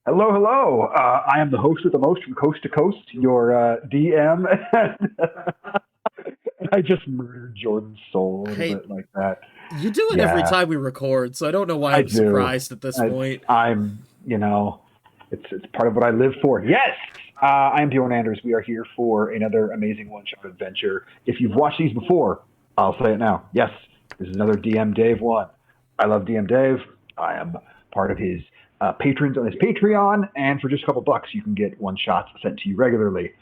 Hello, hello. I am the host with the most from coast to coast, your DM. And I just murdered Jordan's soul a little Hey, bit like that. you do it every Yeah, time we record, so I don't know why I I'm do. surprised at this It's, point. it's part of what I live for. Yes, I am Bjorn Anders. We are here for another amazing one-shot adventure. If you've watched these before, I'll say it now. Yes, this is another DM Dave one. I love DM Dave. I am part of his patrons on his Patreon, and for just a couple bucks, you can get one shots sent to you regularly.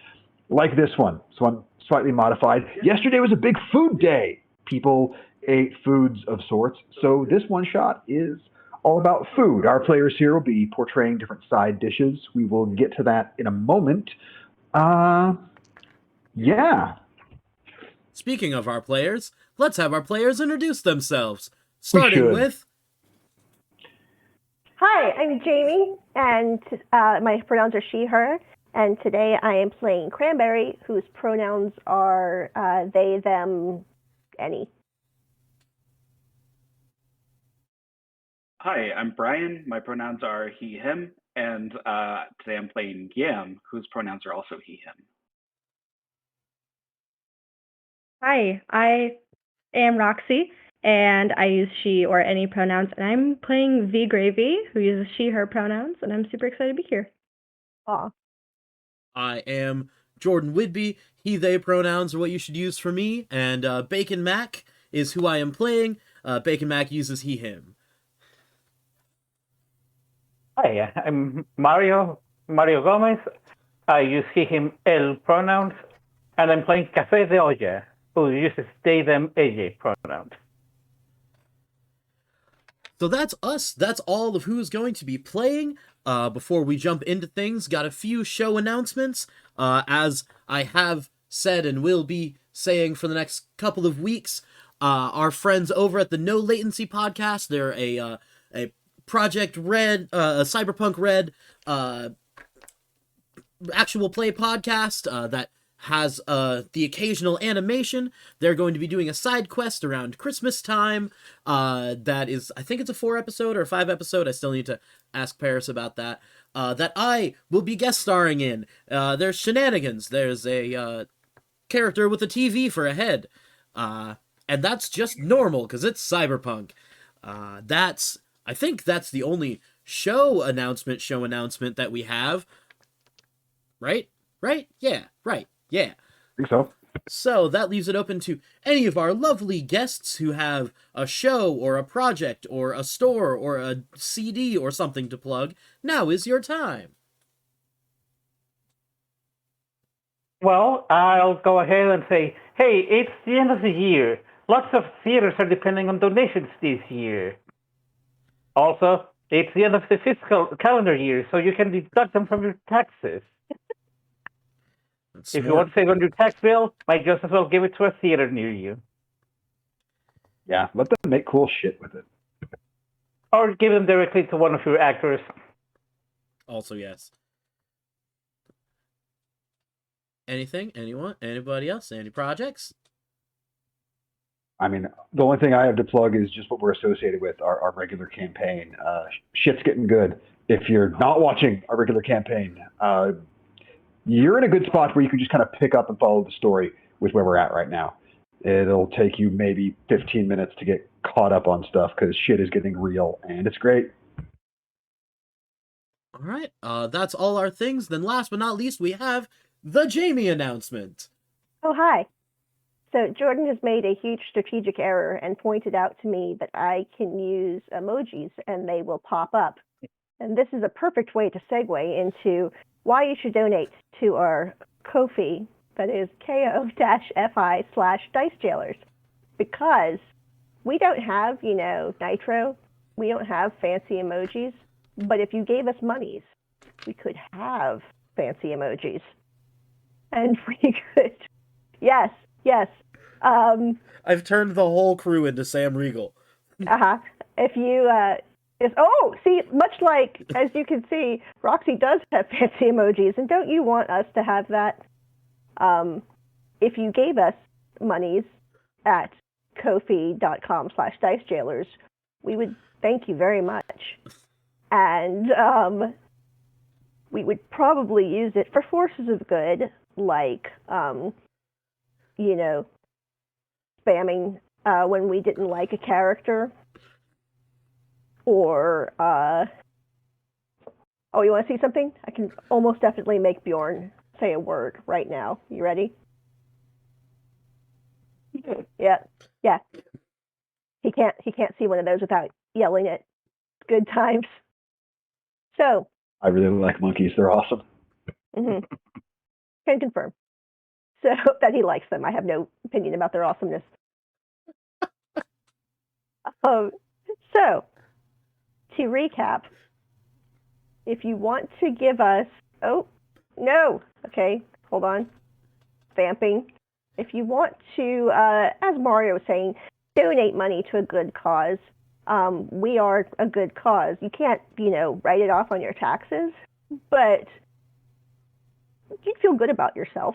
Like this one. This one slightly modified. Yesterday was a big food day. People ate foods of sorts. So this one shot is all about food. Our players here will be portraying different side dishes. We will get to that in a moment. Uh, yeah, Speaking of our players, let's have our players introduce themselves. we Starting should. with, Hi, I'm Jamie, and my pronouns are she, her, and today I am playing Cranberry, whose pronouns are they, them, any. Hi, I'm Brian. My pronouns are he, him, and today I'm playing Yam, whose pronouns are also he, him. Hi, I am Roxy, and I use she or any pronouns, and I'm playing V Gravy, who uses she, her pronouns, and I'm super excited to be here. Aw. I am Jordan Whidbey. He, they pronouns are what you should use for me, and Bacon Mac is who I am playing. Bacon Mac uses he, him. Hi, I'm Mario Gomez. I use he, him, el pronouns, and I'm playing Café de Olla, who uses they, them, ella pronouns. So that's us. That's all of who's going to be playing. Before we jump into things, got a few show announcements. As I have said and will be saying for the next couple of weeks, our friends over at the No Latency podcast, they're a Project Red, a Cyberpunk Red actual play podcast that has the occasional animation. They're going to be doing a side quest around Christmas time. That is, I think it's a 4 episode or a 5 episode. I still need to ask Paris about that. That I will be guest starring in. There's shenanigans. There's a character with a TV for a head. And that's just normal because it's cyberpunk. I think that's the only show announcement that we have. Right? Right? Yeah, right. Yeah. I think so. So that leaves it open to any of our lovely guests who have a show or a project or a store or a CD or something to plug. Now is your time. Well, I'll go ahead and say, hey, it's the end of the year. Lots of theaters are depending on donations this year. Also, it's the end of the fiscal calendar year, so you can deduct them from your taxes. If you want to save on your tax bill, might just as well give it to a theater near you. Yeah, let them make cool shit with it. Or give them directly to one of your actors. Also, yes. Anything? Anyone? Anybody else? Any projects? I mean, the only thing I have to plug is just what we're associated with, our regular campaign. Shit's getting good. If you're not watching our regular campaign, you're in a good spot where you can just kind of pick up and follow the story with where we're at right now. It'll take you maybe 15 minutes to get caught up on stuff because shit is getting real and it's great. All right. That's all our things. Then last but not least, we have the Jamie announcement. Oh, hi. So Jordan has made a huge strategic error and pointed out to me that I can use emojis and they will pop up. And this is a perfect way to segue into why you should donate to our Ko-fi, that is ko-fi/dice jailers, because we don't have, Nitro, we don't have fancy emojis, but if you gave us monies, we could have fancy emojis. And we could, yes. I've turned the whole crew into Sam Riegel. If you, see, much like, as you can see, Roxy does have fancy emojis, and don't you want us to have that? If you gave us monies at ko-fi.com/dicejailers, we would thank you very much. And we would probably use it for forces of good, like, spamming when we didn't like a character. Or, you want to see something? I can almost definitely make Bjorn say a word right now. You ready? Yeah. He can't see one of those without yelling it. Good times. So. I really like monkeys. They're awesome. Mm-hmm. Can confirm. So that he likes them. I have no opinion about their awesomeness. So, to recap, if you want to give us... Oh, no! Okay, hold on. Vamping. If you want to, as Mario was saying, donate money to a good cause, we are a good cause. You can't, write it off on your taxes, but you'd feel good about yourself.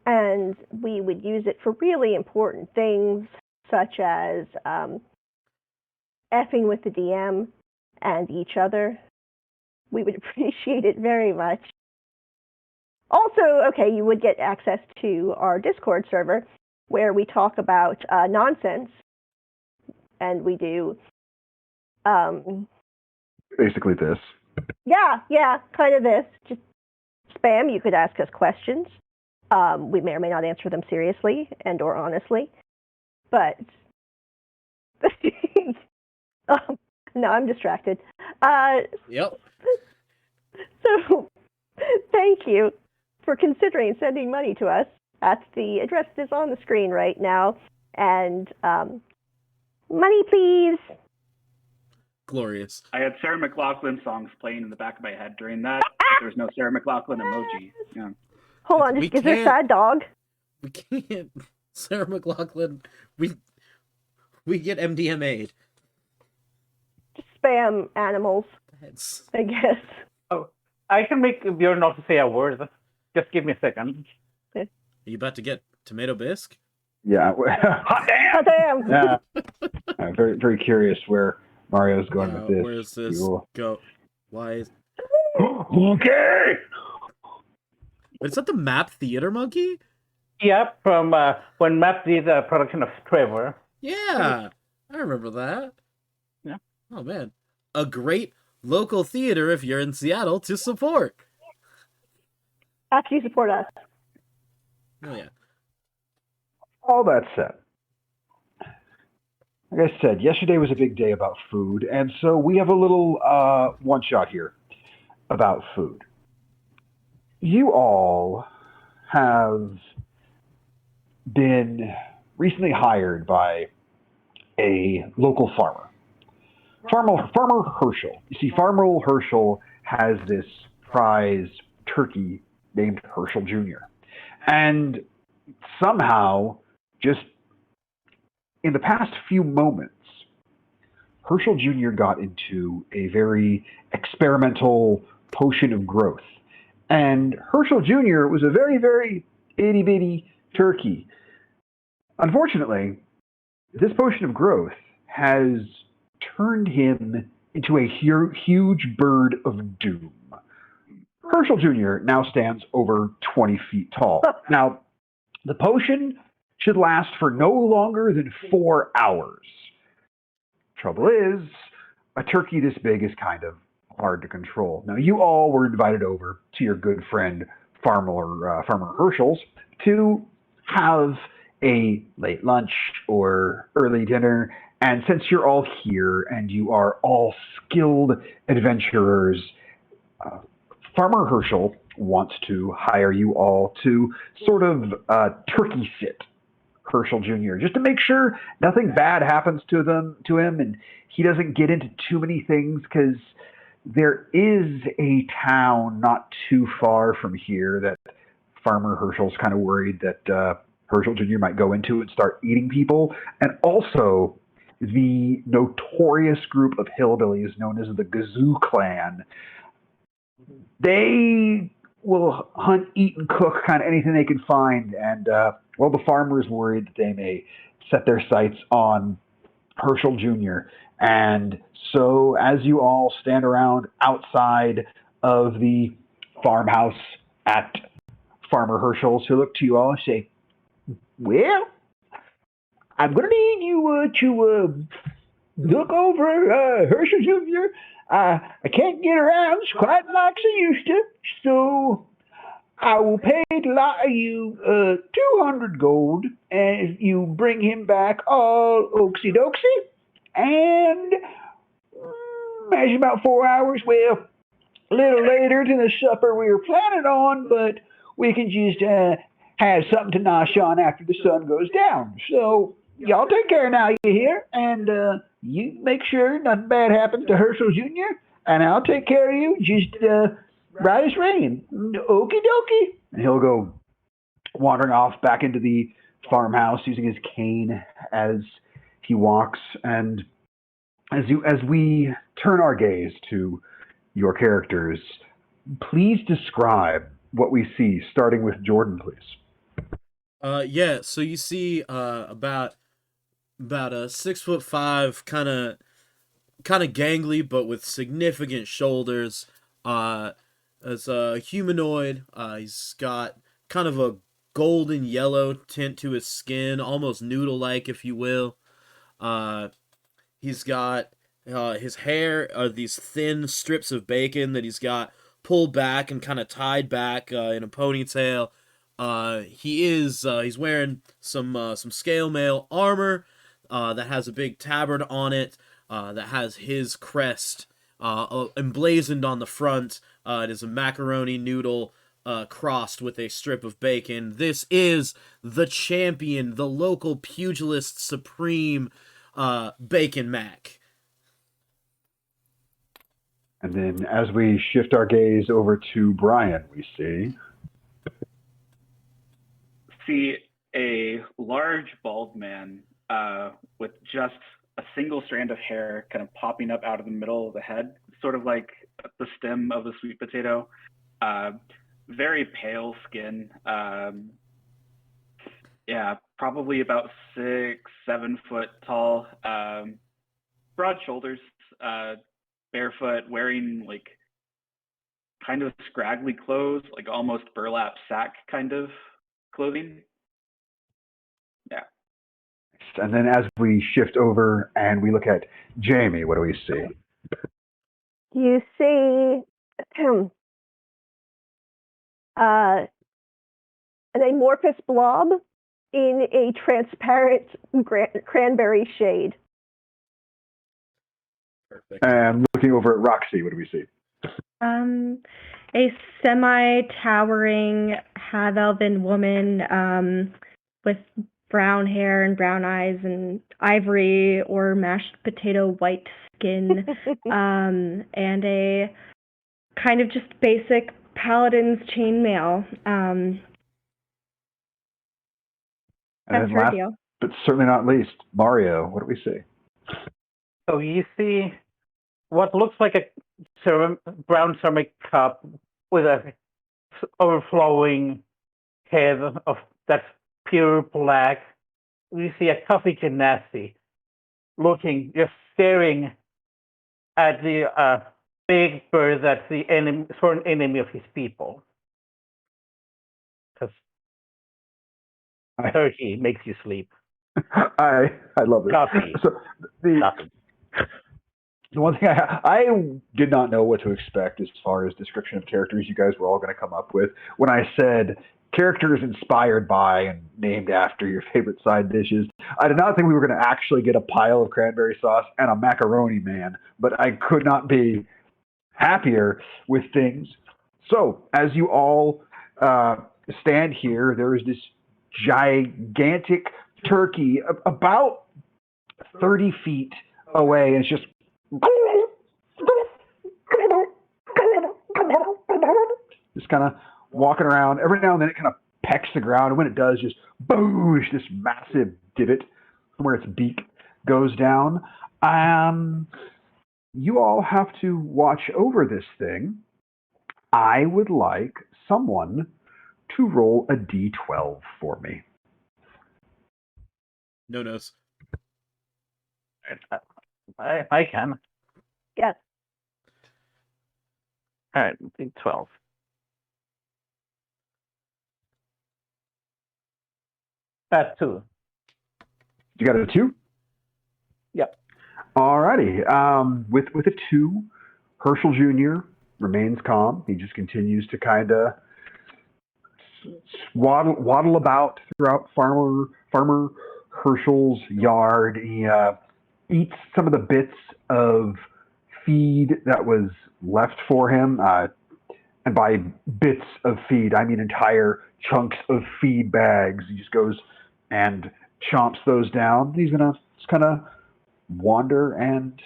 And we would use it for really important things, such as effing with the DM and each other. We would appreciate it very much. Also, okay, you would get access to our Discord server where we talk about nonsense, and we do basically this. Yeah, kind of this. Just spam. You could ask us questions. We may or may not answer them seriously and or honestly, but no, I'm distracted. Yep. So, thank you for considering sending money to us. That's the address that's on the screen right now. And money, please. Glorious. I had Sarah McLachlan songs playing in the back of my head during that. There's no Sarah McLachlan emoji. Yeah. Hold on, is there a sad dog? We can't. Sarah McLachlan, we get MDMA'd. Just spam animals, I guess. Oh, I can make Bjorn not to say a word. Just give me a second. Are you about to get tomato bisque? Yeah. Hot damn! Yeah. I'm very, very curious where Mario's going with this. Where does this go? Why is... Okay! But is that the Map Theater Monkey? Yeah, from when Matt did a production of Trevor. Yeah, I remember that. Yeah. Oh, man. A great local theater if you're in Seattle to support. After you support us. Oh, yeah. All that said, like I said, yesterday was a big day about food, and so we have a little one-shot here about food. You all have been recently hired by a local farmer. Farmer Herschel. You see, Farmer Herschel has this prize turkey named Herschel Jr. And somehow, just in the past few moments, Herschel Jr. got into a very experimental potion of growth. And Herschel Jr. was a very, very itty-bitty turkey. Unfortunately, this potion of growth has turned him into a huge bird of doom. Herschel Jr. now stands over 20 feet tall. Now, the potion should last for no longer than 4 hours. Trouble is, a turkey this big is kind of hard to control. Now, you all were invited over to your good friend Farmer Herschel's to have a late lunch or early dinner. And since you're all here and you are all skilled adventurers, Farmer Herschel wants to hire you all to sort of turkey sit Herschel Jr. just to make sure nothing bad happens to him and he doesn't get into too many things, because there is a town not too far from here that Farmer Herschel's kind of worried that Herschel Jr. might go into and start eating people. And also the notorious group of hillbillies known as the Gazoo Clan. They will hunt, eat, and cook kind of anything they can find. And, the farmer is worried that they may set their sights on Herschel Jr. And so as you all stand around outside of the farmhouse at Farmer Herschel's, he'll look to you all and say, "Well, I'm going to need you to look over Herschel Jr. I can't get around quite like I used to, so I will pay you 200 gold, and if you bring him back all oaksy doksy, and imagine about 4 hours. Well, a little later than the supper we were planning on, but we can just have something to nosh on after the sun goes down. So y'all take care now, you hear? And you make sure nothing bad happens to Herschel Jr., and I'll take care of you just right as rain. Okie dokie." And he'll go wandering off back into the farmhouse using his cane as he walks. And as we turn our gaze to your characters, please describe what we see, starting with Jordan, please. Yeah, so you see about a 6'5", kind of gangly, but with significant shoulders. As a humanoid, he's got kind of a golden yellow tint to his skin, almost noodle-like, if you will. He's got his hair are these thin strips of bacon that he's got pulled back and kind of tied back in a ponytail. He's wearing some scale mail armor that has a big tabard on it that has his crest emblazoned on the front. It is a macaroni noodle crossed with a strip of bacon. This is the champion, the local pugilist supreme, Bacon Mac. And then as we shift our gaze over to Brian, we see a large bald man with just a single strand of hair kind of popping up out of the middle of the head, sort of like the stem of a sweet potato. Very pale skin. Probably about 6-7 foot tall. Broad shoulders. Barefoot, wearing like kind of scraggly clothes, like almost burlap sack kind of clothing. Yeah. And then as we shift over and we look at Jamie, what do we see? You see an amorphous blob in a transparent cranberry shade. Perfect. And looking over at Roxy, what do we see? A semi-towering half-elven woman with brown hair and brown eyes and ivory or mashed potato white skin, and a kind of just basic paladin's chainmail. And then last, but certainly not least, Mario, what do we see? So you see what looks like a brown ceramic cup with a overflowing head of that's pure black. You see a coffee genasi looking, just staring at the big bird that's the enemy, sworn enemy of his people. Because turkey makes you sleep. I love it. Coffee. So the one thing I did not know what to expect as far as description of characters you guys were all going to come up with. When I said characters inspired by and named after your favorite side dishes, I did not think we were going to actually get a pile of cranberry sauce and a macaroni man, but I could not be happier with things. So as you all stand here, there is this gigantic turkey about 30 feet away, and it's just kind of walking around. Every now and then it kind of pecks the ground, and when it does, just boosh, this massive divot where its beak goes down. You all have to watch over this thing. I would like someone to roll a d12 for me. No nos. I can. Yes. All right, 12. That too. You got a 2? Yep. Alrighty. With a 2, Herschel Jr. remains calm. He just continues to kind of waddle about throughout Farmer Herschel's yard. He eats some of the bits of feed that was left for him. And by bits of feed, I mean entire chunks of feed bags. He just goes and chomps those down. He's gonna just kind of wander and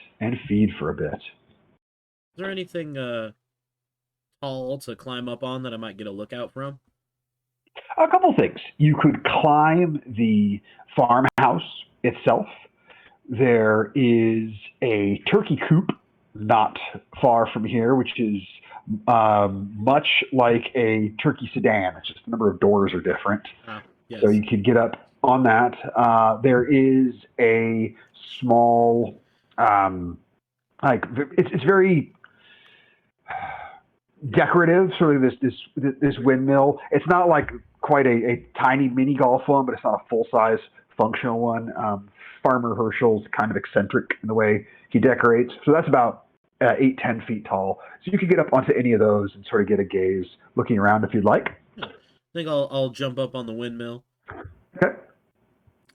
feed for a bit. Is there anything tall to climb up on that I might get a lookout from? A couple things. You could climb the farmhouse itself. There is a turkey coop not far from here, which is much like a turkey sedan. It's just the number of doors are different. Yes. So you could get up on that. There is a small, it's very decorative, sort of this windmill. It's not like quite a tiny mini golf one, but it's not a full size functional one. Farmer Herschel's kind of eccentric in the way he decorates, so that's about 8-10 feet tall. So you could get up onto any of those and sort of get a gaze, looking around if you'd like. Yeah. I think I'll jump up on the windmill. Okay.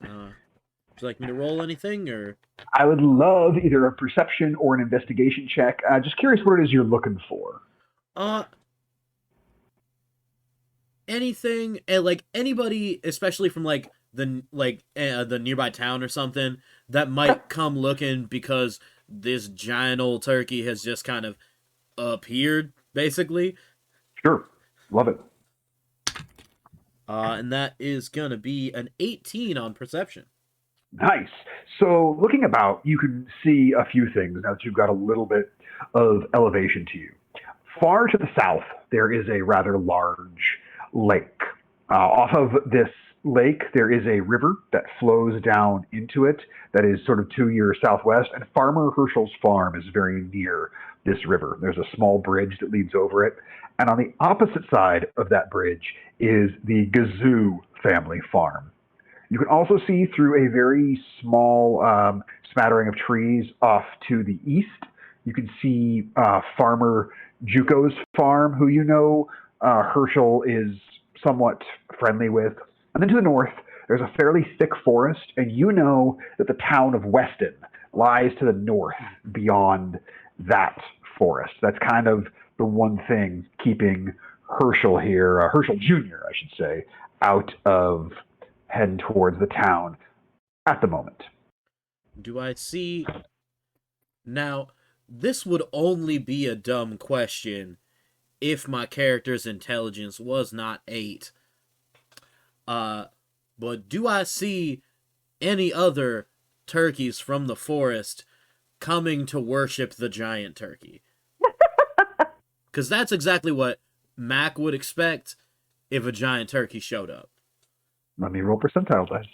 Would you like me to roll anything, or? I would love either a perception or an investigation check. Just curious what it is you're looking for. Anything, like anybody, especially from like the nearby town or something, that might come looking because this giant old turkey has just kind of appeared, basically. Sure. Love it. And that is gonna be an 18 on perception. Nice. So looking about, you can see a few things now that you've got a little bit of elevation to you. Far to the south, there is a rather large lake. Off of this lake, there is a river that flows down into it that is sort of to your southwest, and Farmer Herschel's farm is very near this river. There's a small bridge that leads over it, and on the opposite side of that bridge is the Gazoo family farm. You can also see through a very small smattering of trees off to the east. You can see Farmer Juco's farm, who you know Herschel is somewhat friendly with. And then to the north, there's a fairly thick forest, and you know that the town of Weston lies to the north beyond that forest. That's kind of the one thing keeping Herschel here, Herschel Jr., I should say, out of heading towards the town at the moment. Do I see... Now, this would only be a dumb question if my character's intelligence was not 8. But do I see any other turkeys from the forest coming to worship the giant turkey? Because that's exactly what Mac would expect if a giant turkey showed up. Let me roll percentile dice.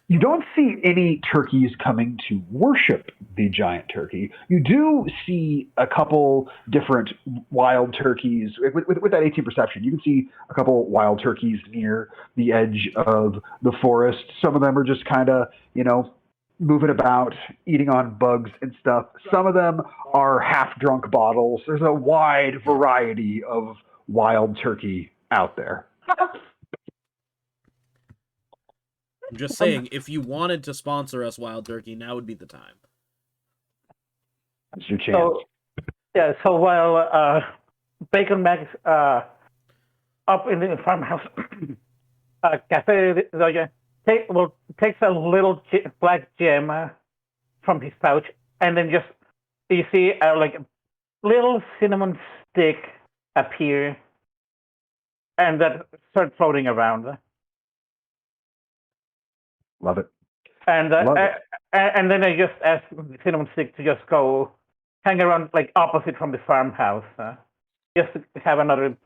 You don't see any turkeys coming to worship the giant turkey. You do see a couple different wild turkeys. With that 18 perception, you can see a couple wild turkeys near the edge of the forest. Some of them are just kind of, moving about, eating on bugs and stuff. Some of them are half-drunk bottles. There's a wide variety of wild turkey out there. I'm just saying, if you wanted to sponsor us, Wild Turkey, now would be the time. That's your chance. So while Bacon Mac up in the farmhouse, Cafe takes a little black gem from his pouch, and then just you see a little cinnamon stick appear, and that starts floating around. Love it. And and then I just ask the cinnamon stick to just go hang around opposite from the farmhouse, just to have another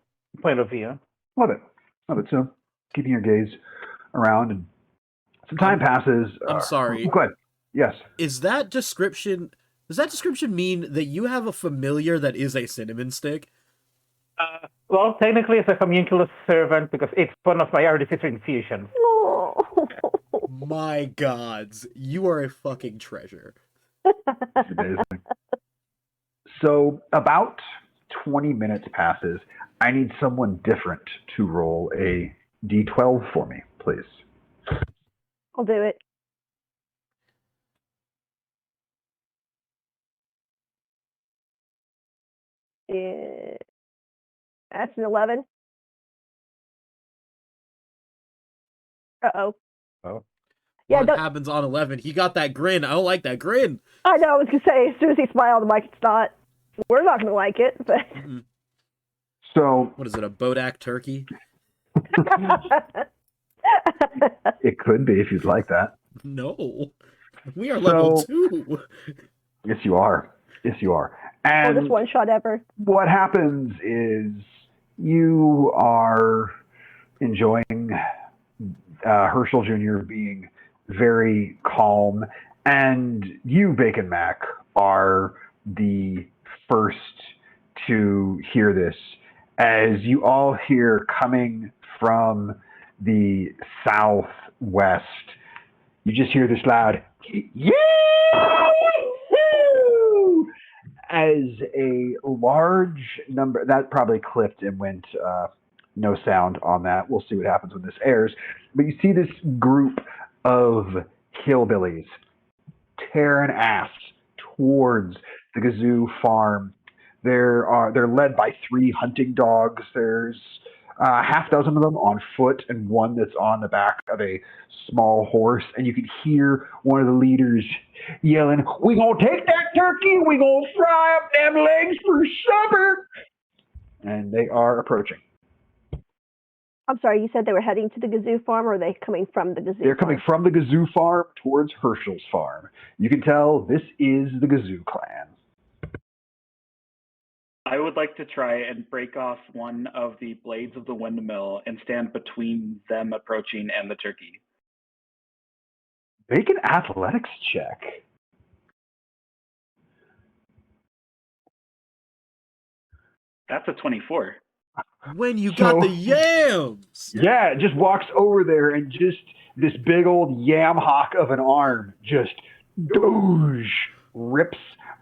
point of view. Love it. So keeping your gaze around, and some time passes. I'm sorry. Go ahead. Yes. Does that description mean that you have a familiar that is a cinnamon stick? Well, technically it's a homunculus servant because it's one of my artificer infusions. Oh. My gods, you are a fucking treasure. It's amazing. So about 20 minutes passes. I need someone different to roll a d12 for me, please. I'll do it. That's an 11. Uh-oh. Oh. Yeah, What happens on 11? He got that grin. I don't like that grin. I know, I was going to say, as soon as he smiled, I'm like, it's not, we're not going to like it, but... Mm-mm. So What is it, a Bodak turkey? it could be if you'd like that. No. We are level 2. Yes, you are. Yes, you are. And Oldest one shot ever. what happens is you are enjoying Herschel Jr. being very calm, and you, Bacon Mac, are the first to hear this, as you all hear coming from the southwest. You just hear this loud, yeah! As a large number, that probably clipped and went no sound on that. We'll see what happens when this airs. But you see this group of hillbillies tearing ass towards the Gazoo farm. They're led by 3 hunting dogs. There's half dozen of them on foot and one that's on the back of a small horse. And you can hear one of the leaders yelling, "We gonna take that turkey, we gonna fry up them legs for supper." And they are approaching. I'm sorry, you said they were heading to the Gazoo farm, or are they coming from the Gazoo They're coming from the Gazoo farm towards Herschel's farm. You can tell this is the Gazoo clan. I would like to try and break off one of the blades of the windmill and stand between them approaching and the turkey. Make an athletics check. That's a 24. When you got the yams! Yeah, it just walks over there and just this big old yam hock of an arm just doosh, rips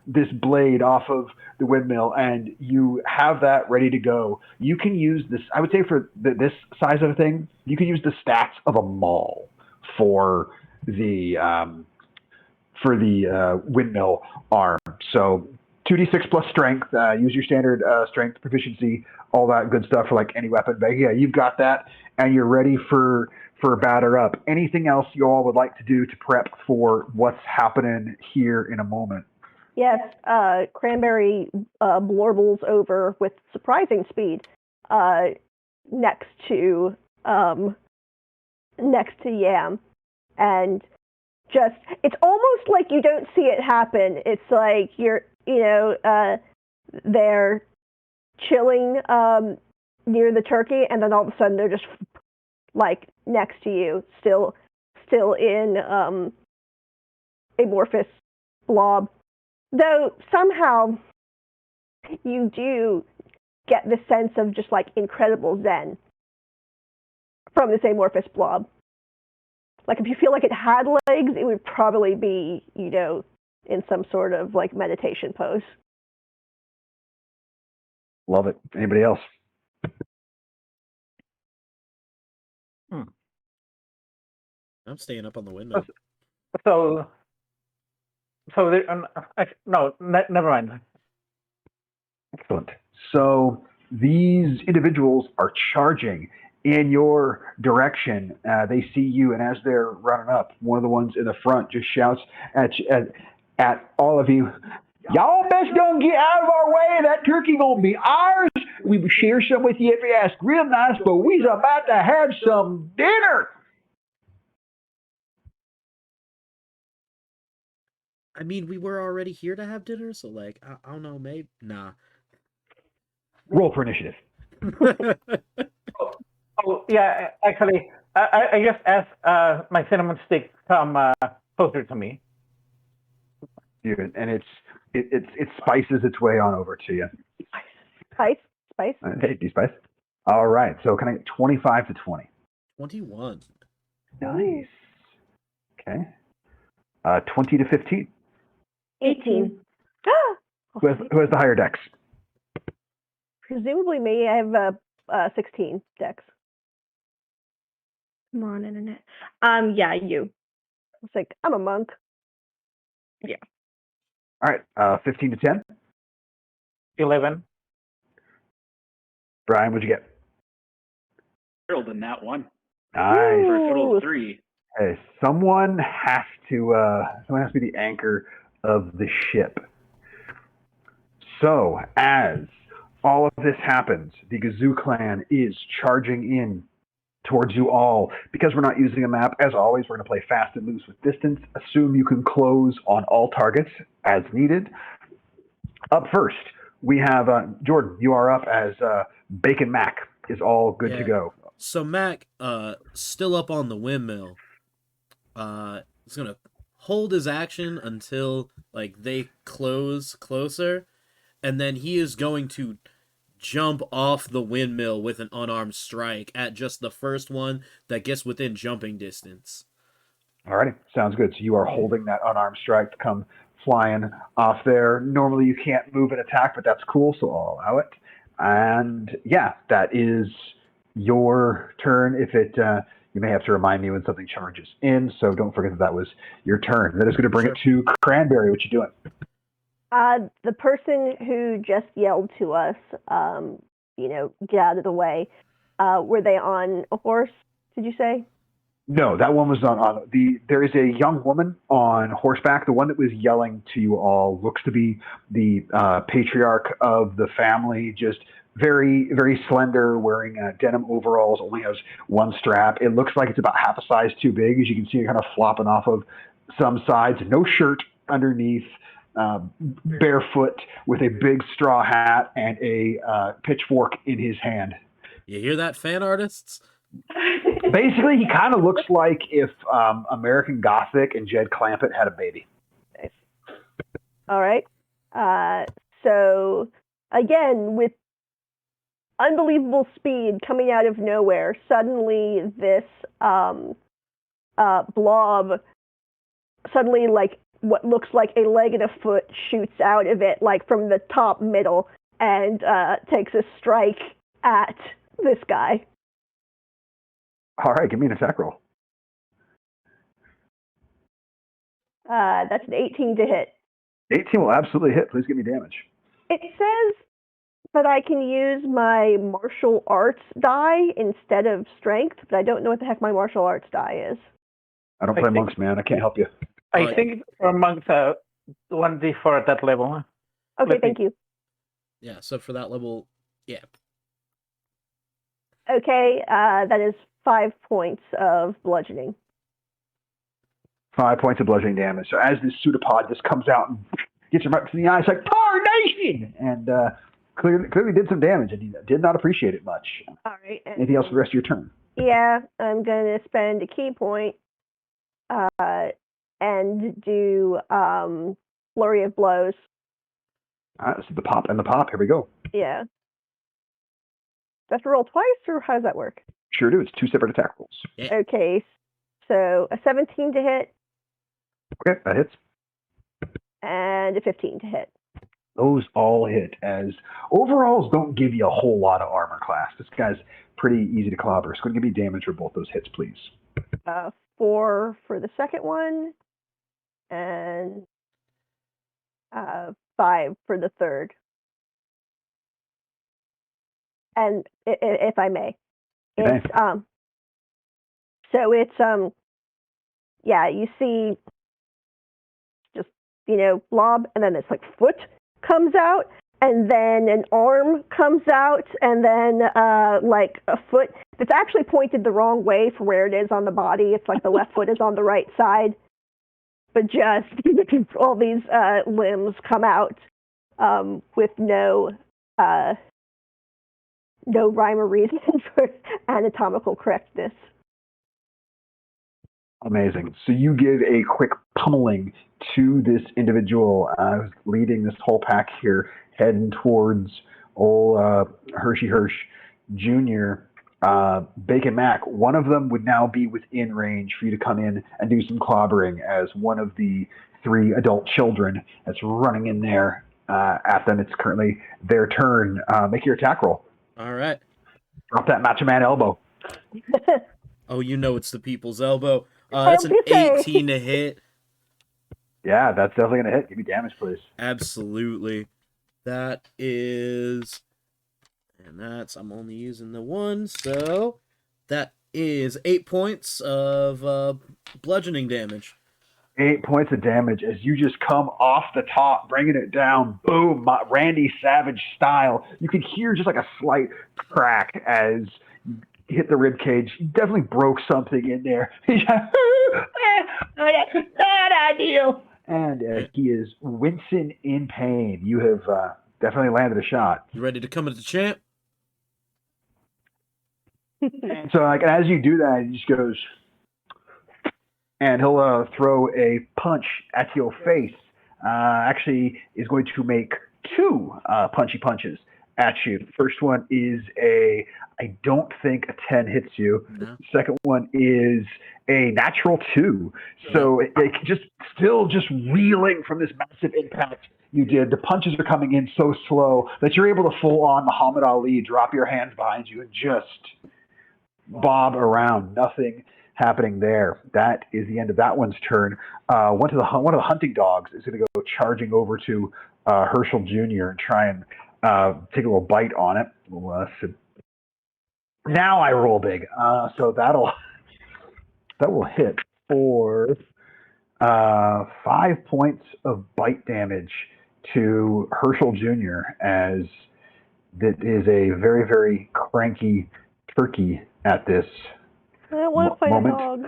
this blade off of the windmill, and you have that ready to go. You can use this, I would say for this size of a thing, you can use the stats of a mall for the windmill arm. So 2d6 plus strength, use your standard strength proficiency, all that good stuff for like any weapon. But yeah, you've got that, and you're ready for batter up. Anything else you all would like to do to prep for what's happening here in a moment? Yes, Cranberry blorbles over with surprising speed next to Yam, and just it's almost like you don't see it happen. It's like they're chilling near the turkey, and then all of a sudden they're just like next to you, still in amorphous blob. Though somehow you do get the sense of just like incredible zen from this amorphous blob. Like if you feel like it had legs, it would probably be, in some sort of like meditation pose. Love it. Anybody else? I'm staying up on the windmill. So no, never mind. Excellent. So these individuals are charging in your direction. They see you, and as they're running up, one of the ones in the front just shouts at all of you, "Y'all best don't get out of our way. That turkey gonna be ours. We will share some with you if you ask real nice, but we's about to have some dinner." I mean, we were already here to have dinner, so like, I don't know, maybe nah. Roll for initiative. Oh yeah, actually, I just asked my cinnamon stick come closer to me. And it spices its way on over to you. Spice? Spice. Hey, D-Spice. All right, so can I get 25 to 20? 21. Nice. Okay. 20 to 15. 18. Who has the higher dex? Presumably me. I have 16 dex. Come on, internet. Yeah, you. It's like, I'm a monk. All right, 15 to 10. 11. Brian, what'd you get? Rolled in that one Nice. for a total Ooh. of 3. Hey, someone has to be the anchor of the ship. So, as all of this happens, the Gazoo clan is charging in towards you all. Because we're not using a map, as always, we're going to play fast and loose with distance. Assume you can close on all targets as needed. Up first, we have Jordan. You are up as Bacon Mac is all good to Yeah. go. So Mac, still up on the windmill, is gonna hold his action until like they close closer, and then he is going to jump off the windmill with an unarmed strike at just the first one that gets within jumping distance. Alrighty, sounds good. So you are holding that unarmed strike to come flying off there. Normally you can't move and attack, but that's cool, so I'll allow it. And yeah, that is your turn. If it, you may have to remind me when something charges in, so don't forget that was your turn. That is going to bring it to Cranberry. What you doing? The person who just yelled to us, get out of the way, were they on a horse, did you say? No, that one was on the. There is a young woman on horseback. The one that was yelling to you all looks to be the patriarch of the family. Just very, very slender, wearing denim overalls. Only has one strap. It looks like it's about half a size too big, as you can see, it kind of flopping off of some sides. No shirt underneath. Barefoot with a big straw hat and a pitchfork in his hand. You hear that, fan artists? Basically, he kind of looks like if American Gothic and Jed Clampett had a baby. Nice. All right. So, again, with unbelievable speed coming out of nowhere, suddenly this blob, suddenly like what looks like a leg and a foot shoots out of it, like from the top middle, and takes a strike at this guy. All right, give me an attack roll. That's an 18 to hit. 18 will absolutely hit. Please give me damage. It says that I can use my martial arts die instead of strength, but I don't know what the heck my martial arts die is. I don't play monks, man. I can't help you. I think for monks, 1d4 at that level. Okay, thank you. Yeah, so for that level, yeah. Okay, that is 5 points of bludgeoning. 5 points of bludgeoning damage. So as this pseudopod just comes out and gets him right between the eyes, like tarnation, and clearly did some damage, and he did not appreciate it much. All right. Anything else for the rest of your turn? Yeah, I'm going to spend a key point and do flurry of blows. So the pop and the pop. Here we go. Yeah. Do I have to roll twice, or how does that work? Sure do. It's 2 separate attack rolls. Yeah. Okay, so a 17 to hit Okay, that hits. and a 15 to hit. Those all hit, as overalls don't give you a whole lot of armor class. This guy's pretty easy to clobber. So go ahead and give me damage for both those hits, please. 4 for the second one, and 5 for the third. And if I may, it's so it's yeah, you see just blob, and then this like foot comes out, and then an arm comes out, and then like a foot that's actually pointed the wrong way from where it is on the body. It's like the left foot is on the right side, but just all these limbs come out with no rhyme or reason for anatomical correctness. Amazing. So you give a quick pummeling to this individual who's leading this whole pack here, heading towards old Hershey Hirsch Jr., Bacon Mac, one of them would now be within range for you to come in and do some clobbering as one of the 3 adult children that's running in there at them. It's currently their turn. Make your attack roll. All right. Drop that Macho Man elbow. Oh, you know it's the people's elbow. That's an 18 to hit. Yeah, that's definitely going to hit. Give me damage, please. Absolutely. That is... And I'm only using the 1, so that is 8 points of bludgeoning damage. 8 points of damage as you just come off the top, bringing it down, boom, Randy Savage style. You can hear just like a slight crack as you hit the rib cage. You definitely broke something in there. That's not ideal. And he is wincing in pain. You have definitely landed a shot. You ready to come at the champ? And so, like, as you do that, he just goes, and he'll throw a punch at your face. Actually, is going to make 2 punchy punches at you. The first one is I don't think a 10 hits you. No. The second one is a natural 2. So it just still just reeling from this massive impact you did. The punches are coming in so slow that you're able to full on Muhammad Ali, drop your hands behind you and just bob around. Nothing happening there. That is the end of that one's turn. One of the hunting dogs is going to go charging over to Herschel Jr. and try and take a little bite on it. Now I roll big. So that will hit for 5 points of bite damage to Herschel Jr. as that is a very, very cranky turkey at this I don't want to fight moment. a dog.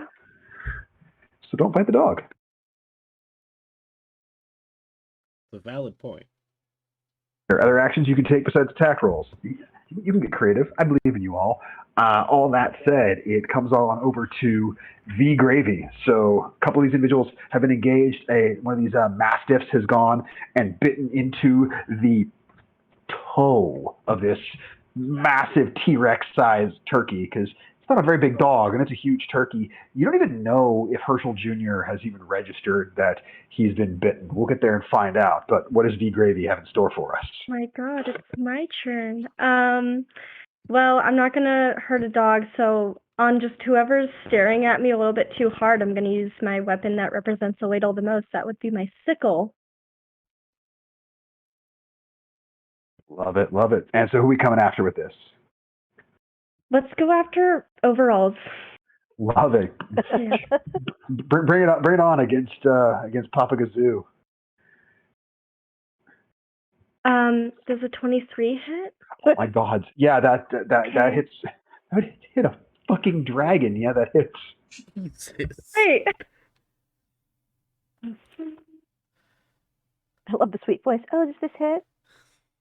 So don't bite the dog. It's a valid point. There are other actions you can take besides attack rolls. You can get creative. I believe in you all. All that said, it comes all on over to V Gravy. So a couple of these individuals have been engaged. One of these mastiffs has gone and bitten into the toe of this massive T-Rex sized turkey because it's not a very big dog and it's a huge turkey. You don't even know if Herschel Jr. has even registered that he's been bitten. We'll get there and find out. But what does V Gravy have in store for us? My God, it's my turn. Well, I'm not gonna hurt a dog, so on just whoever's staring at me a little bit too hard, I'm gonna use my weapon that represents the ladle the most. That would be my sickle. Love it, love it. And so who are we coming after with this? Let's go after overalls. Love it. Yeah. Bring it on against Papa Gazoo. Does a 23 hit? Oh my God. Yeah, that hits. That would hit a fucking dragon. Yeah, that hits. Jesus. Wait. I love the sweet voice. Oh, does this hit?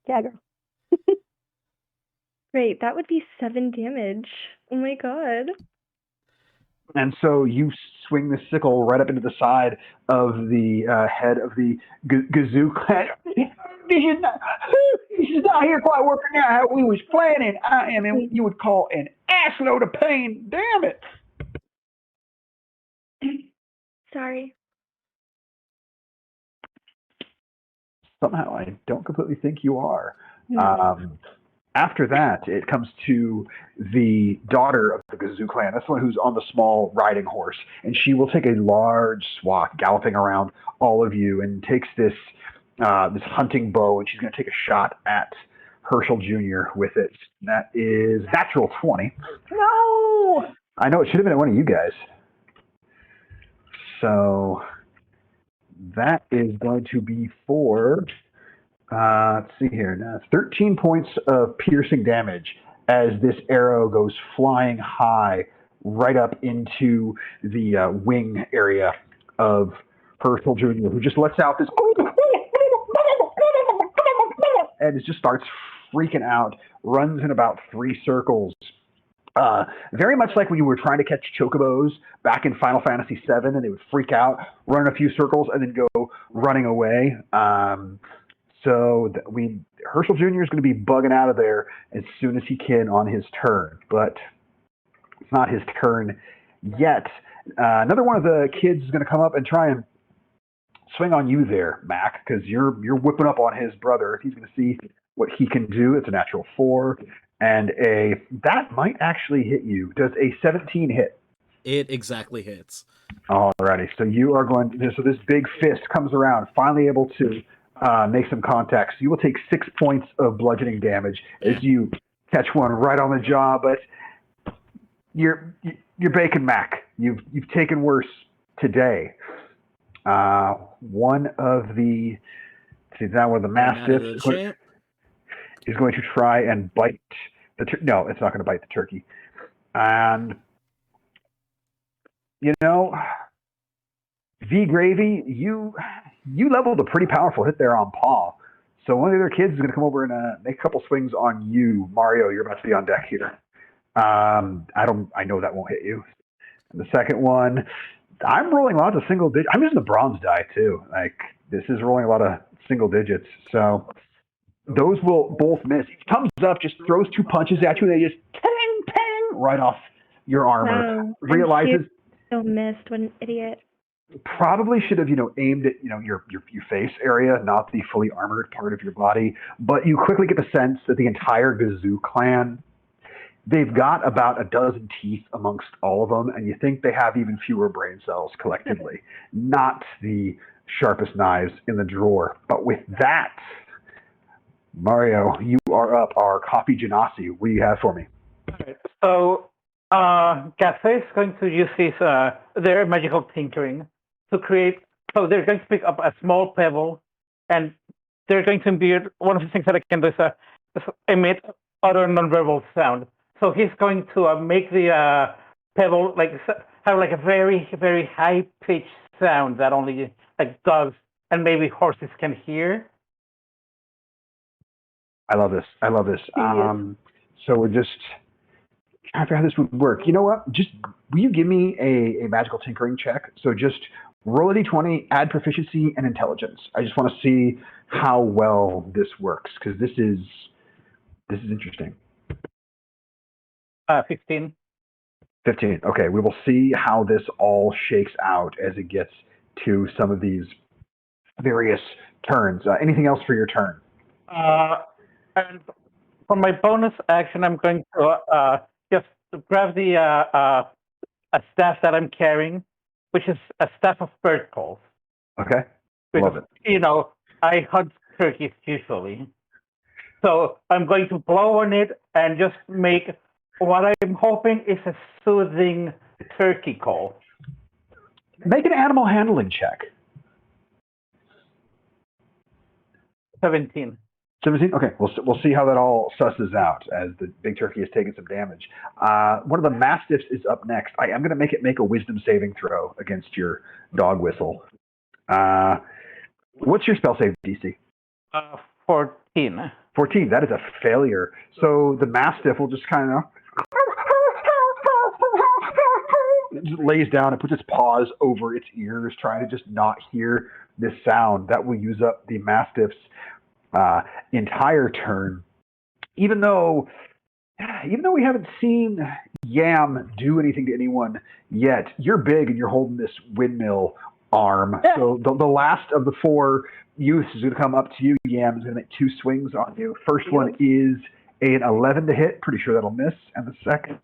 Yeah, girl. Great, that would be 7 damage. Oh my God. And so you swing the sickle right up into the side of the head of the Gazoo clan. This is not here quite working out how we was planning. I am in what you would call an assload of pain. Damn it. Sorry. Somehow I don't completely think you are. No. After that, it comes to the daughter of the Gazoo clan. That's the one who's on the small riding horse. And she will take a large swath galloping around all of you and takes this hunting bow, and she's going to take a shot at Herschel Jr. with it. That is natural 20. No! I know it should have been at one of you guys. So that is going to be for, let's see here, now 13 points of piercing damage as this arrow goes flying high right up into the wing area of Herschel Jr., who just lets out this and it just starts freaking out, runs in about 3 circles. Very much like when you were trying to catch chocobos back in Final Fantasy VII, and they would freak out, run a few circles, and then go running away. So Herschel Jr. is going to be bugging out of there as soon as he can on his turn, but it's not his turn yet. Another one of the kids is going to come up and try and swing on you there, Mac, because you're whipping up on his brother. He's going to see what he can do. It's a natural 4, and that might actually hit you. Does a 17 hit? It exactly hits. Alrighty, so you are going. So this big fist comes around, finally able to make some contact. So you will take 6 points of bludgeoning damage as you catch one right on the jaw. But you're bacon, Mac. You've taken worse today. One of the mastiffs is going to try and bite no, it's not going to bite the turkey. And V Gravy, you leveled a pretty powerful hit there on Paul. So one of the other kids is going to come over and make a couple swings on you, Mario. You're about to be on deck here. I know that won't hit you. And the second one, I'm rolling lots of single digits. I'm using the bronze die too. Like, this is rolling a lot of single digits. So those will both miss. He comes up, just throws 2 punches at you, and they just ping, ping right off your armor. Wow. Realizes still missed. What an idiot. probably should have, aimed at, your face area, not the fully armored part of your body. But you quickly get the sense that the entire Gazoo clan, they've got about a dozen teeth amongst all of them, and you think they have even fewer brain cells collectively. Not the sharpest knives in the drawer. But with that, Mario, you are up. Our copy Genasi. What do you have for me? Alright, so Cafe is going to use their magical tinkering to create. So they're going to pick up a small pebble, and they're going to imbue. One of the things that I can do is emit other nonverbal sound. So he's going to make the pebble have a very, very high pitched sound that only dogs and maybe horses can hear. I love this. So we're just trying to figure out how this would work. You know what? Just will you give me a magical tinkering check? So just roll a d20, add proficiency and intelligence. I just want to see how well this works, because this is interesting. 15. 15. Okay, we will see how this all shakes out as it gets to some of these various turns. Anything else for your turn? And for my bonus action, I'm going to just grab the a staff that I'm carrying, which is a staff of bird calls. Okay, Because, love it. I hunt turkeys usually. So I'm going to blow on it and just make what I'm hoping is a soothing turkey call. Make an animal handling check. 17. 17? Okay, we'll see how that all susses out as the big turkey has taken some damage. One of the mastiffs is up next. I am going to make it make a wisdom saving throw against your dog whistle. What's your spell save DC? 14. 14. That is a failure. So the mastiff will just kind of just lays down and puts its paws over its ears, trying to just not hear this sound. That will use up the mastiff's entire turn. Even though we haven't seen Yam do anything to anyone yet, you're big and you're holding this windmill arm. Yeah. So the last of the 4 youths is going to come up to you. Yam is going to make 2 swings on you. First one is an 11 to hit. Pretty sure that'll miss. And the second,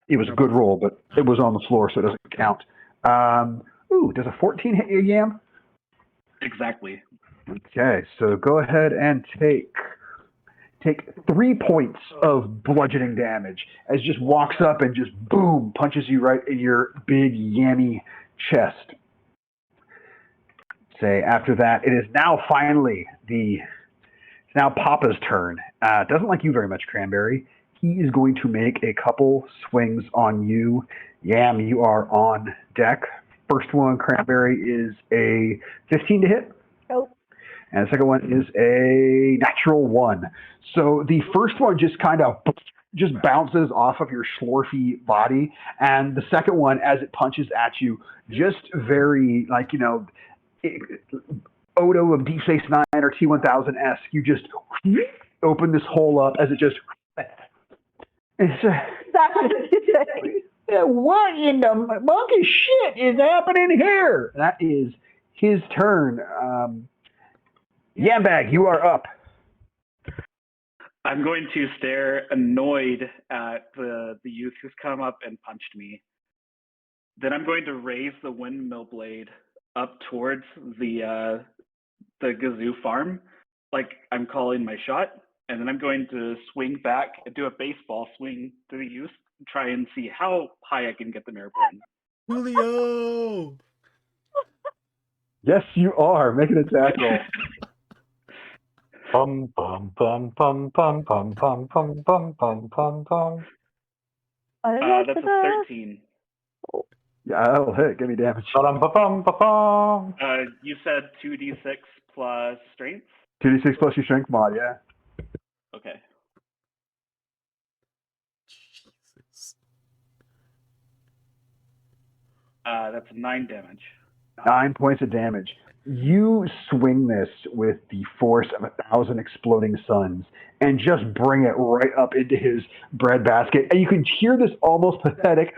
it was a good roll, but it was on the floor, so it doesn't count. Does a 14 hit you, Yam? Exactly. Okay, so go ahead and take 3 points of bludgeoning damage as it just walks up and just boom, punches you right in your big yammy chest. Say after that, it is now finally it's now Papa's turn. Doesn't like you very much, Cranberry. He is going to make a couple swings on you. Yam, you are on deck. First one, Cranberry, is a 15 to hit. Oh. And the second one is a natural 1. So the first one just kind of just bounces off of your schlorfy body. And the second one, as it punches at you, just very, Odo of Deep Space Nine or T1000S. You just open this hole up as it just. It's, That's what you say. what in the monkey shit is happening here? That is his turn. Yambag, you are up. I'm going to stare annoyed at the youth who's come up and punched me. Then I'm going to raise the windmill blade up towards the Gazoo farm, like I'm calling my shot. And then I'm going to swing back and do a baseball swing to the youth, try and see how high I can get them airborne. Julio! Yes, you are. Make an attack roll. Bum bum bum bum bum bum bum bum bum bum bum bum. That's a 13. Yeah, that'll hit. Give me damage. Bum bum bum bum. You said 2d6 plus strength? 2d6 plus your strength mod, yeah. Okay. Jesus. That's 9 damage. 9 points of damage. You swing this with the force of 1,000 exploding suns and just bring it right up into his breadbasket. And you can hear this almost pathetic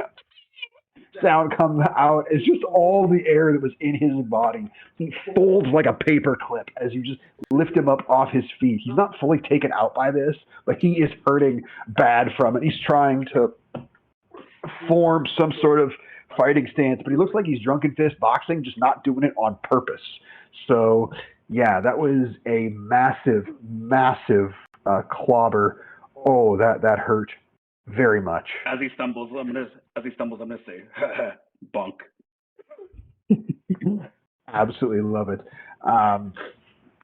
sound come out. It's just all the air that was in his body. He folds like a paper clip as you just lift him up off his feet. He's not fully taken out by this, but he is hurting bad from it. He's trying to form some sort of fighting stance, but he looks like he's drunken fist boxing, just not doing it on purpose. So, yeah, that was a massive, massive clobber. Oh, that hurt very much. As he stumbles, I'm gonna say, bunk. Absolutely love it.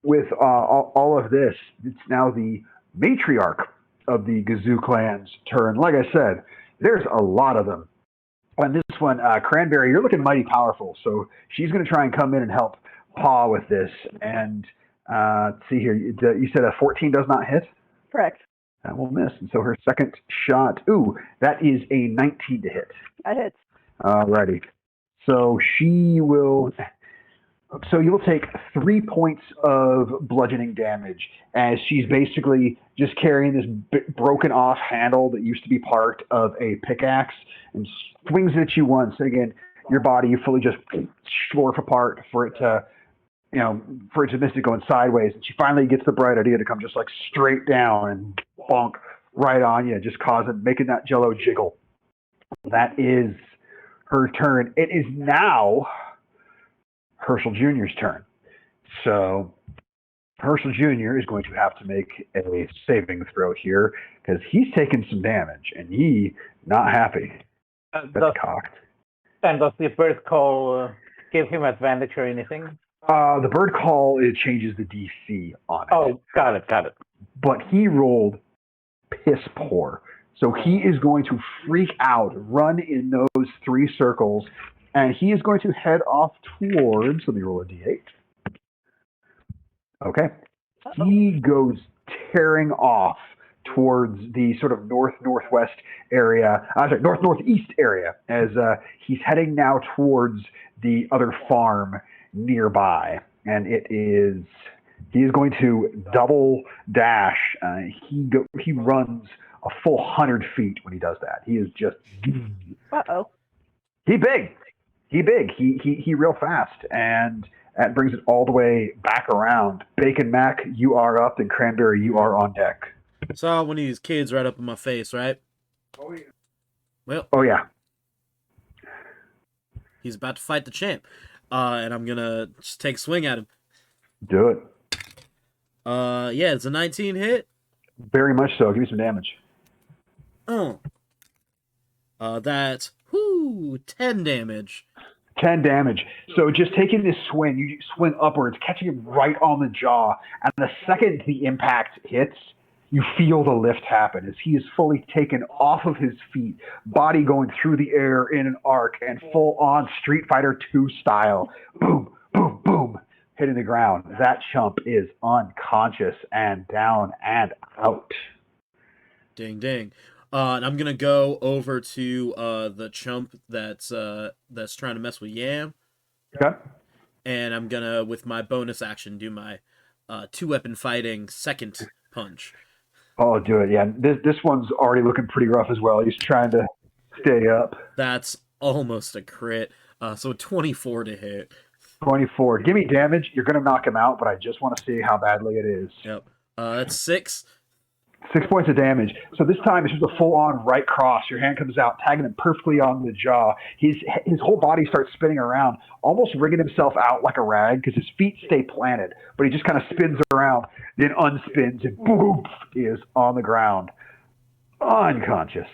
With all of this, it's now the matriarch of the Gazoo clan's turn. Like I said, there's a lot of them. On this one, Cranberry, you're looking mighty powerful, so she's going to try and come in and help Paw with this. And let's see here, you said a 14 does not hit? Correct. That will miss. And so her second shot, ooh, that is a 19 to hit. That hits. Alrighty. So she will. So you'll take 3 points of bludgeoning damage as she's basically just carrying this broken off handle that used to be part of a pickaxe and swings it at you once. And again, your body, you fully just slurp apart for it to, for it to miss it going sideways. And she finally gets the bright idea to come just like straight down and bonk right on you, just making that jello jiggle. That is her turn. It is now Herschel Jr.'s turn. So Herschel Jr. is going to have to make a saving throw here because he's taken some damage and he not happy. That's cocked. And does the bird call give him advantage or anything? The bird call, it changes the DC on it. Oh, got it. But he rolled piss poor. So he is going to freak out, run in those 3 circles, and he is going to head off towards, let me roll a d8. Okay. He goes tearing off towards the sort of north-northwest area, north-northeast area, as he's heading now towards the other farm nearby. And he is going to double dash. He runs a full 100 feet when he does that. He is just. Uh-oh. He big. He real fast, and that brings it all the way back around. Bacon Mac, you are up, and Cranberry, you are on deck. Saw one of these kids right up in my face, right? Oh yeah. Well. Oh yeah. He's about to fight the champ, and I'm gonna just take a swing at him. Do it. Yeah, it's a 19 hit. Very much so. Give me some damage. That's 10 damage. 10 damage. So just taking this swing, you swing upwards, catching him right on the jaw, and the second the impact hits, you feel the lift happen as he is fully taken off of his feet, body going through the air in an arc and full on Street Fighter 2 style. Boom, boom, boom, hitting the ground. That chump is unconscious and down and out. Ding, ding. And I'm gonna go over to the chump that's trying to mess with Yam. Okay. and I'm gonna, with my bonus action, do my 2-weapon fighting second punch. Oh, do it. Yeah, this one's already looking pretty rough as well. He's trying to stay up. That's almost a crit. So 24 to hit. 24. Give me damage. You're going to knock him out, but I just want to see how badly it is. Yep. That's 6. 6 points of damage. So this time it's just a full-on right cross. Your hand comes out, tagging him perfectly on the jaw. His whole body starts spinning around, almost wriggling himself out like a rag because his feet stay planted, but he just kind of spins around, then unspins, and boom, he is on the ground, unconscious.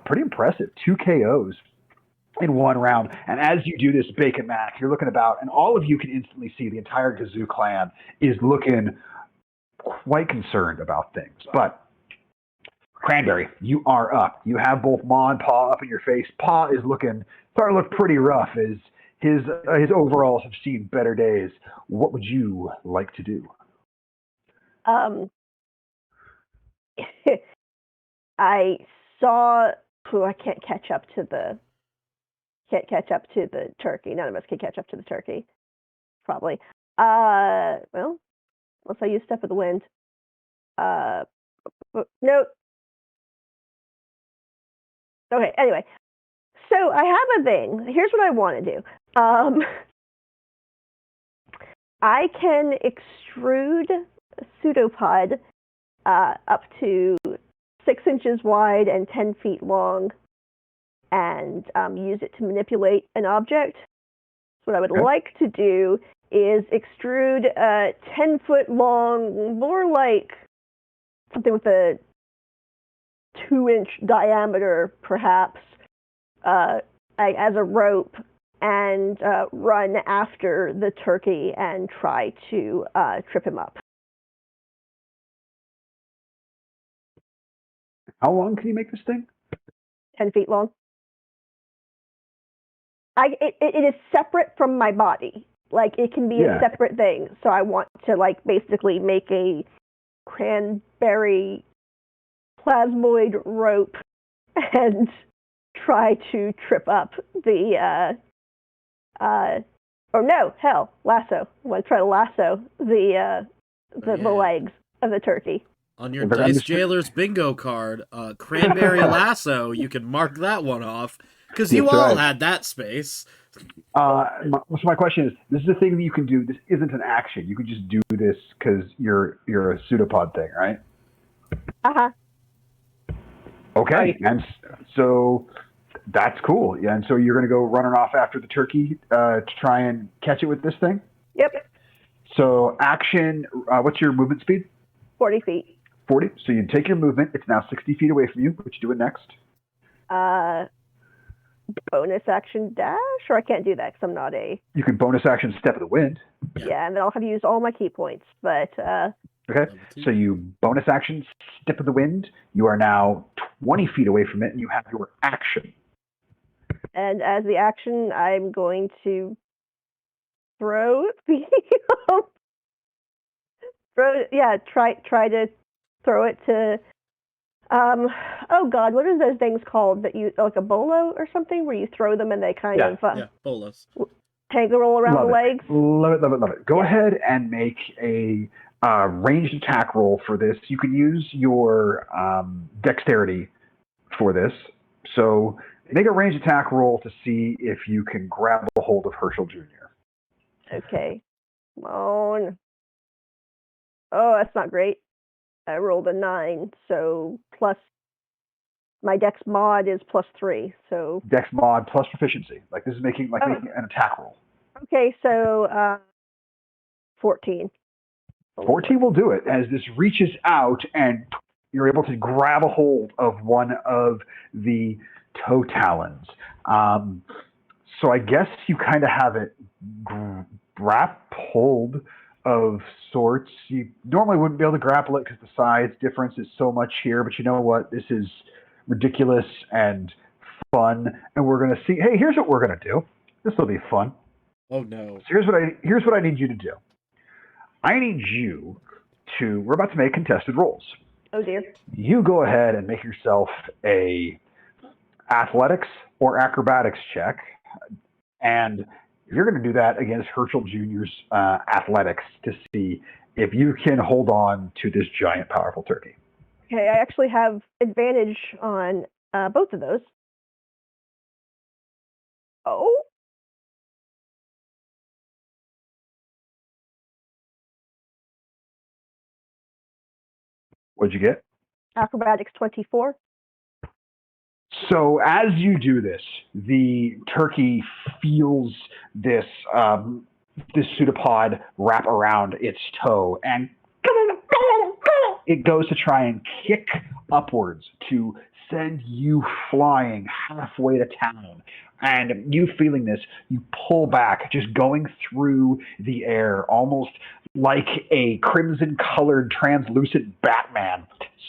Pretty impressive. 2 KOs in 1 round. And as you do this, Bacon Mac, you're looking about, and all of you can instantly see the entire Gazoo clan is looking quite concerned about things. But Cranberry, you are up. You have both Maw and Paw up in your face. Paw is starting to look pretty rough as his overalls have seen better days. What would you like to do? I saw. I can't catch up to the turkey. None of us can catch up to the turkey. Probably. Well, unless I use Step of the Wind. No. Okay, anyway. So I have a thing. Here's what I want to do. I can extrude a pseudopod up to 6 inches wide and 10 feet long, and use it to manipulate an object. So what I would like to do is extrude a 10-foot long, more like something with a 2-inch diameter, perhaps, as a rope, and run after the turkey and try to trip him up. How long can you make this thing? 10 feet long. It is separate from my body. Like, it can be a separate thing. So I want to, like, basically make a cranberry plasmoid rope and try to trip up the, lasso. I want to try to lasso the legs of the turkey. On your Dice Jailer's bingo card, cranberry lasso, you can mark that one off, because you all had that space. So my question is, this is a thing that you can do. This isn't an action. You can just do this because you're a pseudopod thing, right? Uh-huh. Okay, and so that's cool. Yeah, and so you're going to go running off after the turkey to try and catch it with this thing? Yep. So action, what's your movement speed? 40 feet. 40. So you take your movement. It's now 60 feet away from you. What you doing next? Bonus action dash? Or I can't do that because I'm not a... You can bonus action Step of the Wind. Yeah, and then I'll have used all my key points. But, okay, so you bonus action Step of the Wind. You are now 20 feet away from it, and you have your action. And as the action, I'm going to throw the... try to throw it to... oh God, what are those things called that you, like a bolo or something, where you throw them and they kind of bolos. Tangle roll around the legs? Love it. Go ahead and make a ranged attack roll for this. You can use your dexterity for this. So make a ranged attack roll to see if you can grab a hold of Herschel Jr. Okay. Come on. Oh, that's not great. I rolled a 9, so plus my dex mod is +3, so dex mod plus proficiency. Like this is making an attack roll. Okay, so 14. 14 will do it as this reaches out and you're able to grab a hold of one of the toe talons. So I guess you kind of have it grappled of sorts. You normally wouldn't be able to grapple it because the size difference is so much here, but you know what? This is ridiculous and fun, and we're going to see. Hey, here's what we're going to do. This will be fun. Oh no! So here's what I need you to do. I need you to. We're about to make contested rolls. Oh dear. You go ahead and make yourself a athletics or acrobatics check. And you're going to do that against Herschel Jr.'s athletics to see if you can hold on to this giant, powerful turkey. Okay, I actually have advantage on both of those. Oh. What'd you get? Acrobatics 24. So as you do this, the turkey feels this this pseudopod wrap around its toe, and it goes to try and kick upwards to send you flying halfway to town. And you feeling this, you pull back, just going through the air, almost like a crimson-colored, translucent Batman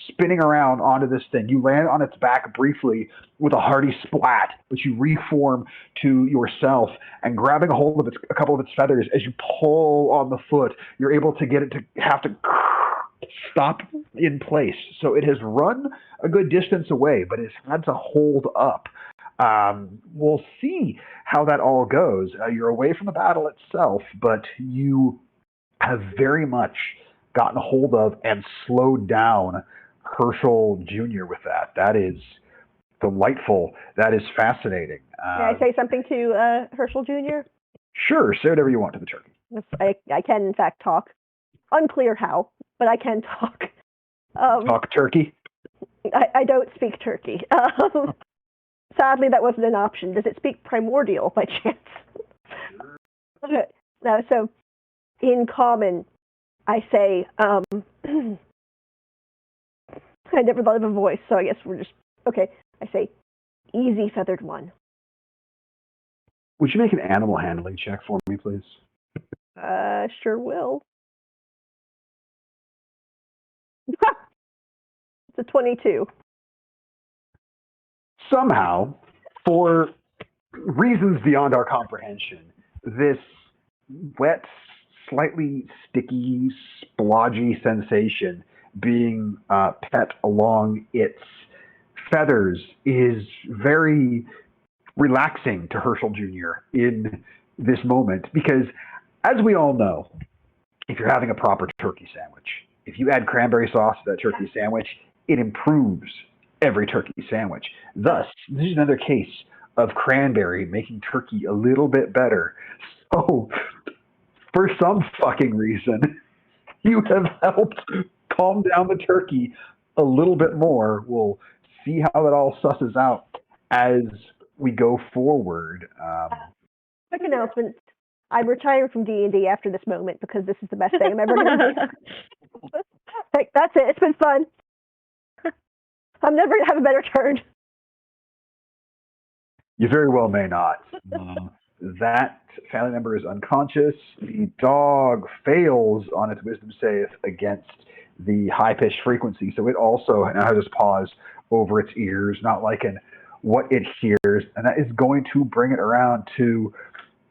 spinning around onto this thing. You land on its back briefly with a hearty splat, but you reform to yourself, and grabbing a hold of a couple of its feathers as you pull on the foot, you're able to get it to have to stop in place. So it has run a good distance away, but it's had to hold up. We'll see how that all goes. You're away from the battle itself, but you have very much gotten a hold of and slowed down Herschel Jr. with that. That is delightful. That is fascinating. May I say something to Herschel Jr.? Sure, say whatever you want to the turkey. Yes, I can, in fact, talk. Unclear how, but I can talk. Talk turkey? I don't speak turkey. Sadly, that wasn't an option. Does it speak primordial by chance? Okay. No, so in common, I say, I never thought of a voice, so I guess we're just, okay. I say, easy feathered one. Would you make an animal handling check for me, please? Sure will. It's a 22. Somehow, for reasons beyond our comprehension, this wet, slightly sticky, splodgy sensation being pet along its feathers is very relaxing to Herschel Jr. in this moment because, as we all know, if you're having a proper turkey sandwich, if you add cranberry sauce to that turkey sandwich, it improves every turkey sandwich. Thus, this is another case of cranberry making turkey a little bit better. So, for some fucking reason, you have helped calm down the turkey a little bit more. We'll see how it all susses out as we go forward. Quick announcement. I'm retiring from D&D after this moment because this is the best thing I'm ever going to do. Like, that's it. It's been fun. I'm never going to have a better turn. You very well may not. That family member is unconscious. The dog fails on its wisdom save against the high-pitched frequency, so it also now has its paws over its ears, not liking what it hears, and that is going to bring it around to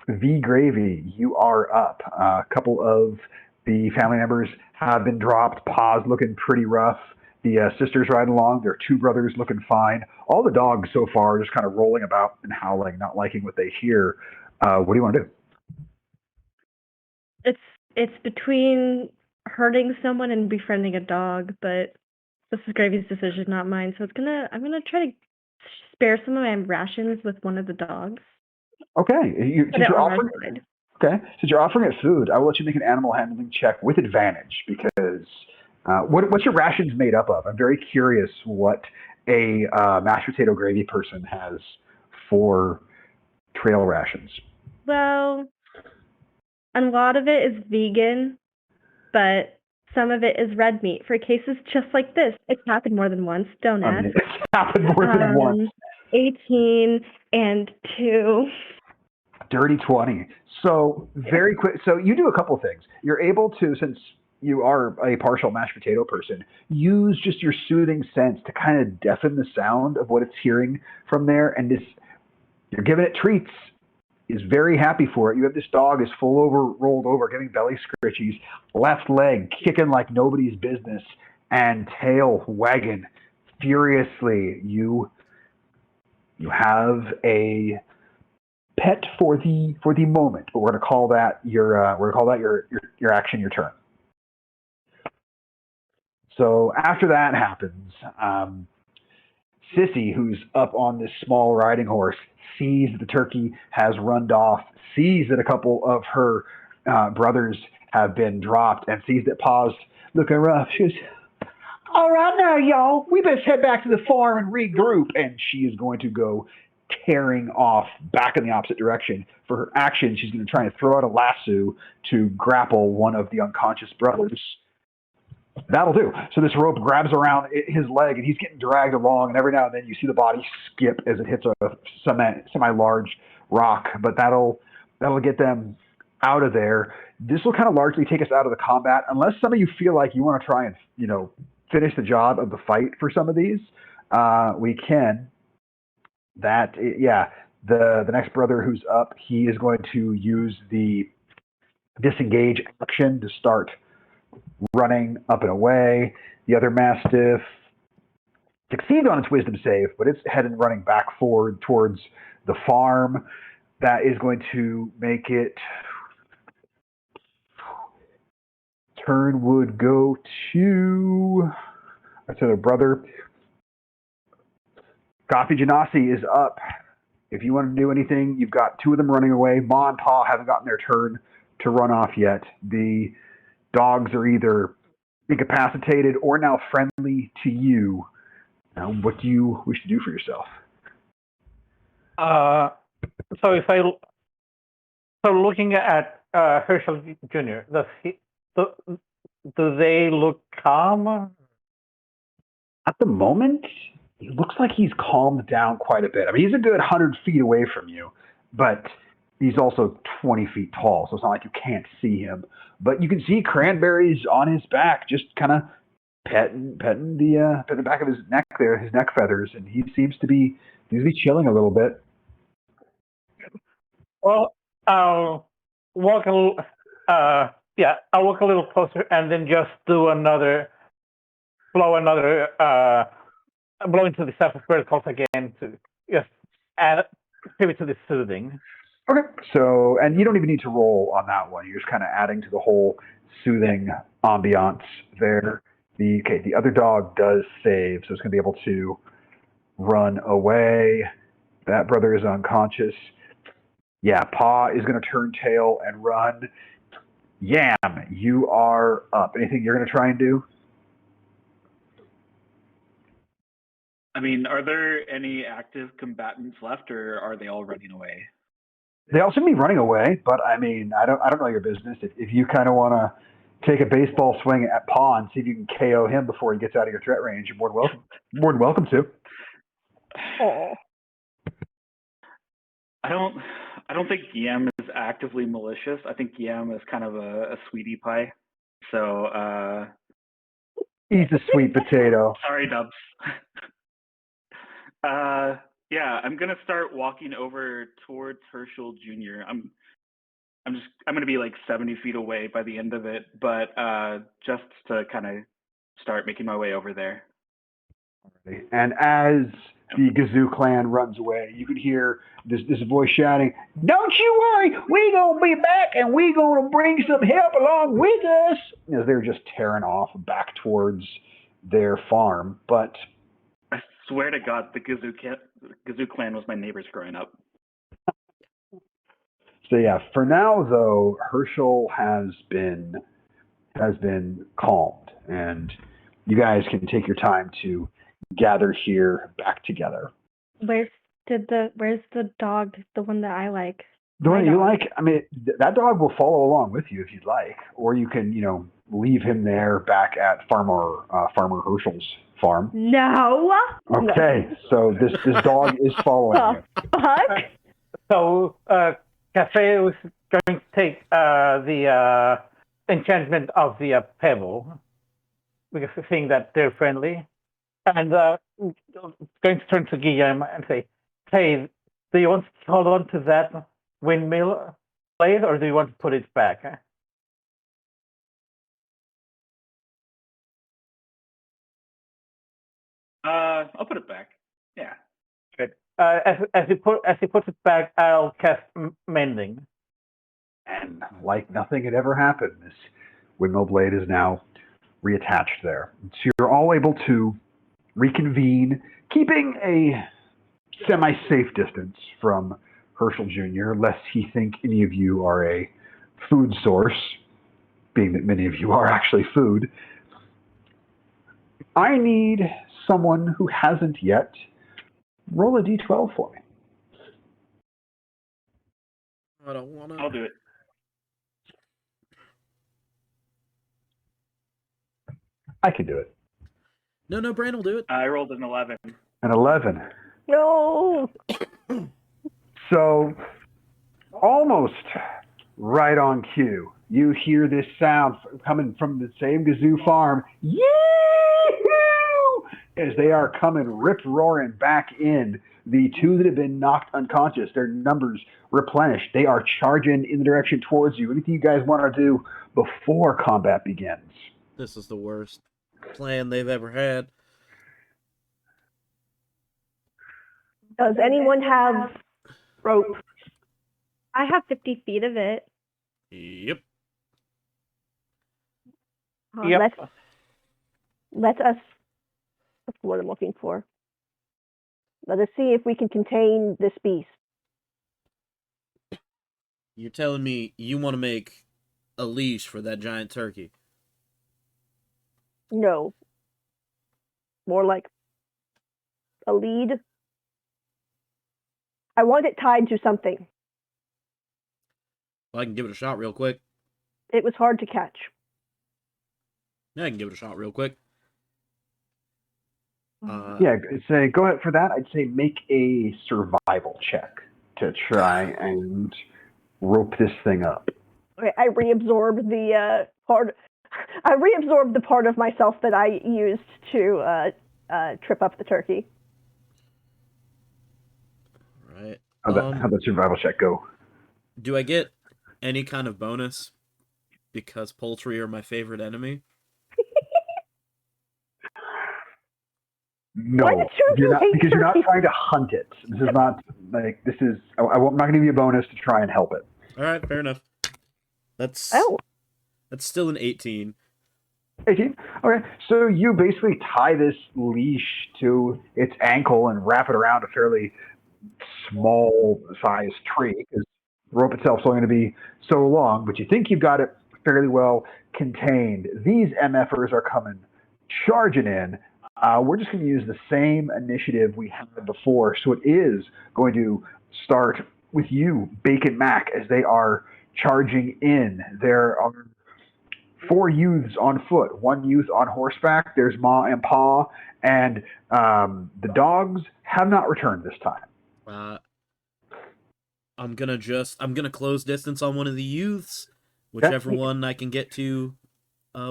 V Gravy. You are up. A couple of the family members have been dropped, paws looking pretty rough. The sisters riding along, their two brothers looking fine. All the dogs so far are just kind of rolling about and howling, not liking what they hear. What do you want to do? It's between hurting someone and befriending a dog, but this is Gravy's decision, not mine. So I'm gonna try to spare some of my rations with one of the dogs. Okay. Since you're offering it food, I will let you make an animal handling check with advantage because what's your rations made up of? I'm very curious what a mashed potato gravy person has for trail rations. Well, a lot of it is vegan, but some of it is red meat for cases just like this. It's happened more than once. Don't ask. It's happened more than once. 18 and 2. Dirty 20. So very quick. So you do a couple things. You're able to, since you are a partial mashed potato person, use just your soothing sense to kind of deafen the sound of what it's hearing from there. And you're giving it treats. Is very happy for it. You have this dog is rolled over, getting belly scritchies, left leg kicking like nobody's business, and tail wagging furiously. You have a pet for the moment, but we're gonna call that your action, your turn. So after that happens, Sissy, who's up on this small riding horse, sees that the turkey has run off, sees that a couple of her brothers have been dropped, and sees that Pa's looking rough. She goes, "All right now, y'all, we best head back to the farm and regroup." And she is going to go tearing off back in the opposite direction. For her action, she's going to try and throw out a lasso to grapple one of the unconscious brothers. That'll do. So this rope grabs around his leg, and he's getting dragged along. And every now and then, you see the body skip as it hits a semi-large rock. But that'll get them out of there. This will kind of largely take us out of the combat, unless some of you feel like you want to try and finish the job of the fight for some of these. We can. The next brother who's up, he is going to use the disengage action to start running up and away. The other mastiff succeeds on its wisdom save, but it's headed running back forward towards the farm. That is going to make it. Turn would go to the brother. Coffee Janasi is up. If you want to do anything, you've got two of them running away. Ma and Pa haven't gotten their turn to run off yet. The dogs are either incapacitated or now friendly to you. Now, what do you wish to do for yourself? So looking at Herschel Jr., do they look calm? At the moment, it looks like he's calmed down quite a bit. I mean, he's a good 100 feet away from you, but he's also 20 feet tall, so it's not like you can't see him. But you can see Cranberry's on his back, just kind of petting the back of his neck there, his neck feathers, and he seems to be chilling a little bit. Well, I'll walk a little. I'll walk a little closer and then just blow into the surface particles again to just add to the soothing. Okay, so, and you don't even need to roll on that one. You're just kind of adding to the whole soothing ambiance there. The other dog does save, so it's going to be able to run away. That brother is unconscious. Yeah, Pa is going to turn tail and run. Yam, you are up. Anything you're going to try and do? I mean, are there any active combatants left, or are they all running away? They all seem to be running away, but I mean, I don't know your business. If you kind of want to take a baseball swing at Pa and see if you can KO him before he gets out of your threat range, you're more than welcome to. Oh. I don't think Yam is actively malicious. I think Yam is kind of a sweetie pie. So he's a sweet potato. Sorry, Dubs. Yeah, I'm gonna start walking over towards Herschel Jr. I'm gonna be like 70 feet away by the end of it, but just to kind of start making my way over there. And as the Gazoo clan runs away, you can hear this voice shouting, "Don't you worry, we gonna be back and we gonna bring some help along with us," as they're just tearing off back towards their farm. But I swear to God, the Gazoo clan was my neighbors growing up. So yeah, for now though, Herschel has been calmed, and you guys can take your time to gather here back together. Where's the dog? The one that I like. The one you like? I mean, that dog will follow along with you if you'd like, or you can, leave him there back at Farmer Herschel's farm. No. Okay, so this dog is following you. Fuck. So, Cafe was going to take the enchantment of the pebble because the thing that they're friendly, and going to turn to Guillaume and say, "Hey, do you want to hold on to that windmill blade, or do you want to put it back?" I'll put it back. Yeah. Good. As he puts it back, I'll cast mending. And like nothing had ever happened, this windmill blade is now reattached there. So you're all able to reconvene, keeping a semi-safe distance from Herschel Jr., lest he think any of you are a food source, being that many of you are actually food. I need someone who hasn't yet roll a d12 for me. I don't want to. I'll do it. I can do it. No, Bran will do it. I rolled an 11. An 11. No. So, almost right on cue, you hear this sound coming from the same Gazoo farm. Yee-hoo! As they are coming rip-roaring back in. The two that have been knocked unconscious, their numbers replenished. They are charging in the direction towards you. Anything you guys want to do before combat begins? This is the worst plan they've ever had. Does anyone have rope? I have 50 feet of it. Yep. Yep. Let us. That's what I'm looking for. Let us see if we can contain this beast. You're telling me you want to make a leash for that giant turkey? No. More like a lead. I want it tied to something. Well, I can give it a shot real quick. It was hard to catch. Yeah, I can give it a shot real quick. Yeah, say go ahead for that. I'd say make a survival check to try and rope this thing up. Okay, I reabsorbed the part. I reabsorbed the part of myself that I used to trip up the turkey. Right. How'd that survival check go? Do I get any kind of bonus because poultry are my favorite enemy? No, Why did you you're not, hate because you're not turkey? trying to hunt it. This is not like this is. I'm not going to give you a bonus to try and help it. All right, fair enough. That's still an 18. 18. Okay, so you basically tie this leash to its ankle and wrap it around a fairly small-sized tree because the rope itself is only going to be so long, but you think you've got it fairly well contained. These MFers are coming charging in. We're just going to use the same initiative we had before. So it is going to start with you, Bacon Mac, as they are charging in. There are 4 youths on foot, 1 youth on horseback. There's Ma and Pa, and the dogs have not returned this time. I'm gonna close distance on one of the youths, whichever one I can get to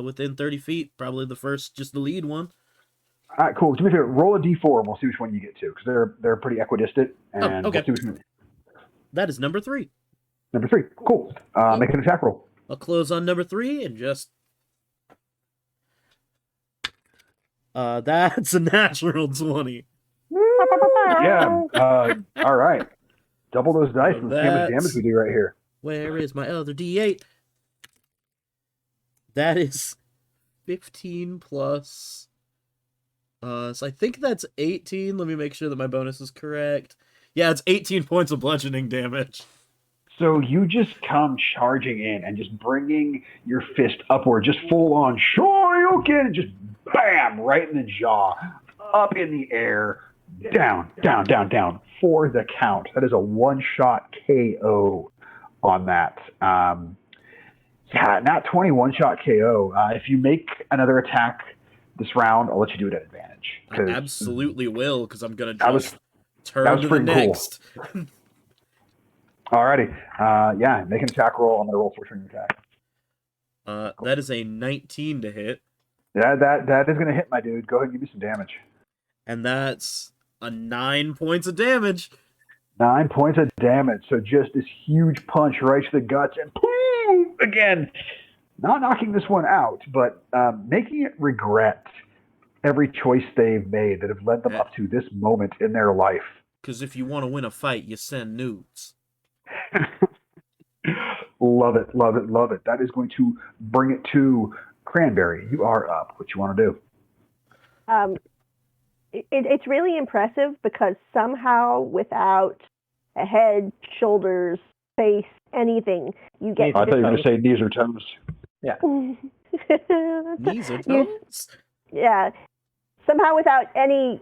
within 30 feet. Probably just the lead one. All right, cool. Do me a favor, roll a d4 and we'll see which one you get to, because they're pretty equidistant. And okay. We'll see which one. That is number 3. Number 3, cool. Make an attack roll. I'll close on number 3 and just... that's a natural 20. Yeah, all right. Double those dice and see how much damage we do right here. Where is my other D8? That is 15 plus... so I think that's 18. Let me make sure that my bonus is correct. Yeah, it's 18 points of bludgeoning damage. So you just come charging in and just bringing your fist upward, just full on shoryuken, and just bam, right in the jaw, up in the air, down, down, down, down, for the count. That is a one-shot KO on that. Not 20 one-shot KO. If you make another attack this round, I'll let you do it at advantage. I absolutely will, because I'm going to just turn to the pretty next. Cool. Alrighty. Yeah, make an attack roll. I'm going to roll for a string attack. Cool. That is a 19 to hit. Yeah, that is going to hit, my dude. Go ahead and give me some damage. And that's a 9 points of damage. 9 points of damage. So just this huge punch right to the guts, and boom! Again, not knocking this one out, but making it regret every choice they've made that have led them up to this moment in their life. Because if you want to win a fight, you send nudes. Love it, love it, love it. That is going to bring it to Cranberry. You are up. What you want to do? It's really impressive because somehow, without a head, shoulders, face, anything, you get. I thought you were going to say knees or toes. Yeah. Knees or toes? Yeah. Somehow, without any,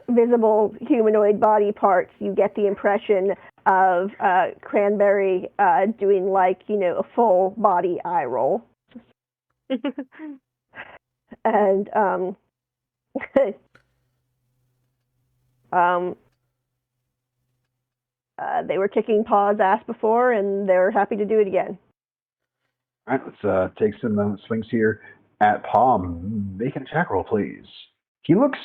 visible humanoid body parts, you get the impression of Cranberry doing a full body eye roll. And they were kicking Paw's ass before, and they're happy to do it again. All right, let's take some swings here at Paw. Make an attack roll, please. He looks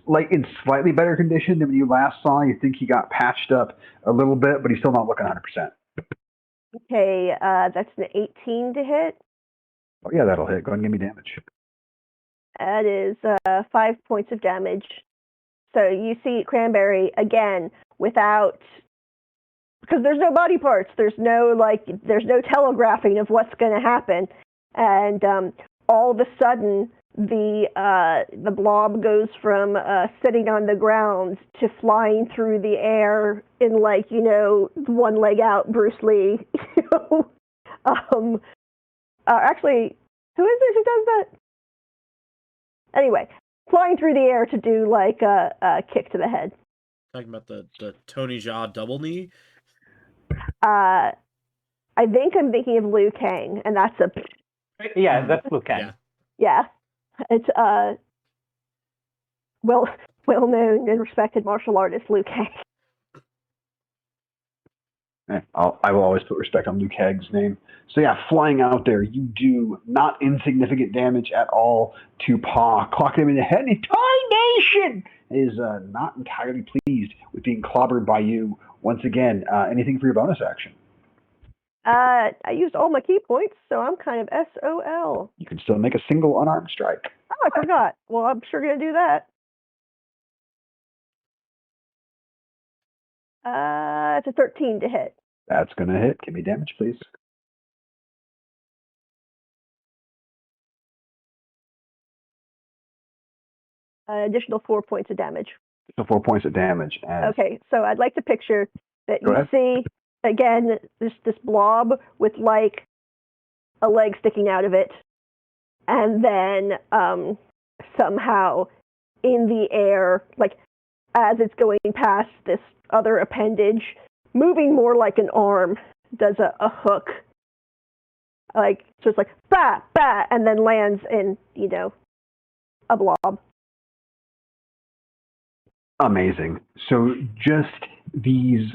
like in slightly better condition than when you last saw. You think he got patched up a little bit, but he's still not looking 100%. Okay, that's an 18 to hit. Oh, yeah, that'll hit. Go ahead and give me damage. That is 5 points of damage. So you see Cranberry again without, because there's no body parts. There's no telegraphing of what's going to happen, and all of a sudden the blob goes from sitting on the ground to flying through the air in one leg out Bruce Lee. Actually, who is it who does that? Anyway, flying through the air to do a kick to the head. Talking about the Tony Jaa double knee? I think I'm thinking of Liu Kang, and that's a... Yeah, that's Liu Kang. Yeah. It's well-known and respected martial artist Liu Kang. I will always put respect on Liu Kang's name. So yeah, flying out there, you do not insignificant damage at all to Paw. Clocking him in the head. The entire nation is not entirely pleased with being clobbered by you once again. Anything for your bonus action? I used all my key points, so I'm kind of SOL. You can still make a single unarmed strike. Oh, I forgot. Well, I'm sure going to do that. It's a 13 to hit. That's going to hit. Give me damage, please. Additional 4 points of damage. So 4 points of damage. Okay, so I'd like to picture that you see, again, this blob with a leg sticking out of it. And then somehow in the air, as it's going past this other appendage, moving more like an arm, does a hook. So it's bah, bah, and then lands in, a blob. Amazing. So just these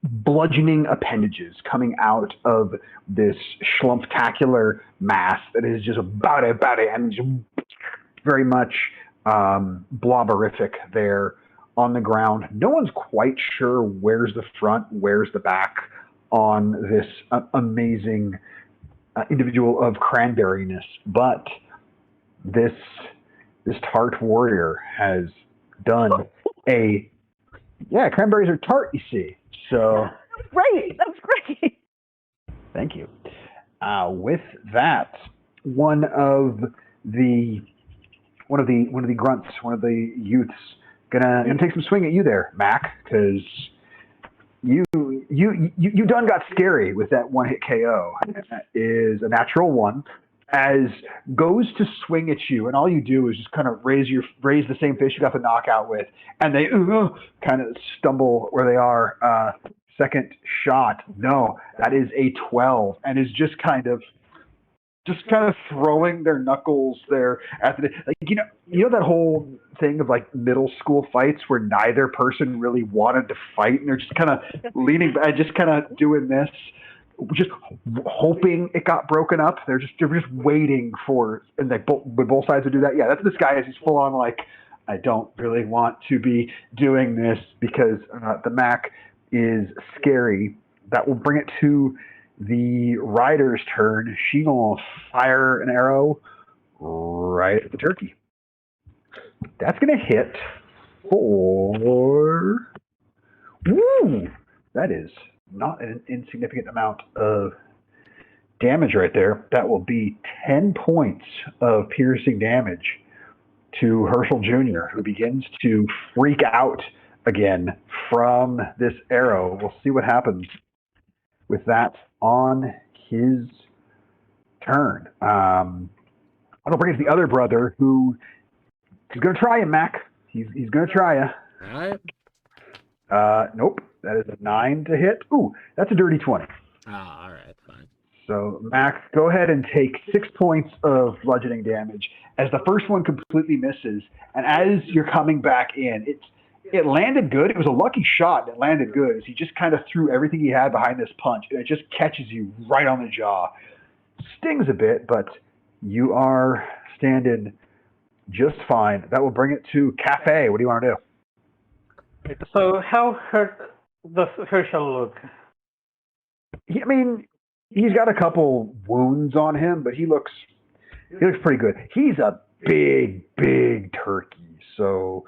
bludgeoning appendages coming out of this schlumptacular mass that is just about it, and just very much blobberific there on the ground. No one's quite sure where's the front, where's the back on this amazing individual of cranberryness, but this tart warrior has done cranberries are tart, you see. So Right, that was great. Thank you. With that, one of the grunts, one of the youths, gonna take some swing at you there, Mac, because you done got scary with that one hit KO. And that is a natural one. As goes to swing at you, and all you do is just kind of raise the same fish you got the knockout with, and they kind of stumble where they are. Second shot, no, that is a 12, and is just kind of throwing their knuckles there at the you know that whole thing of middle school fights where neither person really wanted to fight, and they're just kind of leaning back, just kind of doing this, just hoping it got broken up. They're just waiting for, and both sides would do that. Yeah, that's this guy. He's full on I don't really want to be doing this because the Mac is scary. That will bring it to the rider's turn. She gonna fire an arrow right at the turkey. That's gonna hit for Woo! That is not an insignificant amount of damage right there. That will be 10 points of piercing damage to Herschel Jr., who begins to freak out again from this arrow. We'll see what happens with that on his turn. I'll bring it to the other brother who is going to try you, Mac. He's going to try you. All right. Nope. That is a 9 to hit. Ooh, that's a dirty 20. All right, fine. So, Mac, go ahead and take 6 points of bludgeoning damage as the first one completely misses. And as you're coming back in, it landed good. It was a lucky shot. It landed good. He just kind of threw everything he had behind this punch, and it just catches you right on the jaw. Stings a bit, but you are standing just fine. That will bring it to Cafe. What do you want to do? So how hurt does Herschel look? He's got a couple wounds on him, but he looks pretty good. He's a big turkey, so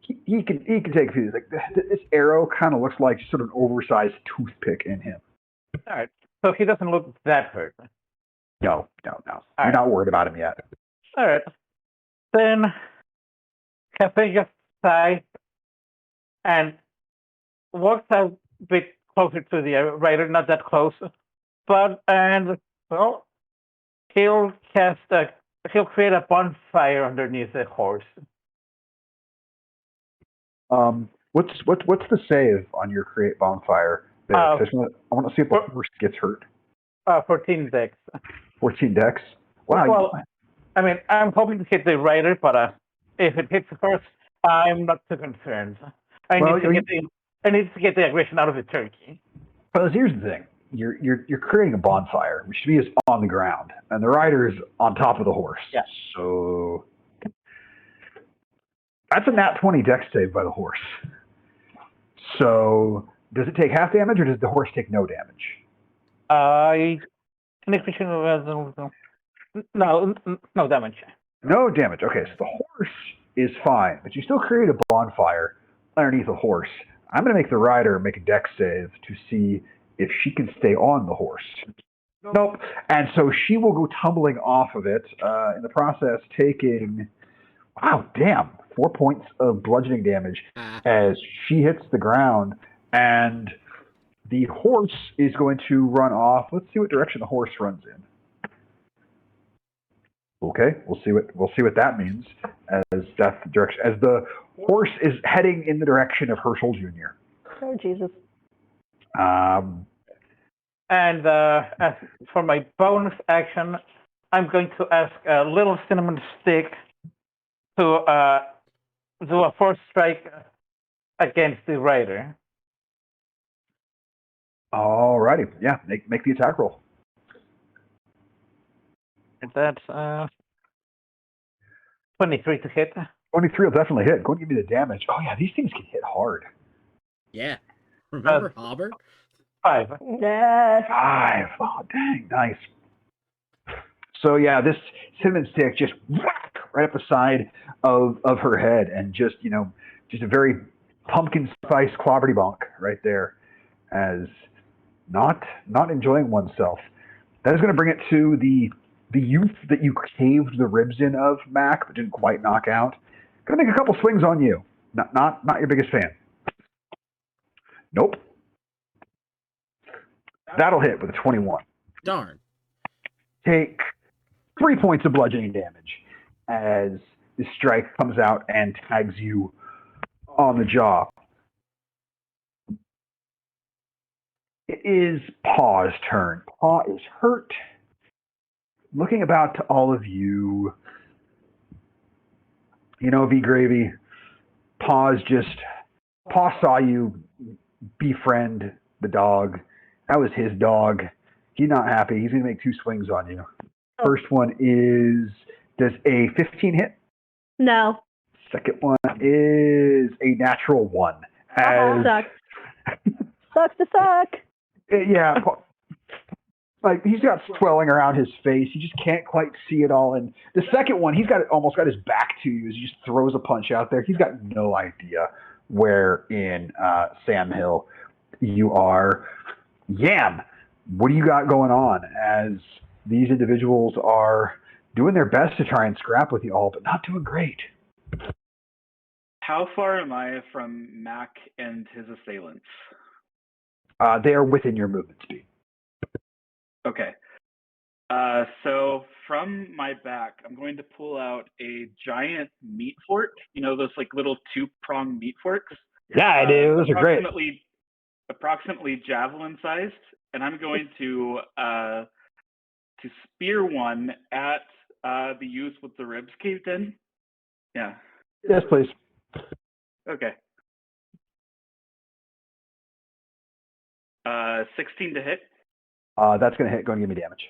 he can take a few. Like this arrow kind of looks like sort of an oversized toothpick in him. All right. So he doesn't look that hurt. No. You're not worried about him yet. All right. Then Cafe just sighs and walks a bit closer to the rider, not that close, he'll create a bonfire underneath the horse. What's the save on your create bonfire there? I want to see if the horse gets hurt. 14 dex. 14 dex. Wow. Well, I'm hoping to hit the rider, but if it hits the horse, I'm not too concerned. I need to get the aggression out of the turkey. Well, here's the thing. You're creating a bonfire, which to me is on the ground, and the rider is on top of the horse. Yeah. So that's a nat 20 dex save by the horse. So does it take half damage, or does the horse take no damage? No damage. No damage. Okay, so the horse is fine, but you still create a bonfire underneath the horse. I'm going to make the rider make a dex save to see if she can stay on the horse. Nope. And so she will go tumbling off of it, in the process taking, 4 points of bludgeoning damage as she hits the ground, and the horse is going to run off. Let's see what direction the horse runs in. Okay, we'll see what that means as that's the direction. As the horse is heading in the direction of Herschel Jr. Oh, Jesus. And as for my bonus action, I'm going to ask Little Cinnamon Stick to do a force strike against the rider. Alrighty, yeah, make the attack roll. And that's 23 to hit. 23 will definitely hit. Go and give me the damage. Oh yeah, these things can hit hard. Yeah. Remember Hobber? 5. Yes. 5. Oh dang, nice. So yeah, this cinnamon stick just whack right up the side of her head, and just a very pumpkin spice clobberty bonk right there, as not enjoying oneself. That is going to bring it to the youth that you caved the ribs in of, Mac, but didn't quite knock out. Going to make a couple swings on you. Not your biggest fan. Nope. That'll hit with a 21. Darn. Take 3 points of bludgeoning damage as the strike comes out and tags you on the jaw. It is Paw's turn. Paw is hurt. Looking about to all of you, V Gravy, Paw saw you befriend the dog. That was his dog. He's not happy. He's going to make 2 swings on you. First one does a 15 hit? No. Second one is a natural 1. Sucks. Sucks to suck. Yeah. Like, he's got swelling around his face. You just can't quite see it all. And the second one, almost got his back to you as he just throws a punch out there. He's got no idea where in Sam Hill you are. Yam, what do you got going on as these individuals are doing their best to try and scrap with you all, but not doing great? How far am I from Mac and his assailants? They are within your movement speed. Okay. So from my back, I'm going to pull out a giant meat fork. You know those like little two-pronged meat forks? Yeah, I do. Those are great. Approximately javelin sized, and I'm going to spear one at the youth with the ribs caved in. Yeah. Yes, please. Okay. 16 to hit. That's going to hit. Go and give me damage.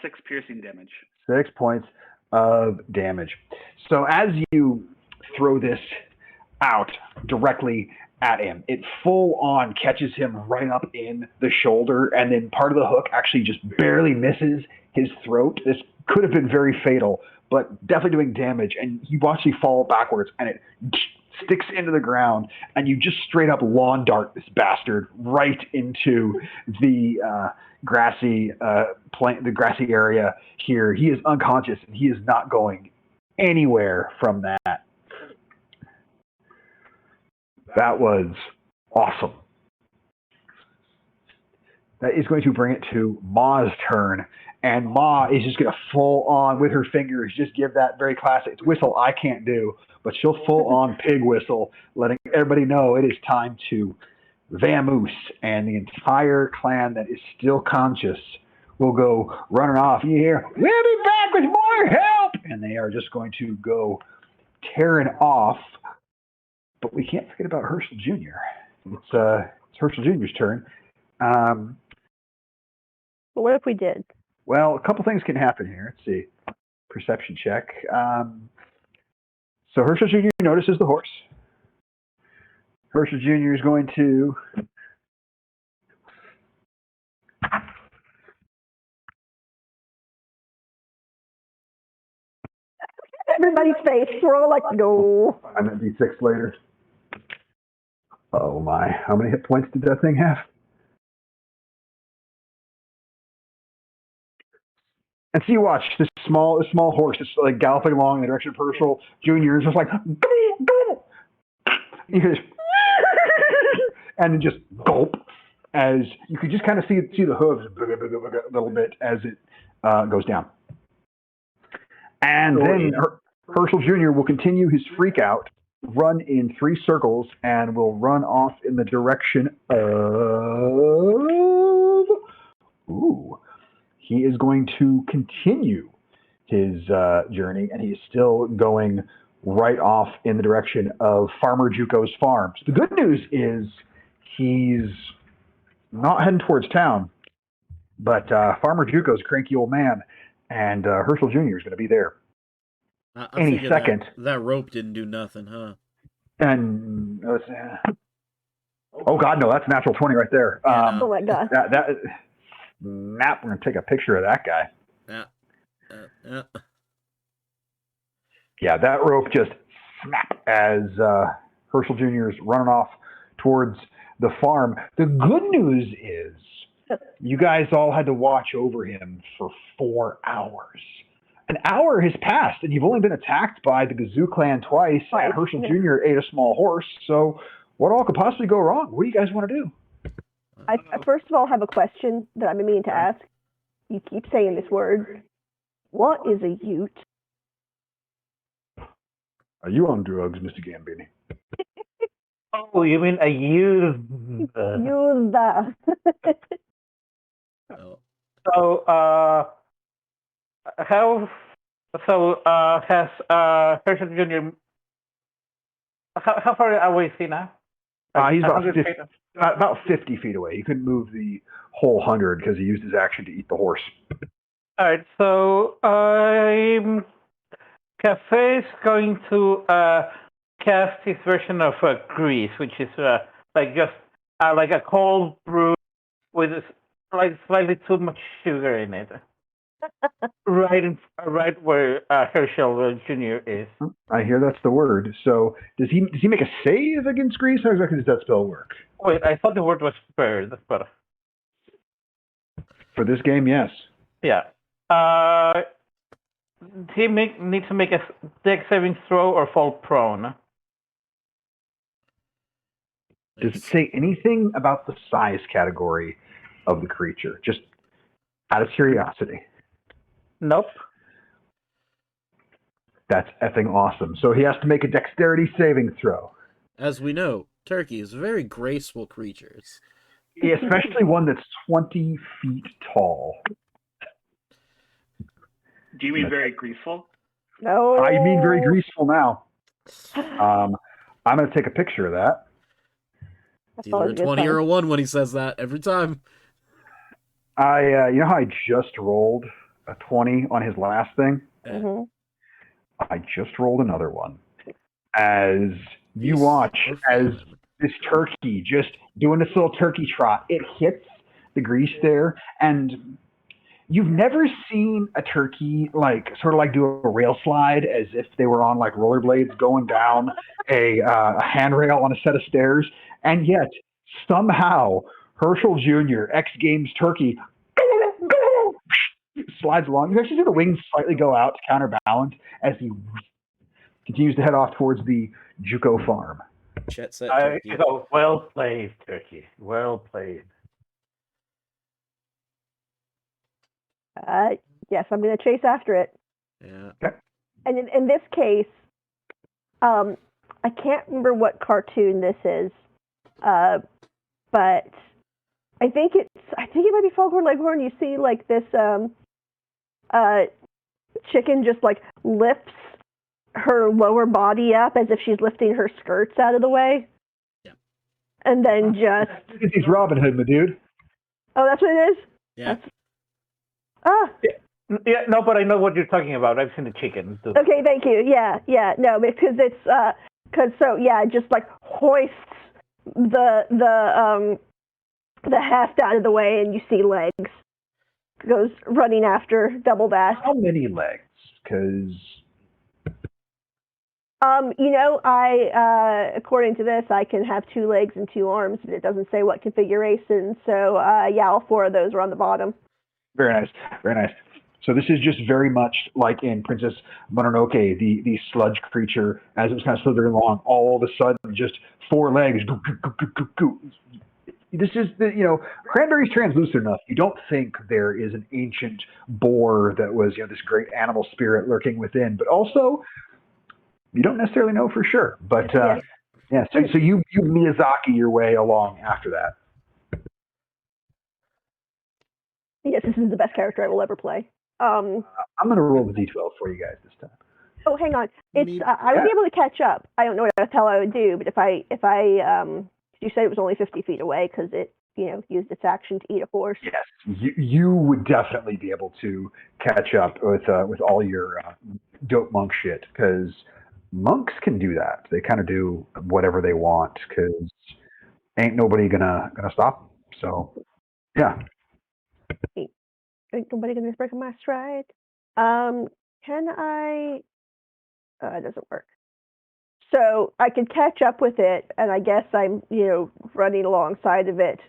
6 piercing damage. 6 points of damage. So as you throw this out directly at him, it full on catches him right up in the shoulder, and then part of the hook actually just barely misses his throat. This could have been very fatal, but definitely doing damage, and you watch him fall backwards, and it sticks into the ground, and you just straight up lawn dart this bastard right into the grassy area here. He is unconscious, and he is not going anywhere from that. That was awesome. That is going to bring it to Ma's turn, and Ma is just going to full on with her fingers just give that very classic whistle I can't do, but she'll full on pig whistle, letting everybody know it is time to vamoose, and the entire clan that is still conscious will go running off. You hear, "We'll be back with more help," and they are just going to go tearing off. But we can't forget about Herschel Jr. It's Herschel Jr.'s turn. But what if we did? Well, a couple things can happen here. Let's see. Perception check. So Herschel Jr. notices the horse. Herschel Jr. is going to... Everybody's face. We're all like, no. I'm at D6 later. Oh my. How many hit points did that thing have? And so you watch this small horse just like galloping along in the direction of Herschel Jr. is just like, you hear this, and then just gulp as you could just kind of see the hooves a little bit as it goes down. And then Herschel Jr. will continue his freak out, run in 3 circles, and will run off in the direction of... Ooh. He is going to continue his journey, and he is still going right off in the direction of Farmer Juco's farm. So the good news is he's not heading towards town, but Farmer Juco's a cranky old man, and Herschel Jr. is going to be there any second. That rope didn't do nothing, huh? And oh God, no, that's a natural 20 right there. Yeah, Oh my God. We're going to take a picture of that guy. Yeah, that rope just snap as Herschel Jr. is running off towards the farm. The good news is you guys all had to watch over him for 4 hours. An hour has passed, and you've only been attacked by the Gazoo clan twice. Herschel Jr. ate a small horse, so what all could possibly go wrong? What do you guys want to do? I first of all have a question that I've been meaning to ask. You keep saying this word. What is a ute? Are you on drugs, Mr. Gambini? Oh, you mean a youth? Has Herschel Jr. How far away is he now? He's about 50 feet away. He couldn't move the whole 100 because he used his action to eat the horse. All right, so Cafe is going to cast his version of grease, which is like a cold brew with like slightly too much sugar in it. right where Herschel Jr. is. I hear that's the word. So does he make a save against Grease? How exactly does that spell work? Wait, I thought the word was spared, but For this game, yes. yeah. He needs to make a dex saving throw or fall prone. Does it say anything about the size category of the creature? Just out of curiosity. Nope. That's effing awesome. So he has to make a dexterity saving throw. As we know, turkeys are very graceful creatures. Yeah, especially one that's 20 feet tall. Do you mean very graceful? No. I mean very graceful now. I'm going to take a picture of that. It's either a 20 or a 1 when he says that every time. You know how I just rolled a 20 on his last thing? Mm-hmm. I just rolled another one. As you Feast watch, or as famine. this turkey just doing this little turkey trot, it hits the grease there, and you've never seen a turkey sort of do a rail slide as if they were on rollerblades going down a handrail on a set of stairs, and yet somehow Herschel Jr. X Games turkey slides along. You actually see the wings slightly go out to counterbalance as he continues to head off towards the JUCO farm. Jet set turkey. I go, well played, turkey. Well played. Yes, I'm going to chase after it. Yeah. Okay. And in this case, I can't remember what cartoon this is, but I think it might be Foghorn Leghorn. You see this chicken just lifts her lower body up as if she's lifting her skirts out of the way. Yeah. And then just He's Robin Hood, my dude. Oh, that's what it is? Yeah. Yeah, no, but I know what you're talking about. I've seen the chicken. Okay, thank you. Yeah, no, because it's it just hoists the heft out of the way, and you see legs. Goes running after Double Bass. How many legs? Because I according to this, I can have 2 legs and 2 arms, but it doesn't say what configuration. So all 4 of those are on the bottom. very nice, very nice. So this is just very much like in Princess Mononoke, the sludge creature, as it was kind of slithering along, all of a sudden just 4 legs. Goo, goo, goo, goo, goo, goo. This is cranberry's translucent enough. You don't think there is an ancient boar that was this great animal spirit lurking within, but also you don't necessarily know for sure. But so you Miyazaki your way along after that. Yes, this is the best character I will ever play. I'm going to roll the d12 for you guys this time. Oh, hang on. It's I would be able to catch up. I don't know what the hell I would do, but if I you said it was only 50 feet away because it used its action to eat a horse. Yes, you would definitely be able to catch up with all your dope monk shit, because monks can do that. They kind of do whatever they want because ain't nobody gonna stop them. So yeah. Ain't nobody gonna break my stride. Can I? It doesn't work. So I could catch up with it, and I guess I'm running alongside of it,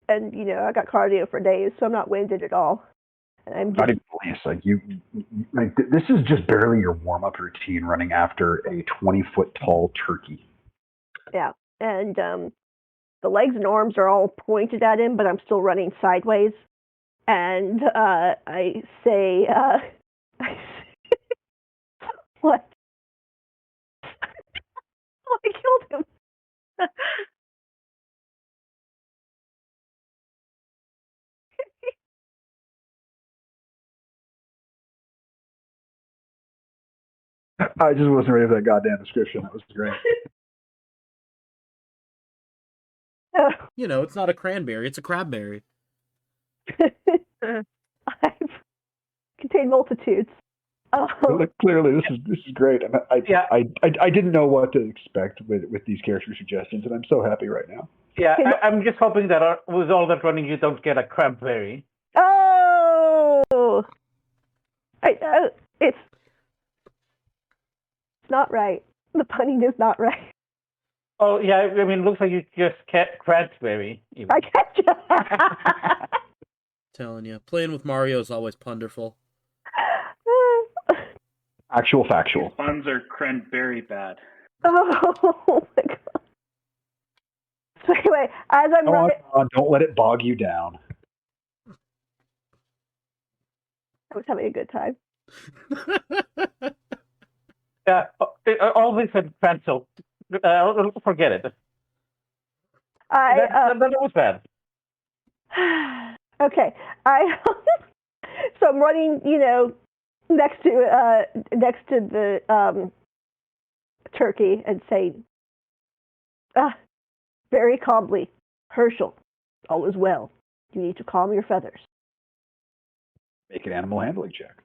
and I got cardio for days, so I'm not winded at all. And I'm Not even this is just barely your warm up routine running after a 20-foot tall turkey. Yeah, and the legs and arms are all pointed at him, but I'm still running sideways. And I say, what? Oh, I killed him. I just wasn't ready for that goddamn description. That was great. It's not a cranberry, it's a crabberry. I've contained multitudes. Clearly, this is great. I didn't know what to expect with these character suggestions, and I'm so happy right now. Yeah, I'm just hoping that with all that running, you don't get a crabberry. Oh, I know it's not right. The punning is not right. Oh, yeah, I mean, it looks like you just kept cransberry. Even. I catch you. Telling you, playing with Mario is always ponderful. Actual These factual. puns are cranberry bad. Oh my god. So anyway, as I'm Go on, don't let it bog you down. I was having a good time. Yeah, always said pencil. Forget it. That was bad. Okay, so I'm running, next to the turkey and saying, very calmly, Herschel, all is well. You need to calm your feathers. Make an animal handling check.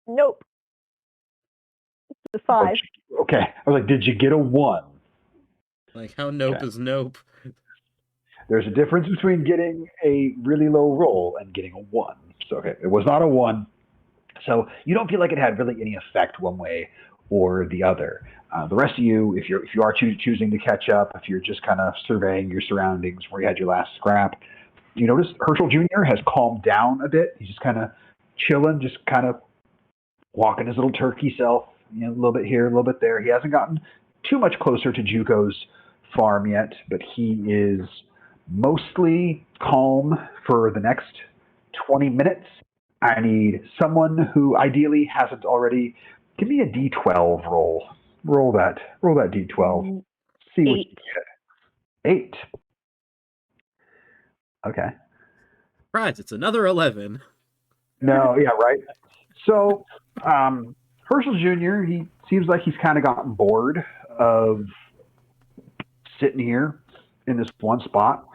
Nope. It's a 5. Okay. I was like, did you get a 1? Like, how nope Okay. is nope. There's a difference between getting a really low roll and getting a 1. So, okay, it was not a 1. So you don't feel like it had really any effect one way or the other. The rest of you, if you are choosing to catch up, if you're just kind of surveying your surroundings where you had your last scrap, you notice Herschel Jr. has calmed down a bit. He's just kind of chilling, just kind of walking his little turkey self, a little bit here, a little bit there. He hasn't gotten too much closer to Juko's farm yet, but he is mostly calm for the next 20 minutes. I need someone who ideally hasn't already. Give me a D12 roll. Roll that D12. See what you 8. get. 8. Okay. Surprise, it's another 11. No, yeah, right. So, Herschel Jr., he seems like he's kind of gotten bored of sitting here in this one spot.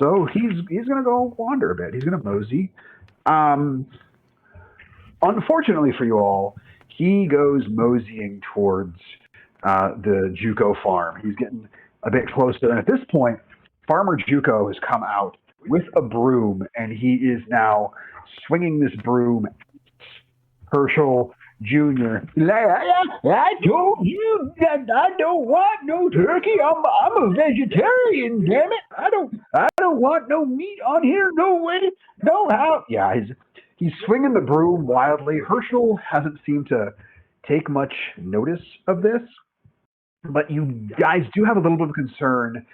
So he's going to go wander a bit. He's going to mosey. Unfortunately for you all, he goes moseying towards the Juco farm. He's getting a bit closer. And at this point, Farmer Juco has come out with a broom, and he is now swinging this broom at Herschel Jr. I told you that I don't want no turkey. I'm a vegetarian, damn it. I don't want no meat on here. No way. No how. Yeah, he's swinging the broom wildly. Herschel hasn't seemed to take much notice of this, but you guys do have a little bit of concern.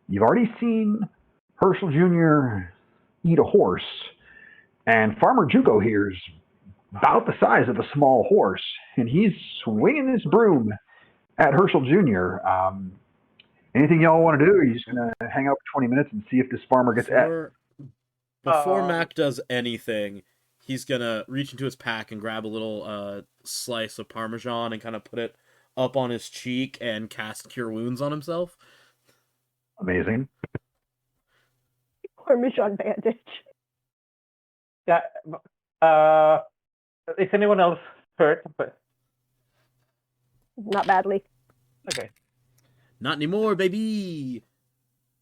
You've already seen Herschel Jr. eat a horse, and Farmer Juco here is about the size of a small horse, and he's swinging this broom at Herschel Jr. Anything y'all want to do? Are you just going to hang out for 20 minutes and see if this farmer gets Before Mac does anything, he's gonna reach into his pack and grab a little slice of Parmesan and kind of put it up on his cheek and cast Cure Wounds on himself. Amazing. Parmesan bandage. Yeah. Is anyone else hurt? Not badly. Okay. Not anymore, baby.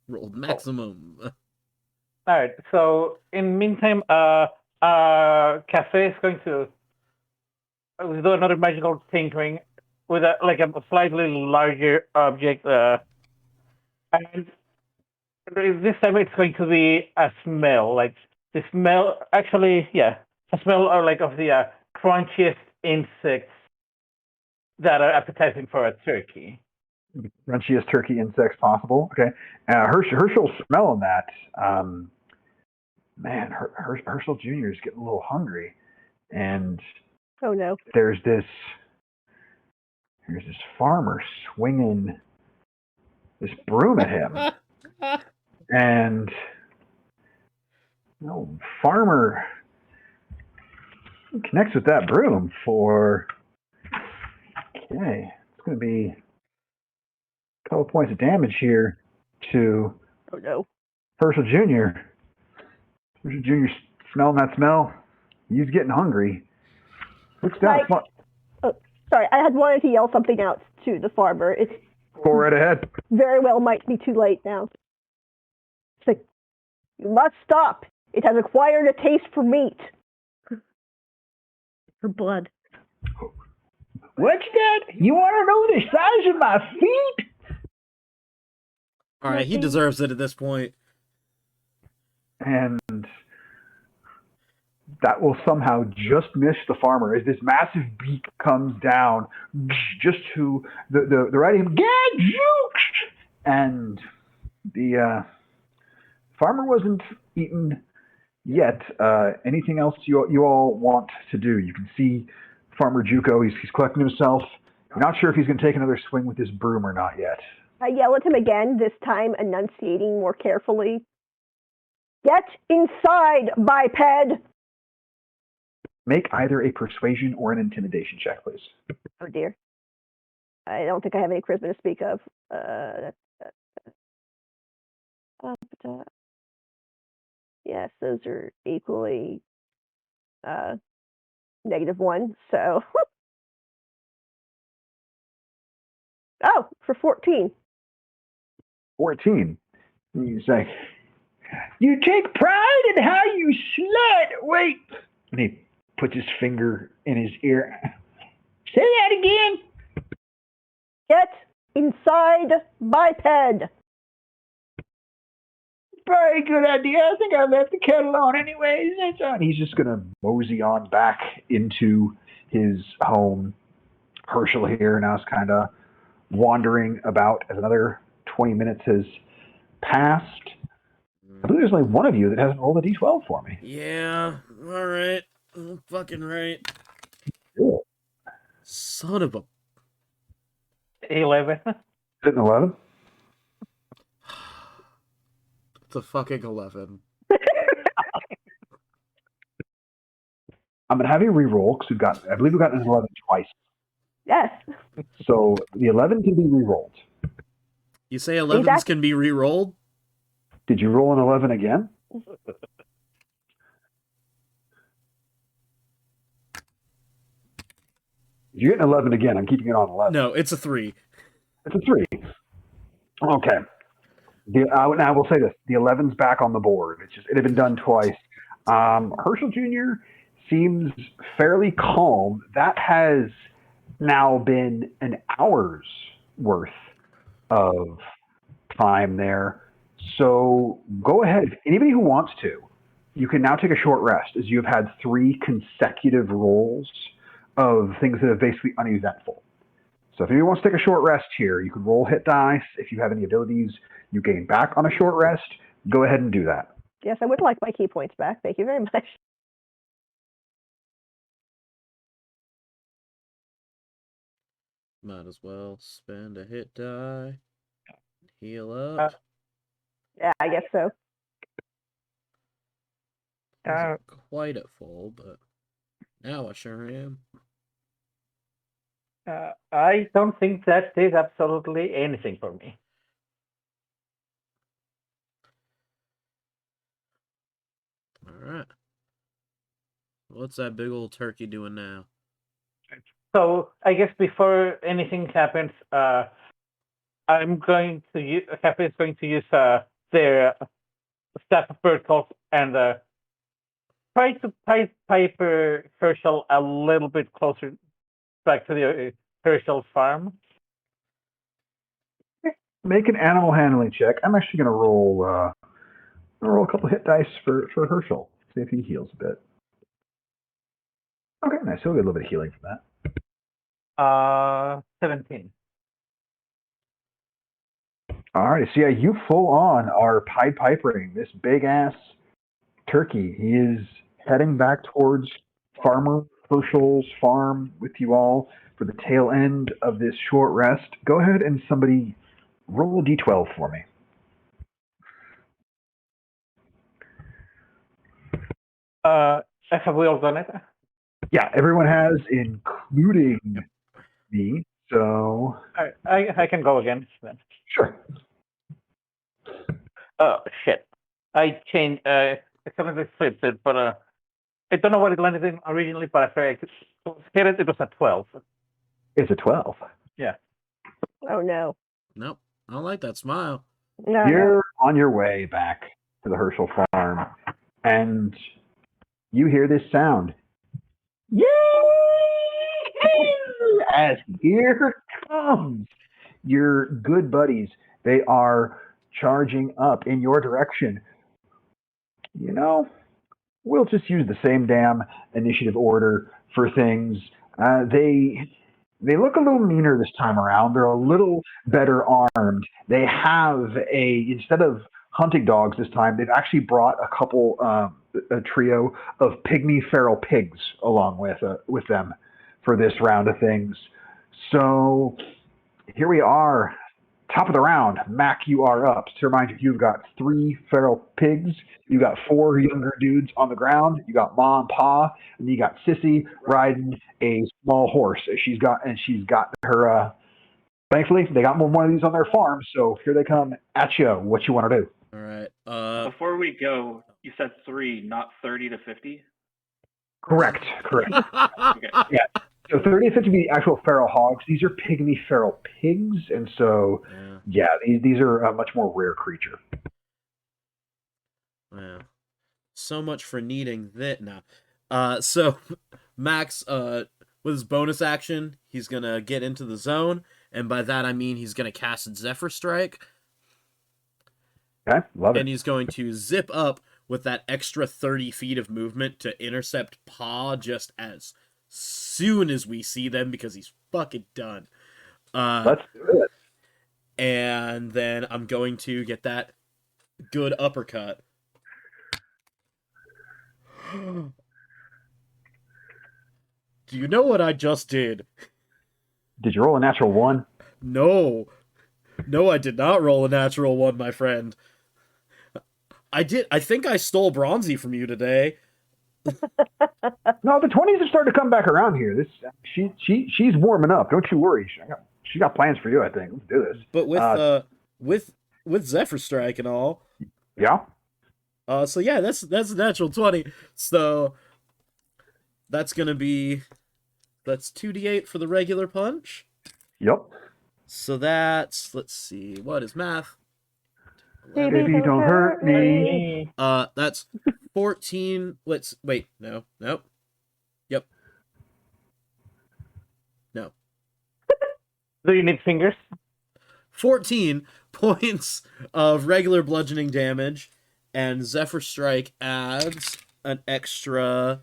Rolled maximum. All right. So in the meantime, Cafe is going to do another magical tinkering with a slightly larger object, and this time it's going to be a smell. Like the smell, actually, yeah, a smell of the crunchiest insects that are appetizing for a turkey. Crunchiest turkey insects possible. Okay. Herschel's smelling that. Man, Herschel Jr. is getting a little hungry. And Oh no. there's this farmer swinging this broom at him. And farmer connects with that broom for, okay, it's going to be a couple points of damage here to Oh no. Herschel Jr. Herschel Jr. smelling that smell. He's getting hungry. Looks down. Sorry, I had wanted to yell something out to the farmer. It's Go right ahead. very well might be too late now. It's like, You must stop. It has acquired a taste for meat. For blood. What's that? You want to know the size of my feet? All right, he Nothing. deserves it at this point. And that will somehow just miss the farmer as this massive beak comes down just to the right of him. Gadzooks! And the farmer wasn't eaten yet. Anything else you all want to do? You can see Farmer Juco. He's collecting himself. I'm not sure if he's going to take another swing with this broom or not yet. I yell at him again, this time enunciating more carefully. Get inside, biped! Make either a persuasion or an intimidation check, please. Oh dear. I don't think I have any charisma to speak of. Yes, those are equally -1, so. Oh, for 14. 14. You say, you take pride in how you slut. Wait. And he puts his finger in his ear. Say that again. Get inside, biped! Very good idea. I think I left the kettle on anyways. That's on. He's just going to mosey on back into his home. Herschel here now is kind of wandering about as another 20 minutes has passed. I believe there's only one of you that hasn't rolled a d12 for me. Yeah, all right. Fucking right. Cool. Son of a... 11. Is it an 11? It's a fucking 11. I'm going to have you re-roll because I believe we've gotten an 11 twice. Yes. So the 11 can be re-rolled. You say 11s Exactly. can be re-rolled? Did you roll an 11 again? If you get an 11 again, I'm keeping it on 11. No, it's a 3. It's a 3. Okay. Now I will say this: the 11's back on the board. It had been done twice. Herschel Jr. seems fairly calm. That has now been an hour's worth of time there. So go ahead. Anybody who wants to, you can now take a short rest, as you have had 3 consecutive rolls of things that are basically uneventful. So if anyone wants to take a short rest here, you can roll hit dice. If you have any abilities you gain back on a short rest, go ahead and do that. Yes, I would like my key points back. Thank you very much. Might as well spend a hit die. Heal up. Yeah, I guess so. Wasn't quite at full, but now I sure am. I don't think that did absolutely anything for me. Alright. What's that big old turkey doing now? So I guess before anything happens, I'm going to use. Happy is going to use their staff of verticals and try to piper Herschel a little bit closer back to the Herschel farm. Make an animal handling check. I'm actually going to roll a couple hit dice for Herschel. See if he heals a bit. Okay, nice. He'll get a little bit of healing from that. 17. All right, so yeah, you full on are Pied Pipering this big ass turkey. He is heading back towards Farmer Herschel's farm with you all for the tail end of this short rest. Go ahead and somebody roll a d12 for me. Have we all done it? Yeah, everyone has, including me. So I can go again then. sure. Oh shit! I changed. I suddenly flipped it, but I don't know what it landed in originally. But after I hit it, it was a 12. It's a 12. Yeah. Oh no. Nope. I don't like that smile. No. You're on your way back to the Herschel farm, and you hear this sound. Yay! As here comes your good buddies. They are charging up in your direction. You know, we'll just use the same damn initiative order for things. They look a little meaner this time around. They're a little better armed. They have instead of hunting dogs this time, they've actually brought a trio of pygmy feral pigs along with them for this round of things. So here we are, top of the round. Mac, you are up. To remind you, you've got 3 feral pigs. You got 4 younger dudes on the ground. You got Ma and Pa, and you got Sissy riding a small horse. She's got her. Thankfully, they got one of these on their farm, so here they come at you. What you want to do? All right. Before we go, you said 3, not 30 to 50. Correct. Okay. Yeah. So 30 to 50 would be actual feral hogs. These are pygmy feral pigs, and so these are a much more rare creature. Yeah. So much for needing that now. So Max, with his bonus action, he's gonna get into the zone, and by that I mean he's gonna cast Zephyr Strike. Okay, love it. And he's going to zip up with that extra 30 feet of movement to intercept Pa just as soon as we see them, because he's fucking done. Let's do it. And then I'm going to get that good uppercut. Do you know what I just did? Did you roll a natural 1? No, I did not roll a natural 1, my friend. I think I stole Bronzy from you today. No, the 20s are starting to come back around here. She's warming up. Don't you worry. She got plans for you, I think. Let's do this. But with Zephyr Strike and all. Yeah. So yeah, that's a natural 20. So that's 2d8 for the regular punch. Yep. So that's, let's see, what is math? Baby, don't hurt me. That's 14. No. Yep. No. Do you need fingers? 14 points of regular bludgeoning damage, and Zephyr Strike adds an extra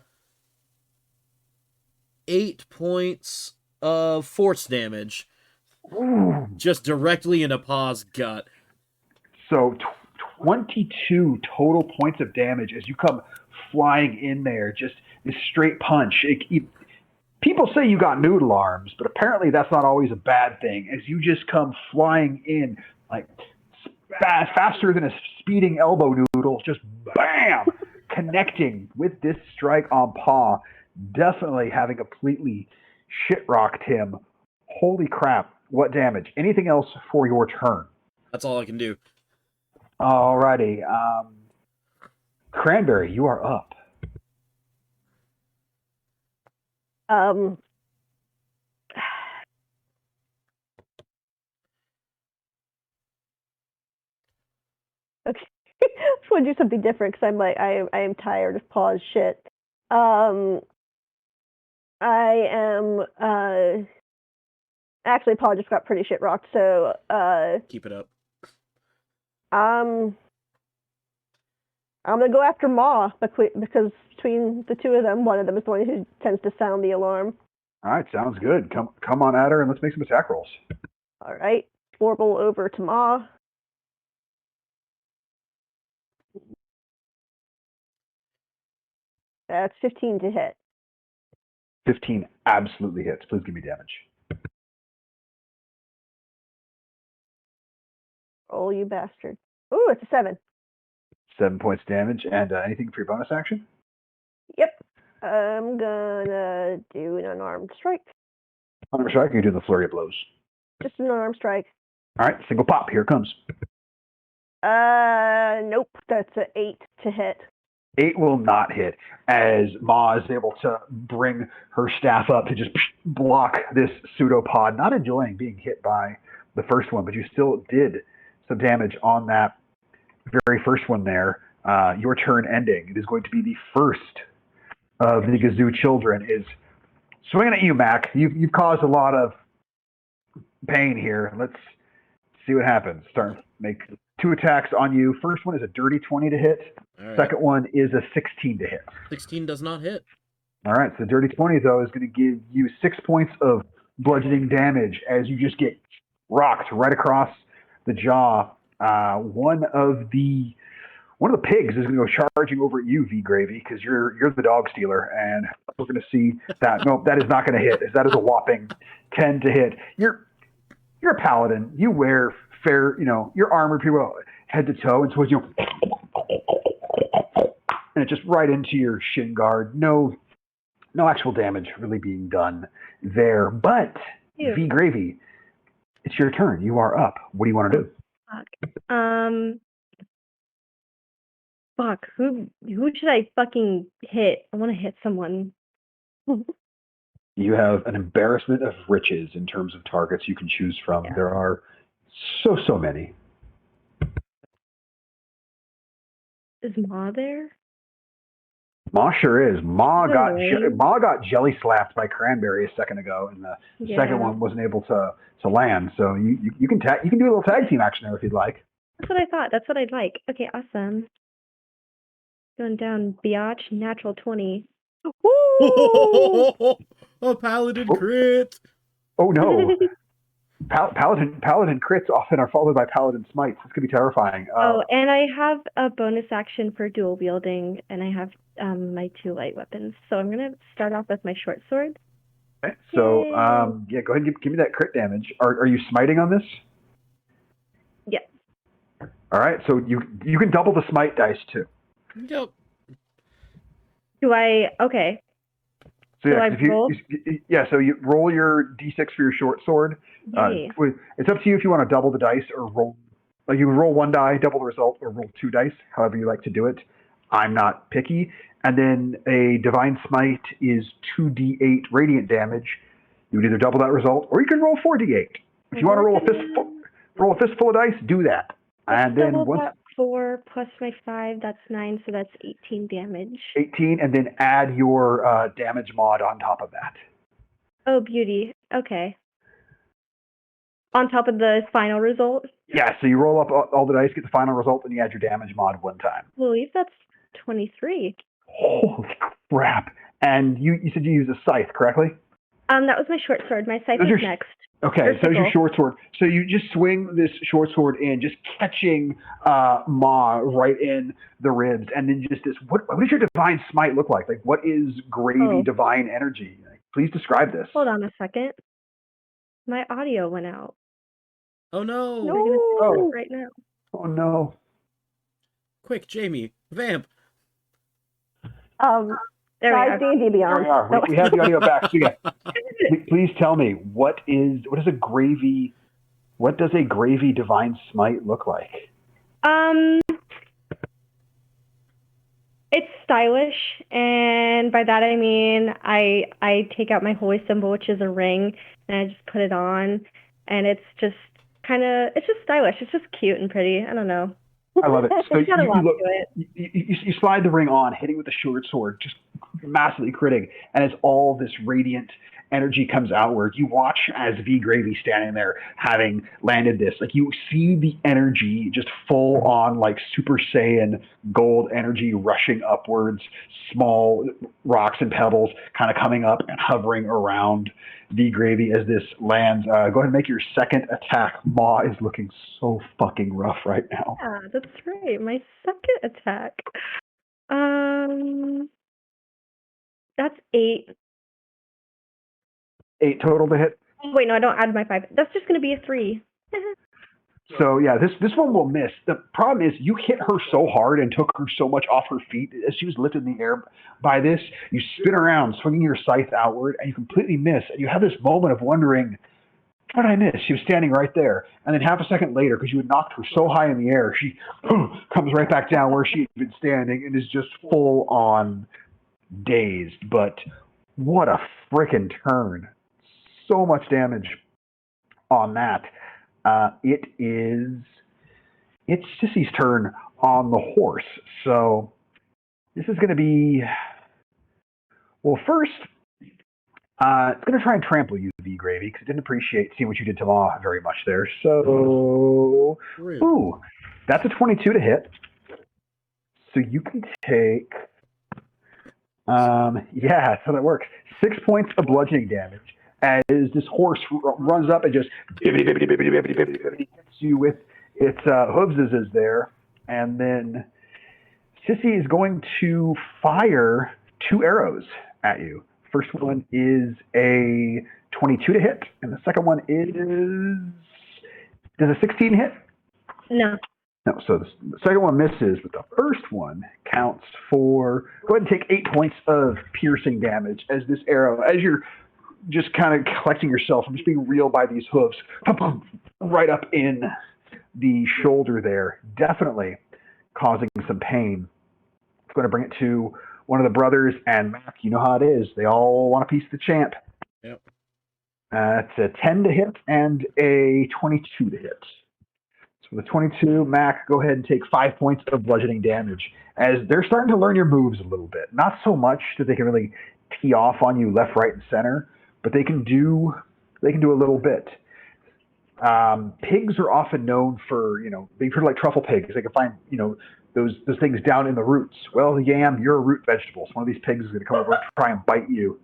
8 points of force damage. Ooh. Just directly into Pa's gut. So 22 total points of damage as you come flying in there. Just this straight punch. People say you got noodle arms, but apparently that's not always a bad thing. As you just come flying in, like faster than a speeding elbow noodle, just bam, connecting with this strike on Pa, definitely having completely shit-rocked him. Holy crap, what damage. Anything else for your turn? That's all I can do. Alrighty. Cranberry, you are up. Okay. I just want to do something different because I am tired of Pa's shit. I am actually Pa just got pretty shit rocked, so Keep it up. I'm gonna go after Ma because between the two of them, one of them is the one who tends to sound the alarm. All right, sounds good. Come on at her and let's make some attack rolls. All right, Warble over to Ma. That's 15 to hit. 15 absolutely hits. Please give me damage. Roll, you bastard. Ooh, it's a 7. 7 points damage. And anything for your bonus action? Yep. I'm gonna do an unarmed strike. Unarmed strike, you're doing the flurry of blows. Just an unarmed strike. All right, single pop. Here it comes. Nope. That's an 8 to hit. 8 will not hit, as Ma is able to bring her staff up to just block this pseudopod, not enjoying being hit by the first one, but you still did some damage on that very first one there. your turn ending. It is going to be the first of the Gazoo children is swinging at you, Mac. You've caused a lot of pain here. Let's see what happens. Start make 2 attacks on you. First one is a dirty 20 to hit. All right. Second one is a 16 to hit. 16 does not hit. All right, so dirty 20 though is going to give you 6 points of bludgeoning damage as you just get rocked right across the jaw. One of the pigs is going to go charging over at you, V Gravy, because you're the dog stealer, and we're going to see that. No, that is not going to hit. That is a whopping 10 to hit. You're a paladin. You wear fair, you're armored pretty well head to toe, and so and it's just right into your shin guard. No actual damage really being done there. But V Gravy, it's your turn. You are up. What do you want to do? Fuck. Who should I fucking hit? I want to hit someone. You have an embarrassment of riches in terms of targets you can choose from. Yeah. There are so many. Is Ma there? Ma sure is. Ma got jelly slapped by Cranberry a second ago, and the second one wasn't able to land. So you can do a little tag team action there if you'd like. That's what I thought. That's what I'd like. Okay, awesome. Going down, biatch, natural 20. Woo! A paladin crit. Oh no. Paladin crits often are followed by paladin smites. This could be terrifying. And I have a bonus action for dual wielding, and I have my 2 light weapons. So I'm gonna start off with my short sword. Okay. So go ahead and give me that crit damage. Are you smiting on this? Yeah. All right. So you can double the smite dice too. Yep. Do I? Okay. So so you roll your d6 for your short sword. It's up to you if you want to double the dice or roll. Like you can roll 1 die, double the result, or roll 2 dice, however you like to do it. I'm not picky. And then a divine smite is 2d8 radiant damage. You would either double that result, or you can roll 4d8. If you want to roll a fistful of dice, do that. And then once 4 plus my 5, that's 9, so that's 18 damage. 18, and then add your damage mod on top of that. Oh, beauty. Okay. On top of the final result? Yeah, so you roll up all the dice, get the final result, and you add your damage mod 1 time. I believe that's 23. Holy crap. And you said you use a scythe, correctly? That was my short sword. My scythe is next. Okay, so it's your short sword. So you just swing this short sword in, just catching Ma right in the ribs, and then just this. What does your divine smite look like? Like, what is gravy divine energy? Like, please describe this. Hold on a second. My audio went out. Oh no! We're gonna fix it right now. Oh no! Quick, Jamie, vamp. There D&D Beyond. There we are. We have the audio back. So please tell me what does a gravy divine smite look like? It's stylish, and by that I mean I take out my holy symbol, which is a ring, and I just put it on, and it's just stylish. It's just cute and pretty. I don't know. I love it. So you slide the ring on, hitting with the short sword, just massively critting, and as all this radiant energy comes outward, you watch as V Gravy standing there having landed this. Like you see the energy just full on like Super Saiyan gold energy rushing upwards, small rocks and pebbles kind of coming up and hovering around V Gravy as this lands. Go ahead and make your second attack. Ma is looking so fucking rough right now. Yeah, that's right. My second attack. That's 8. 8 total to hit. Wait, no, I don't add my 5. That's just going to be a 3. So yeah, this one will miss. The problem is you hit her so hard and took her so much off her feet as she was lifted in the air by this. You spin around, swinging your scythe outward, and you completely miss. And you have this moment of wondering, how did I miss? She was standing right there. And then half a second later, because you had knocked her so high in the air, she comes right back down where she had been standing and is just full on dazed. But what a freaking turn. So much damage on that. It's Sissy's turn on the horse. So this is going to be, well, first, it's going to try and trample you, V Gravy, because it didn't appreciate seeing what you did to Ma very much there. So, Rude. ooh, that's a 22 to hit. So you can take, yeah, that's how that works. 6 points of bludgeoning damage as this horse runs up and just hits you with its hooves is there. And then Sissy is going to fire 2 arrows at you. First one is a 22 to hit, and the second one does a 16 hit? No. No, so the second one misses, but the first one counts for, go ahead and take 8 points of piercing damage as this arrow, as you're just kind of collecting yourself and just being reeled by these hooves, right up in the shoulder there, definitely causing some pain. It's going to bring it to one of the brothers, and Mac, you know how it is. They all want a piece of the champ. Yep. It's a 10 to hit and a 22 to hit. So with a 22, Mac, go ahead and take 5 points of bludgeoning damage as they're starting to learn your moves a little bit. Not so much that they can really tee off on you left, right, and center, but they can do a little bit. Pigs are often known for, being treated like truffle pigs. They can find, those things down in the roots. Well, yam, you're a root vegetable. So one of these pigs is going to come over and try and bite you.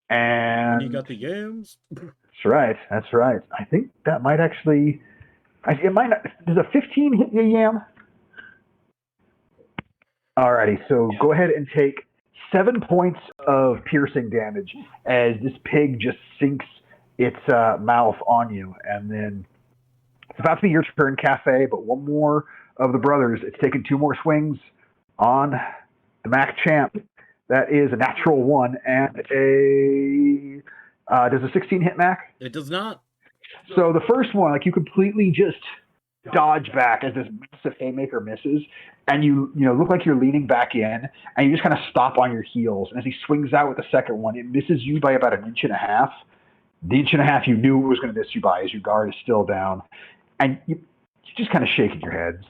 And you got the yams. That's right. I think that might actually. It might not. Does a 15 hit you, yam? Alrighty. So go ahead and take 7 points of piercing damage as this pig just sinks its mouth on you, and then it's about to be your turn, Cafe. But one more of the brothers, it's taken 2 more swings on the Mac champ. That is a natural 1 and a. Does a 16 hit, Mac? It does not. So the first one, you completely just dodge back as this massive haymaker misses, and you look like you're leaning back in, and you just kind of stop on your heels. And as he swings out with the second one, it misses you by about 1.5 inches. The 1.5 inches you knew it was going to miss you by, as your guard is still down, and you're just kind of shaking your head.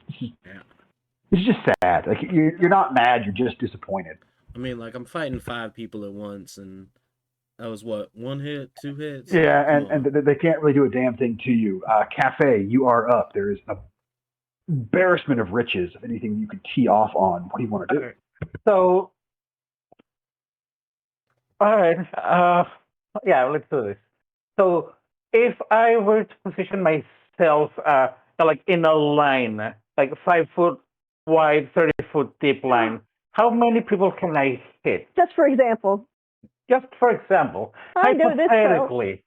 This is just sad. You're not mad, you're just disappointed. I mean, I'm fighting 5 people at once, and that was what, 1 hit, 2 hits? Yeah, and they can't really do a damn thing to you. Cafe, you are up. There is an embarrassment of riches of anything you could tee off on. What do you want to do? So, all right. Yeah, let's do this. So, if I were to position myself in a line, 5 foot wide, 30 foot deep line, how many people can I hit? Just for example. Just for example, I know this hypothetically.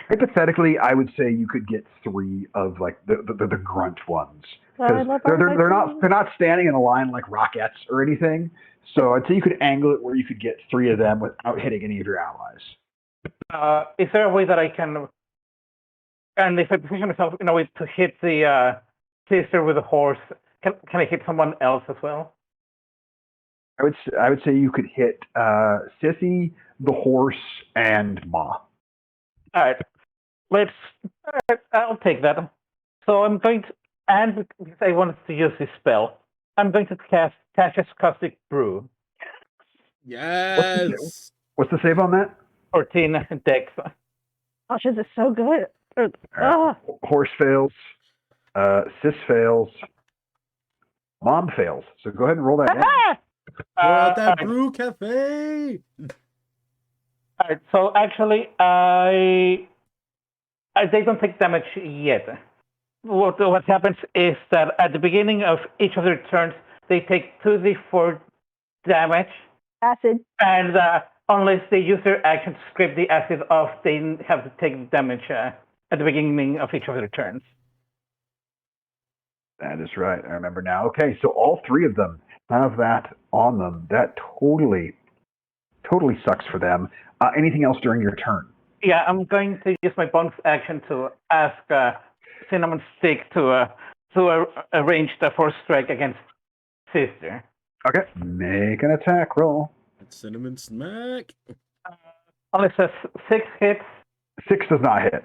Hypothetically, I would say you could get 3 of the grunt ones. Because they're not standing in a line like Rockettes or anything. So I'd say you could angle it where you could get 3 of them without hitting any of your allies. Is there a way that I can, and if I position myself in a way to hit the sister with a horse, can I hit someone else as well? I would say you could hit Sissy, the horse, and Ma. All right, I'll take that. So I'm going to, and because I wanted to use this spell, I'm going to cast Tasha's Caustic Brew. Yes. What's the save on that? 14 dex. Gosh, this is so good. Horse fails. Sis fails. Mom fails. So go ahead and roll that down. At that brew cafe. All right, so actually, they don't take damage yet. What happens is that at the beginning of each of their turns, they take 2d4 damage. Acid. And unless they use their action to scrape the acid off, they have to take damage at the beginning of each of their turns. That is right. I remember now. Okay, so all 3 of them have that on them. That totally sucks for them. Anything else during your turn? Yeah, I'm going to use my bonus action to ask Cinnamon Stick to arrange the force strike against Sister. Okay, make an attack roll. Cinnamon Smack. Only says 6 hits. 6 does not hit.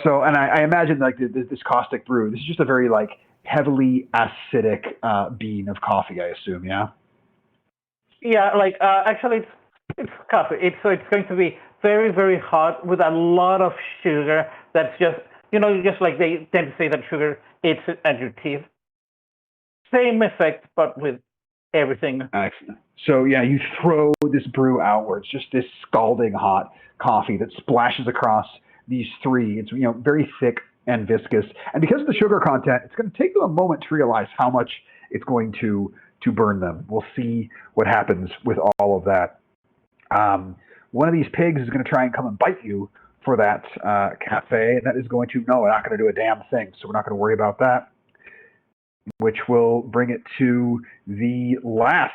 So, and I imagine like this caustic brew. This is just a very like heavily acidic bean of coffee, I assume. Yeah. Yeah, like actually, it's coffee. It's going to be very very hot with a lot of sugar. That's just just like they tend to say that sugar eats at your teeth. Same effect, but with everything. Excellent. So yeah, you throw this brew outwards, just this scalding hot coffee that splashes across these three. It's very thick and viscous, and because of the sugar content, it's going to take them a moment to realize how much it's going to burn them. We'll see what happens with all of that. One of these pigs is going to try and come and bite you for that cafe, and that is going to no, we're not going to do a damn thing. So we're not going to worry about that. Which will bring it to the last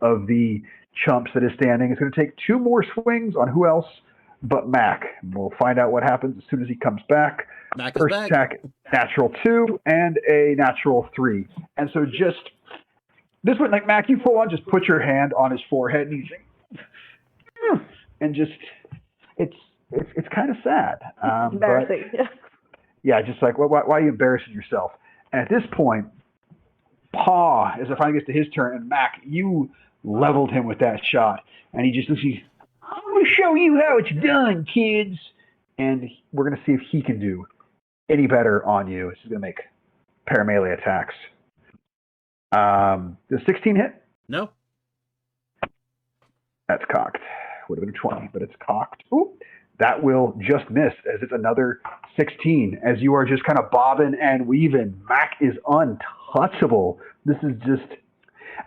of the chumps that is standing. It's going to take 2 more swings on who else but Mac. And we'll find out what happens as soon as he comes back. Mac is First back. attack, natural 2 and a natural 3. And so just this one, like Mac, you full on just put your hand on his forehead and you think, and just it's kind of sad. Embarrassing. But, yeah, just like why are you embarrassing yourself? And at this point, Paw, as it finally gets to his turn, and Mac, you leveled him with that shot. And he just looks, I'm going to show you how it's done, kids. And we're going to see if he can do any better on you. This is going to make paramelee attacks. Does 16 hit? No. That's cocked. Would have been a 20, but it's cocked. Ooh. That will just miss as it's another 16 as you are just kind of bobbing and weaving. Mac is untouchable. This is just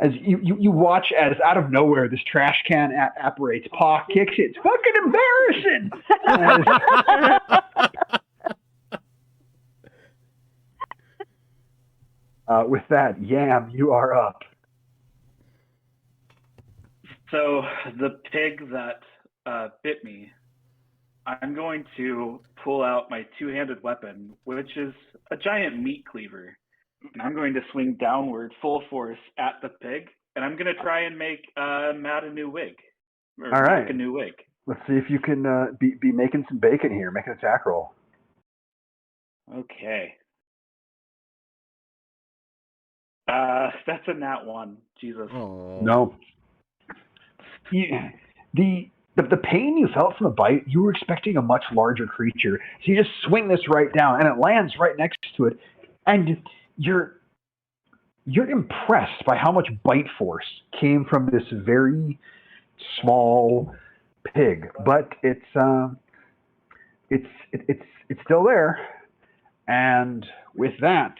as you watch as out of nowhere this trash can apparates. Paw kicks it. It's fucking embarrassing. With that, Yam, you are up. So the pig that bit me, I'm going to pull out my 2-handed weapon, which is a giant meat cleaver. And I'm going to swing downward full force at the pig, and I'm going to try and make Matt a new wig. Or All right. Mac a new wig. Let's see if you can be making some bacon here. Make an attack roll. Okay. That's a nat 1. Jesus. Oh. No. The pain you felt from the bite, you were expecting a much larger creature. So you just swing this right down, and it lands right next to it. And you're impressed by how much bite force came from this very small pig. But it's still there. And with that,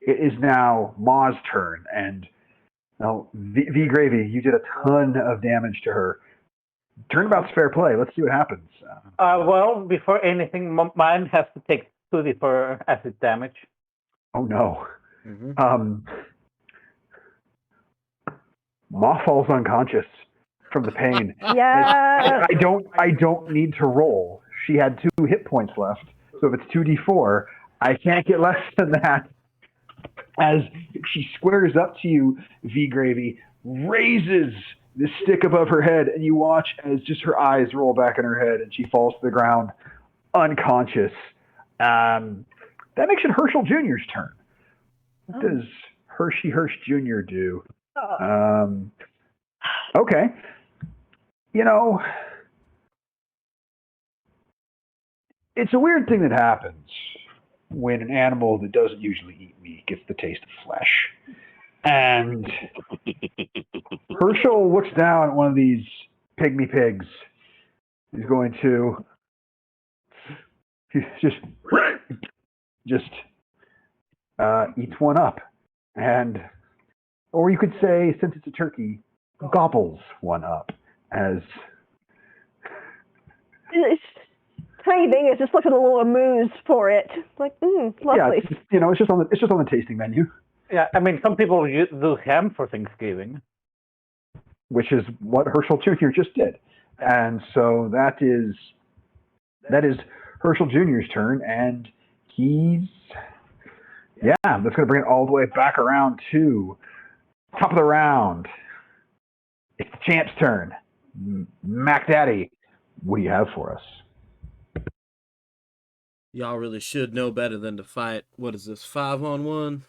it is now Ma's turn. And V Gravy, you did a ton of damage to her. Turnabout's fair play. Let's see what happens. Well, before anything, mine has to take 2d for acid damage. Oh no. Mm-hmm. Ma falls unconscious from the pain. Yeah. I don't need to roll. She had 2 hit points left. So if it's 2d4, I can't get less than that. As she squares up to you, V Gravy raises the stick above her head, and you watch as just her eyes roll back in her head, and she falls to the ground unconscious. That makes it Herschel Jr.'s turn. What does Hershey Hirsch Jr. do? Okay. It's a weird thing that happens when an animal that doesn't usually eat meat gets the taste of flesh. And Herschel looks down at one of these pygmy pigs. He's going to just eats one up. Or you could say, since it's a turkey, gobbles one up as Tiny thing is just looking a little amused for it. Like, lovely. yeah, it's just on the tasting menu. Yeah, I mean, some people do ham for Thanksgiving, which is what Herschel Jr. just did. And so that is Herschel Jr.'s turn, and that's going to bring it all the way back around to top of the round. It's the champ's turn. Mac Daddy, what do you have for us? Y'all really should know better than to fight. What is this, 5-on-1?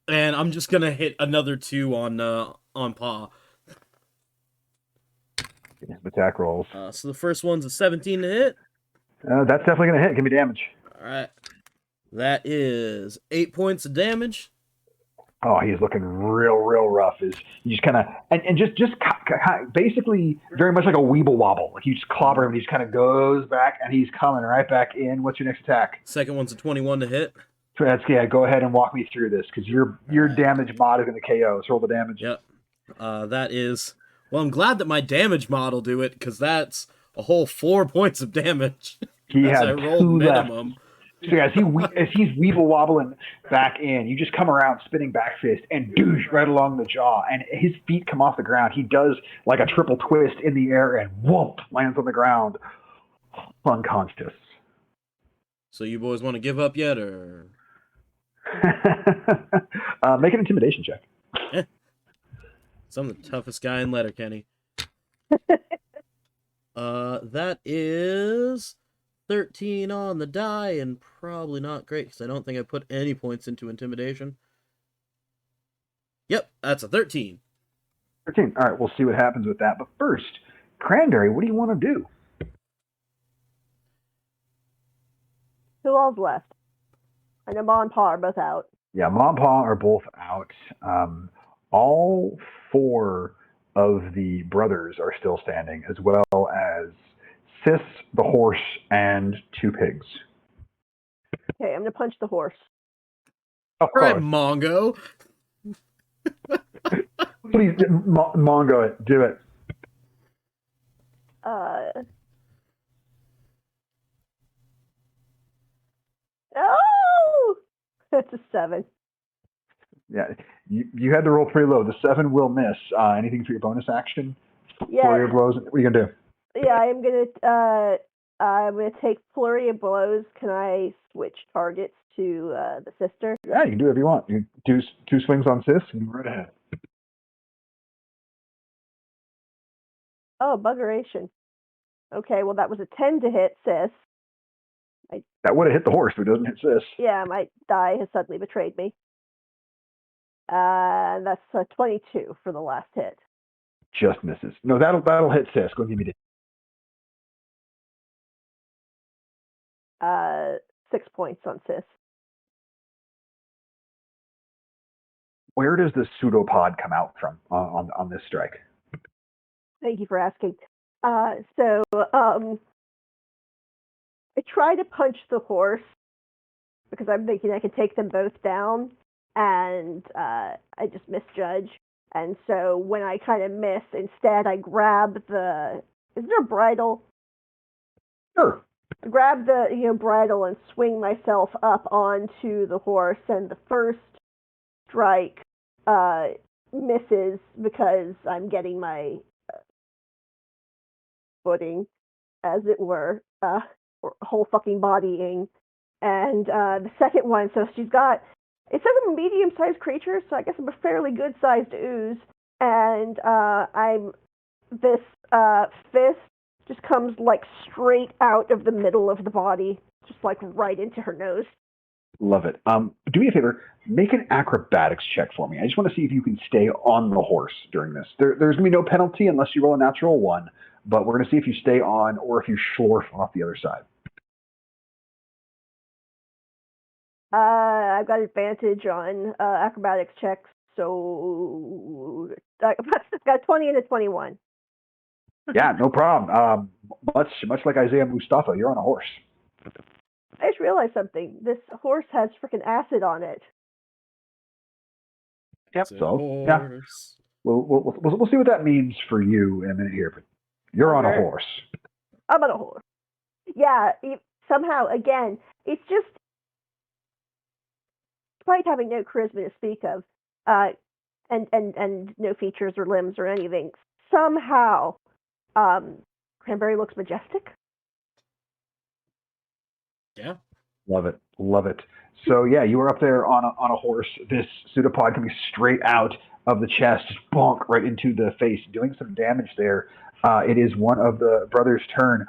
And I'm just gonna hit another 2 on Paw. Attack rolls. So the first one's a 17 to hit. That's definitely going to hit. Give me damage. All right. That is 8 points of damage. Oh, he's looking real rough. You just kind of and just basically very much like a weeble wobble. Like you just clobber him, and he just kind of goes back, and he's coming right back in. What's your next attack? Second one's a 21 to hit. Yeah, go ahead and walk me through this because your damage mod is going to KO. So roll the damage. Yep. That is. Well, I'm glad that my damage mod will do it because that's a whole 4 points of damage. He had I rolled 2 minimum. left. So as he's weeble wobbling back in, you just come around spinning back fist and douche right along the jaw, and his feet come off the ground. He does like a triple twist in the air and whoop lands on the ground, unconscious. So you boys want to give up yet, or? Make an intimidation check. So I'm the toughest guy in Letterkenny. That is 13 on the die, and probably not great because I don't think I put any points into intimidation. Yep, that's a 13. 13. All right, we'll see what happens with that. But first, Cranberry, what do you want to do? Who all's left? I know Ma and Pa are both out. Yeah, Mom and Pa are both out. All 4 of the brothers are still standing, as well as Sis, the horse, and 2 pigs. Okay, I'm gonna punch the horse. Of All right, course. Mongo. Please, Mongo, do it. Oh! That's a 7. Yeah, you had to roll pretty low. The 7 will miss. Anything for your bonus action? Yeah. Flurry of blows? What are you going to do? Yeah, I'm gonna take flurry of blows. Can I switch targets to the sister? Yeah, you can do whatever you want. You do 2 swings on Sis and go right ahead. Oh, buggeration. Okay, well that was a 10 to hit, sis. That would have hit the horse, but it doesn't hit Sis. Yeah, my die has suddenly betrayed me. That's a 22 for the last hit. Just misses. No, that'll hit Sis. Go and give me 6 points on sis. Where does the pseudopod come out from on this strike? Thank you for asking. I try to punch the horse because I'm thinking I can take them both down, and I just misjudge. And so when I kind of miss, instead I grab is there a bridle? Sure. I grab the bridle and swing myself up onto the horse, and the first strike misses because I'm getting my footing, as it were, or whole fucking bodying. And the second one, so it's a medium-sized creature, so I guess I'm a fairly good-sized ooze. And this fist just comes like straight out of the middle of the body, just like right into her nose. Love it. Do me a favor. Make an acrobatics check for me. I just want to see if you can stay on the horse during this. There's going to be no penalty unless you roll a natural 1, but we're going to see if you stay on or if you schlorf off the other side. I've got advantage on acrobatics checks, so I've got 20 and a 21. Yeah, no problem. Much like Isaiah Mustafa, you're on a horse. I just realized something. This horse has freaking acid on it. Yep. So yeah, we'll see what that means for you in a minute here. But you're on a horse. I'm on a horse. Yeah. Somehow, again, it's just despite having no charisma to speak of, and no features or limbs or anything. Somehow, Cranberry looks majestic. Yeah. Love it. So yeah, you were up there on a horse. This pseudopod coming straight out of the chest, just bonk right into the face, doing some damage there. It is one of the brothers' turn.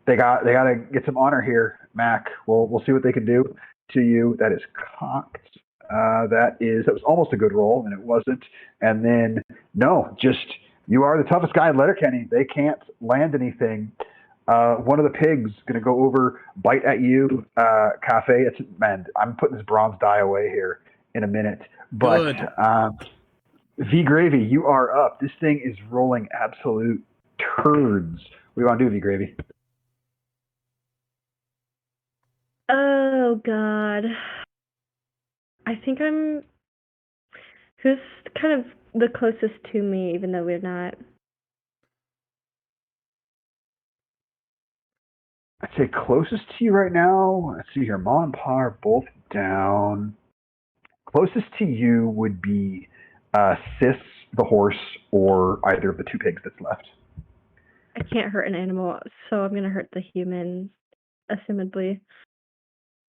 They got to get some honor here, Mac. We'll see what they can do to you. That is cocked. That was almost a good roll, and it wasn't. And then no, just you are the toughest guy in Letterkenny. They can't land anything. One of the pigs going to go over, bite at you, Cafe. Man, I'm putting this bronze die away here in a minute. But V Gravy, you are up. This thing is rolling absolute turds. What do you want to do, V Gravy? Oh God. I think who's kind of the closest to me, even though we're not. I'd say closest to you right now. Let's see here. Ma and Pa are both down. Closest to you would be Sis, the horse, or either of the two pigs that's left. I can't hurt an animal, so I'm gonna hurt the human, assumedly.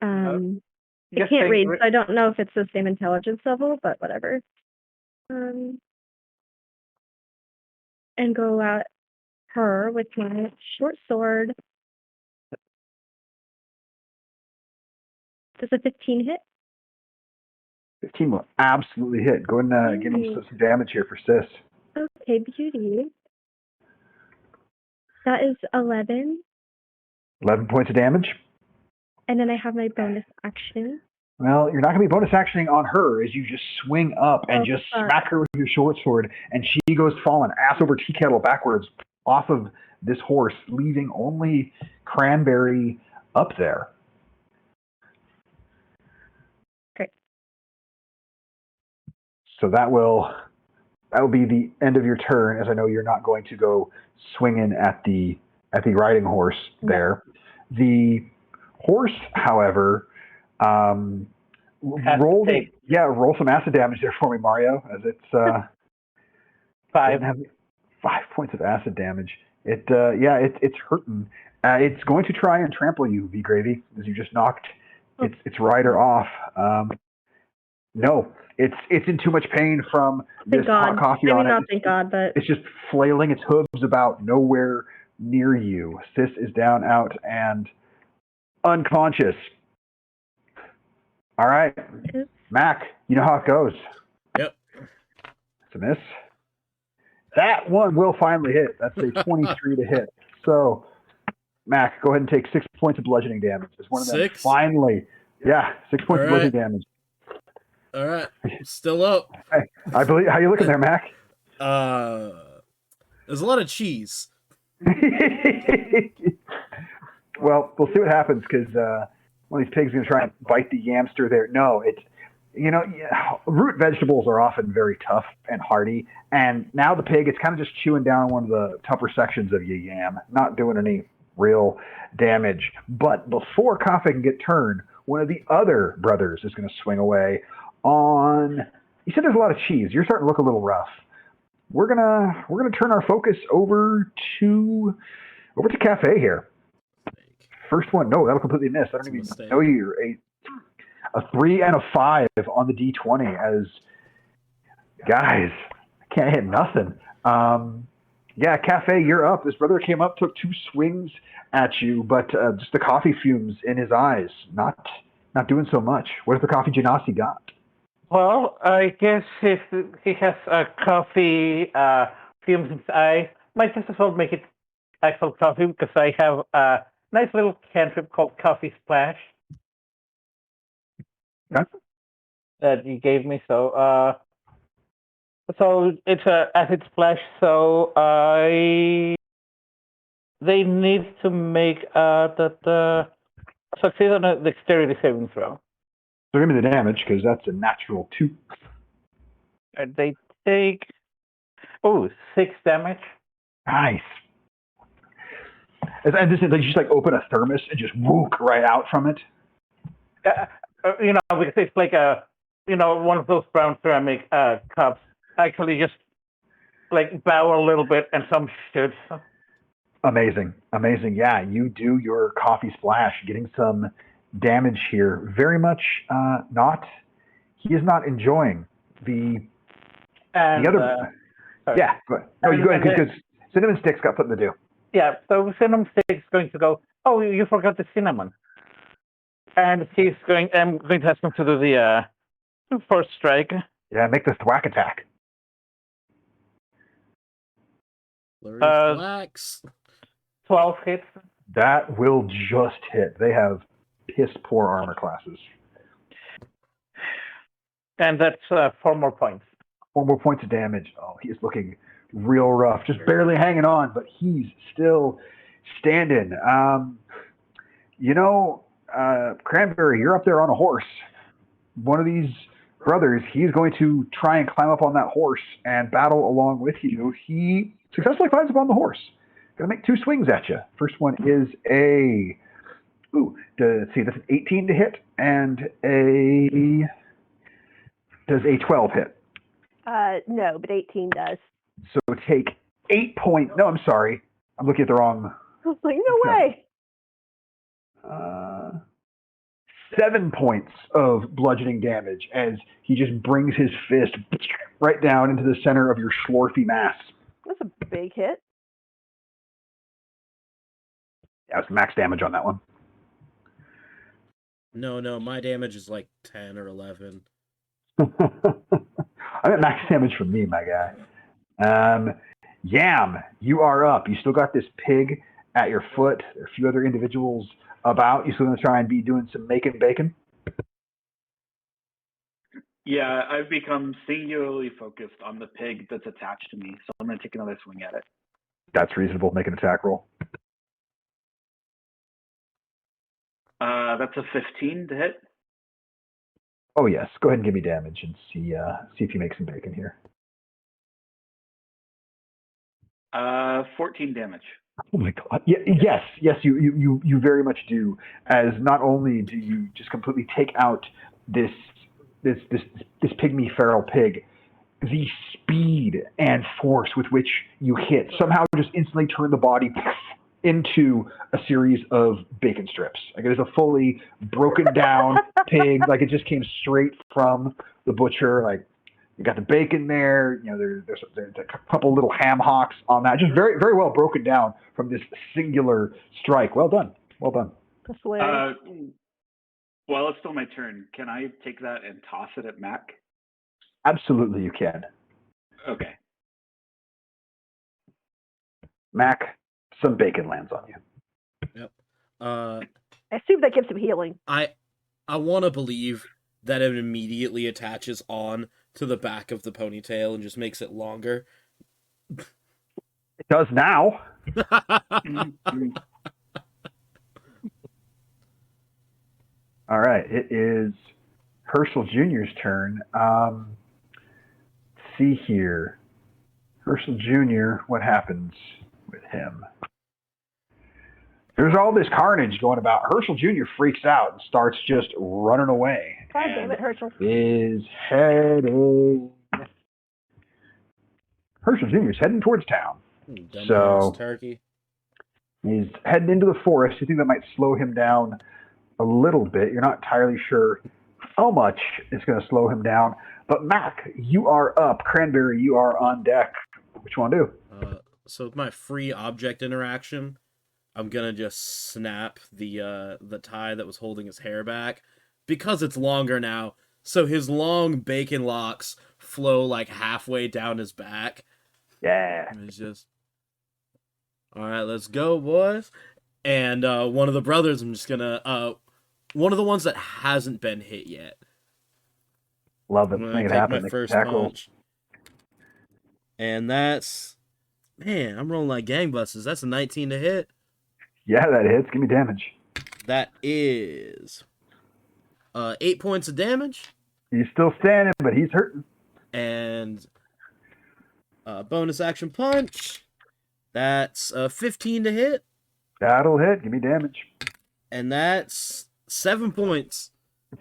I can't read, so I don't know if it's the same intelligence level, but whatever. And go at her with my short sword. Does a 15 hit? 15 will absolutely hit. Go and give him some damage here for Sis. Okay, beauty. That is 11. 11 points of damage. And then I have my bonus action. Well, you're not going to be bonus actioning on her as you just swing up and just smack her with your short sword, and she goes falling ass over tea kettle backwards off of this horse, leaving only Cranberry up there. Okay. So that will be the end of your turn, as I know you're not going to go swinging at the riding horse there. The horse, however, roll some acid damage there for me, Mario, as it's 5 points of acid damage. It's hurting. It's going to try and trample you, V Gravy, as you just knocked its rider off. No, it's in too much pain from this hot coffee on it. Not thank God, but it's just flailing its hooves about nowhere near you. Sis is down, out, and unconscious. All right, Mac, you know how it goes. Yep. It's a miss. That one will finally hit. That's a 23 to hit. So, Mac, go ahead and take 6 points of bludgeoning damage. It's one of them. 6? Finally. Yeah, 6 points of bludgeoning damage. All right. Still up. I believe. How you looking there, Mac? There's a lot of cheese. Well, we'll see what happens because one of these pigs is going to try and bite the yamster there. No, root vegetables are often very tough and hardy, and now the pig, it's kind of just chewing down one of the tougher sections of your yam, not doing any real damage. But before Kafe can get turned, one of the other brothers is going to swing away on. You said there's a lot of cheese. You're starting to look a little rough. We're gonna turn our focus over to Cafe here. First one, no, that'll completely miss. I don't even know you're a 3 and a 5 on the D20 as guys, I can't hit nothing. Cafe, you're up. This brother came up, took 2 swings at you, but just the coffee fumes in his eyes, not doing so much. What has the coffee genasi got? Well, I guess if he has coffee fumes in his eye, might just as well make it actual coffee because I have a nice little cantrip called Coffee Splash. Okay. That you gave me, so it's a acid splash. So they need to make succeed on a dexterity saving throw. So give me the damage because that's a natural 2. They take 6 damage. Nice. And this is like you just like open a thermos and just whoop right out from it. Because it's like one of those brown ceramic cups. Actually, just like bow a little bit and some shit. Amazing. Yeah, you do your coffee splash, getting some damage here. Very much he is not enjoying the other. Sorry. Yeah, go ahead. No, you go ahead because Cinnamon Stick's got something to do. Yeah, so Cinnamon Stick's going to go, oh, you forgot the cinnamon. And I'm going to ask him to do the first strike. Yeah, make the thwack attack. Flurry of thwacks. 12 hits. That will just hit. They have piss poor armor classes. And that's 4 more points. 4 more points of damage. Oh, he is looking real rough. Just barely hanging on, but he's still standing. Cranberry, you're up there on a horse. One of these brothers, he's going to try and climb up on that horse and battle along with you. He successfully climbs up on the horse. Going to make 2 swings at you. First one is let's see, that's an 18 to hit, and does a 12 hit? No, but 18 does. So take 8 points. No, I'm sorry. I'm looking at the wrong. I was like, no way. 7 points of bludgeoning damage as he just brings his fist right down into the center of your schlorfy mass. That's a big hit. Yeah, it's max damage on that one. No, my damage is like 10 or 11. I'm at max damage from me, my guy. Yam, you are up. You still got this pig at your foot. There are a few other individuals about. You still going to try and be doing some making bacon? Yeah, I've become singularly focused on the pig that's attached to me, so I'm going to take another swing at it. That's reasonable. Make an attack roll. That's a 15 to hit. Oh, yes. Go ahead and give me damage and see if you make some bacon here. 14 damage. Oh my god! Yes, you very much do. As not only do you just completely take out this pygmy feral pig, the speed and force with which you hit somehow just instantly turn the body into a series of bacon strips. Like it is a fully broken down pig. Like it just came straight from the butcher. Like you got the bacon there. You know, there's a couple little ham hocks on that. Just very, very well broken down from this singular strike. Well done. Well done. Well, it's still my turn. Can I take that and toss it at Mac? Absolutely, you can. Okay. Mac, some bacon lands on you. Yep. I assume that gives him healing. I want to believe that it immediately attaches on to the back of the ponytail and just makes it longer. It does now. All right, it is Herschel Jr.'s turn. See here. Herschel Jr., what happens with him? There's all this carnage going about. Herschel Jr. freaks out and starts just running away. God damn it, Herschel. Is heading. Herschel Jr. is heading towards town. Dumbass turkey. He's heading into the forest. You think that might slow him down a little bit. You're not entirely sure how much it's going to slow him down. But Mac, you are up. Cranberry, you are on deck. What you want to do? So with my free object interaction, I'm gonna just snap the tie that was holding his hair back because it's longer now. So his long bacon locks flow like halfway down his back. Yeah. And it's just, all right, let's go, boys. And one of the brothers, I'm just gonna one of the ones that hasn't been hit yet. Love it. I'm Make it take happen. my first punch. And that's, man, I'm rolling like gangbusters. That's a 19 to hit. Yeah, that hits. Give me damage. That is 8 points of damage. He's still standing, but he's hurting. And bonus action punch. That's 15 to hit. That'll hit. Give me damage. And that's 7 points.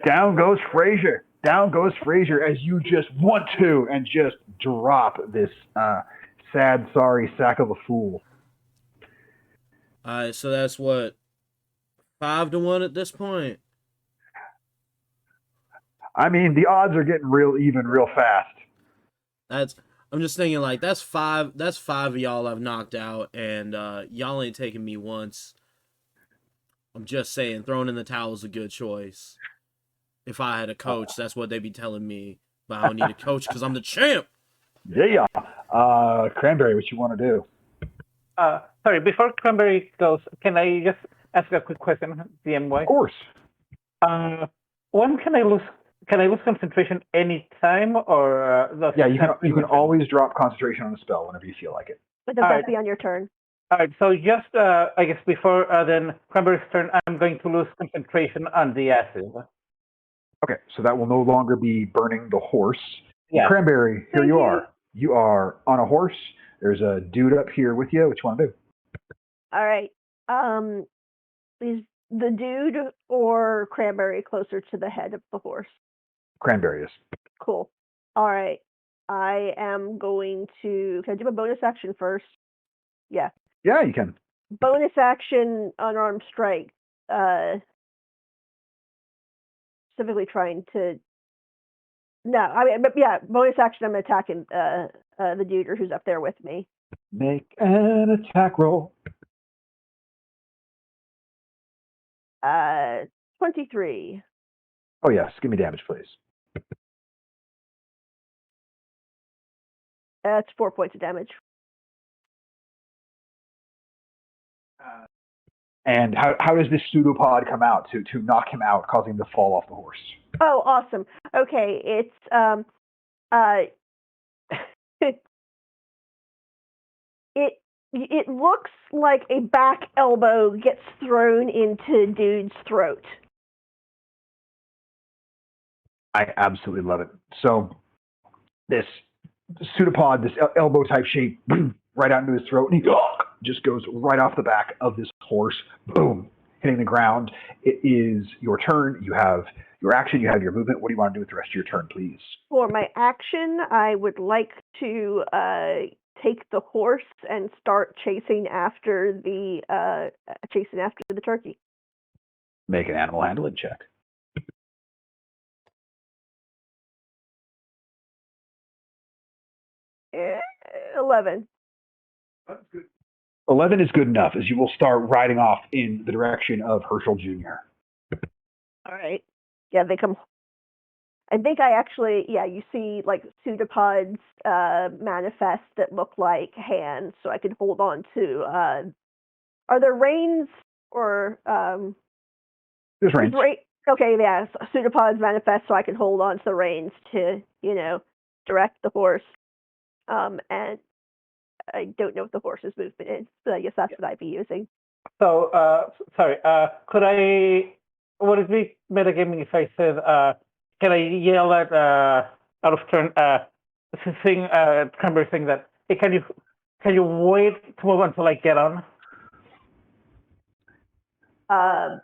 Down goes Frazier. Down goes Frazier as you just want to and just drop this sad, sorry sack of a fool. So that's what, 5-1 at this point. I mean, the odds are getting real even real fast. That's I'm just thinking like that's five of y'all I've knocked out, and y'all ain't taking me once. I'm just saying, throwing in the towel is a good choice. If I had a coach, that's what they'd be telling me. But I don't need a coach because I'm the champ. Yeah. Cranberry, what you want to do? Sorry, before Cranberry goes, can I just ask a quick question, DMY? Of course. When can I lose? Can I lose concentration any time, or Yeah, you can always drop concentration on a spell whenever you feel like it. But does that be on your turn? All right, so just I guess before then Cranberry's turn, I'm going to lose concentration on the acid. Okay, so that will no longer be burning the horse. Yeah. Cranberry, here you are. You are on a horse. There's a dude up here with you. What you want to do? All right. Is the dude or Cranberry closer to the head of the horse? Cranberry is. Cool. All right. I am going to. Can I do a bonus action first? Yeah. Yeah, you can. Bonus action, unarmed strike. Specifically trying to. No, I mean, but yeah, bonus action. I'm attacking the dude who's up there with me. Make an attack roll. 23. Oh yes, give me damage, please. That's 4 points of damage. And how does this pseudopod come out to knock him out, causing him to fall off the horse? Oh, awesome. Okay, it's it looks like a back elbow gets thrown into dude's throat. I absolutely love it. So this pseudopod, this elbow type shape, right out into his throat, and he just goes right off the back of this horse, boom, hitting the ground. It is your turn. You have your action. You have your movement. What do you want to do with the rest of your turn, please? For my action, I would like to take the horse and start chasing after the turkey. Make an animal handling check. Eh, 11. 11 is good enough, as you will start riding off in the direction of Herschel Jr. All right. Yeah, they come. I think you see like pseudopods manifest that look like hands, so I can hold on to. Are there reins or? There's reins. Okay, yeah, pseudopods manifest, so I can hold on to the reins to, direct the horse. And I don't know what the horse's movement is, so I guess that's what I'd be using. So, sorry, would it be metagaming if I said, can I yell at, out of turn, Cranberry saying that, hey, can you wait to move until I get on? I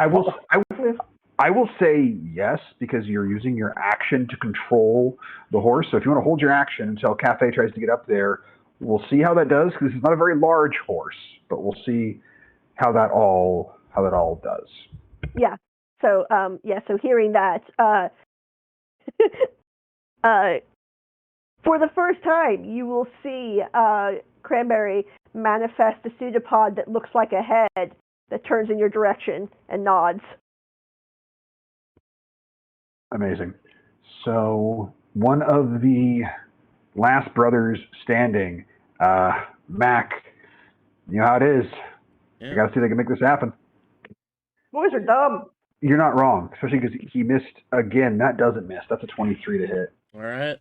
will say yes, because you're using your action to control the horse. So if you want to hold your action until Cafe tries to get up there, we'll see how that does, because it's not a very large horse, but we'll see how that all does. Yeah. So so hearing that, for the first time, you will see Cranberry manifest a pseudopod that looks like a head that turns in your direction and nods. Amazing. So one of the last brothers standing, Mac, you know how it is. Yeah. I got to see if they can make this happen. Boys are dumb. You're not wrong, especially because he missed again. That doesn't miss. That's a 23 to hit. All right.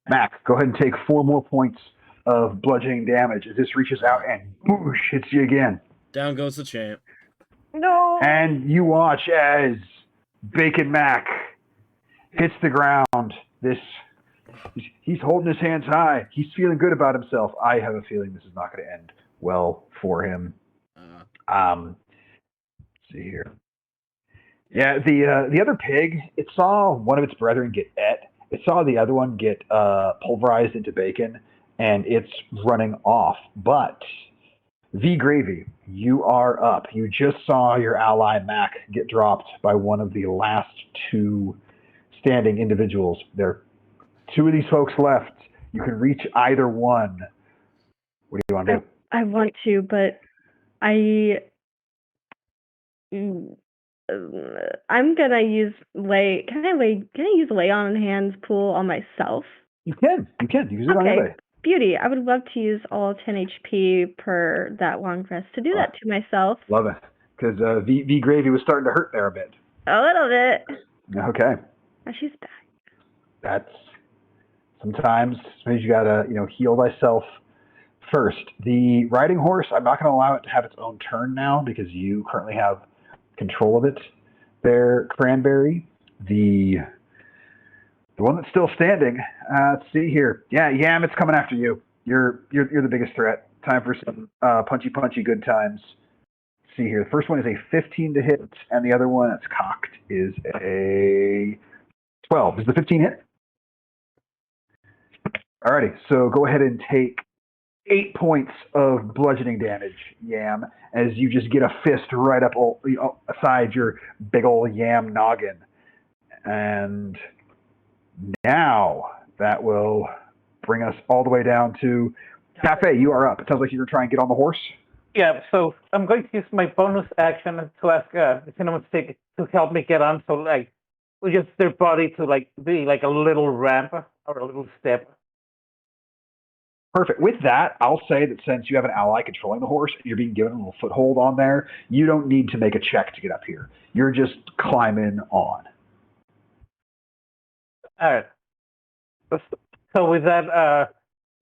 Mac, go ahead and take 4 more points of bludgeoning damage as this reaches out and boosh, hits you again. Down goes the champ. No. And you watch as Bacon Mac hits the ground. He's holding his hands high. He's feeling good about himself. I have a feeling this is not going to end well for him. Let's see here. Yeah, the other pig, it saw one of its brethren get et. It saw the other one get pulverized into bacon, and it's running off. But V Gravy, you are up. You just saw your ally Mac get dropped by one of the last 2 standing individuals. They're 2 of these folks left. You can reach either one. What do you want to do? I want to, but I'm gonna use lay. Can I use lay on hands pool on myself? You can. Use it on anybody. Beauty. I would love to use all 10 HP per that long rest to do that to myself. Love it. Because V Gravy was starting to hurt there a bit. A little bit. Okay. Oh, she's back. That's sometimes you gotta, heal thyself first. The riding horse, I'm not gonna allow it to have its own turn now because you currently have control of it there, Cranberry. The one that's still standing, let's see here. Yeah, Yam, it's coming after you. You're the biggest threat. Time for some punchy good times. Let's see here. The first one is a 15 to hit, and the other one that's cocked is a 12. Is the 15 hit? Alrighty, so go ahead and take 8 points of bludgeoning damage, Yam, as you just get a fist right up aside your big old Yam noggin. And now that will bring us all the way down to Cafe. You are up. It sounds like you're going to try and get on the horse. Yeah, so I'm going to use my bonus action to ask Cinnamon Stick to help me get on. So, like, we just their body to, like, be like a little ramp or a little step. Perfect. With that, I'll say that since you have an ally controlling the horse and you're being given a little foothold on there, you don't need to make a check to get up here. You're just climbing on. All right. So with that,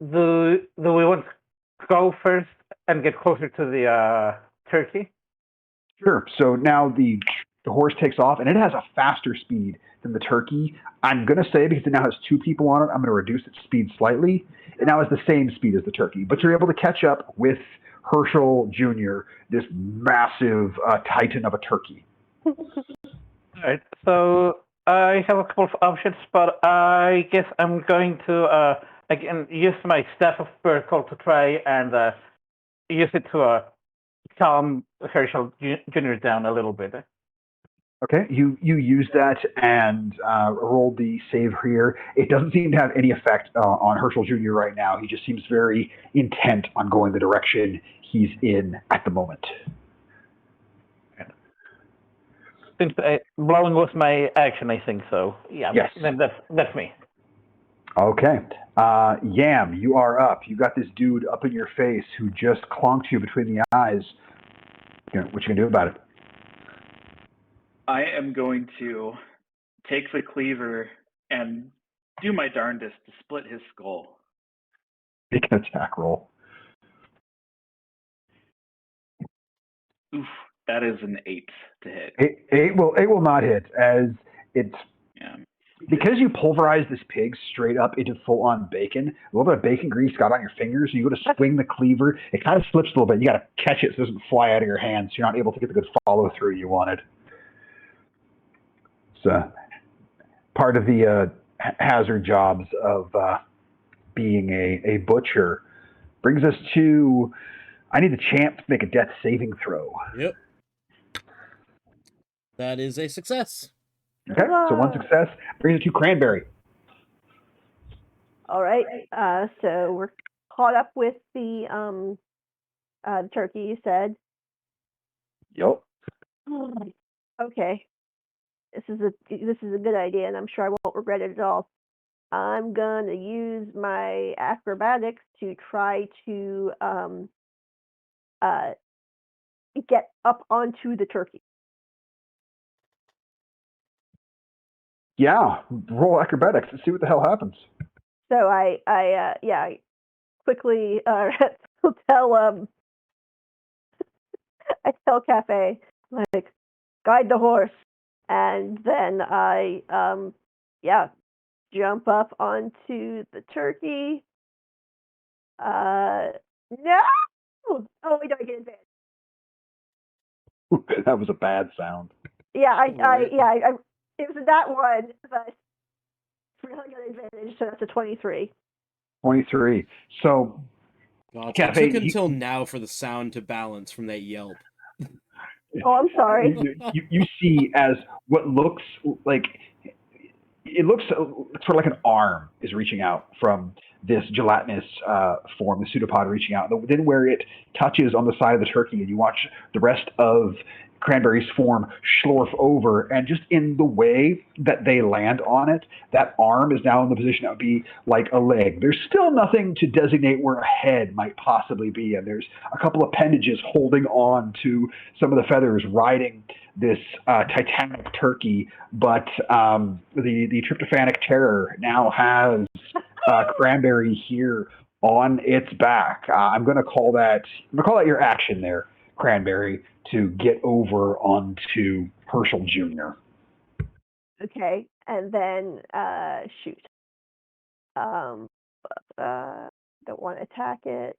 do we want to go first and get closer to the turkey? Sure. So now the horse takes off, and it has a faster speed than the turkey. I'm going to say, because it now has 2 people on it, I'm going to reduce its speed slightly. It now has the same speed as the turkey, but you're able to catch up with Herschel Jr., this massive titan of a turkey. All right. So I have a couple of options, but I guess I'm going to again use my Staff of Protocol to try and use it to calm Herschel Jr. down a little bit. Okay, you use that and roll the save here. It doesn't seem to have any effect on Herschel Jr. right now. He just seems very intent on going the direction he's in at the moment. Since blowing was my action, I think so. Yeah, yes. Then that's me. Okay. Yam, you are up. You got this dude up in your face who just clonked you between the eyes. What you gonna do about it? I am going to take the cleaver and do my darndest to split his skull. Make an attack roll. Oof, that is an 8 to hit. Eight will not hit, as it's because you pulverize this pig straight up into full-on bacon. A little bit of bacon grease got on your fingers, so you go to swing the cleaver. It kind of slips a little bit. You got to catch it so it doesn't fly out of your hands. So you're not able to get the good follow-through you wanted. It's part of the hazard jobs of being a butcher. Brings us to, I need the champ to make a death saving throw. Yep. That is a success. Okay, so 1 success. Brings us to Cranberry. All right. So we're caught up with the turkey, you said. Yep. Okay. This is a good idea, and I'm sure I won't regret it at all. I'm gonna use my acrobatics to try to get up onto the turkey. Yeah, roll acrobatics and see what the hell happens. So I quickly tell I tell Cafe, like, guide the horse, and then I jump up onto the turkey. No! Oh, wait, do I get advantage? That was a bad sound. Yeah, it was that one, but really got advantage, so that's a 23. 23. So, God, Cafe, it took until now for the sound to balance from that yelp. Oh, I'm sorry. You see as what looks like it looks sort of like an arm is reaching out from this gelatinous form, the pseudopod reaching out. And then where it touches on the side of the turkey, and you watch the rest of Cranberry's form schlorf over, and just in the way that they land on it, that arm is now in the position that would be like a leg. There's still nothing to designate where a head might possibly be, and there's a couple of appendages holding on to some of the feathers riding this titanic turkey, but the tryptophanic terror now has Cranberry here on its back. I'm going to call that your action there, Cranberry, to get over onto Herschel Jr. Okay, and then shoot. Don't want to attack it.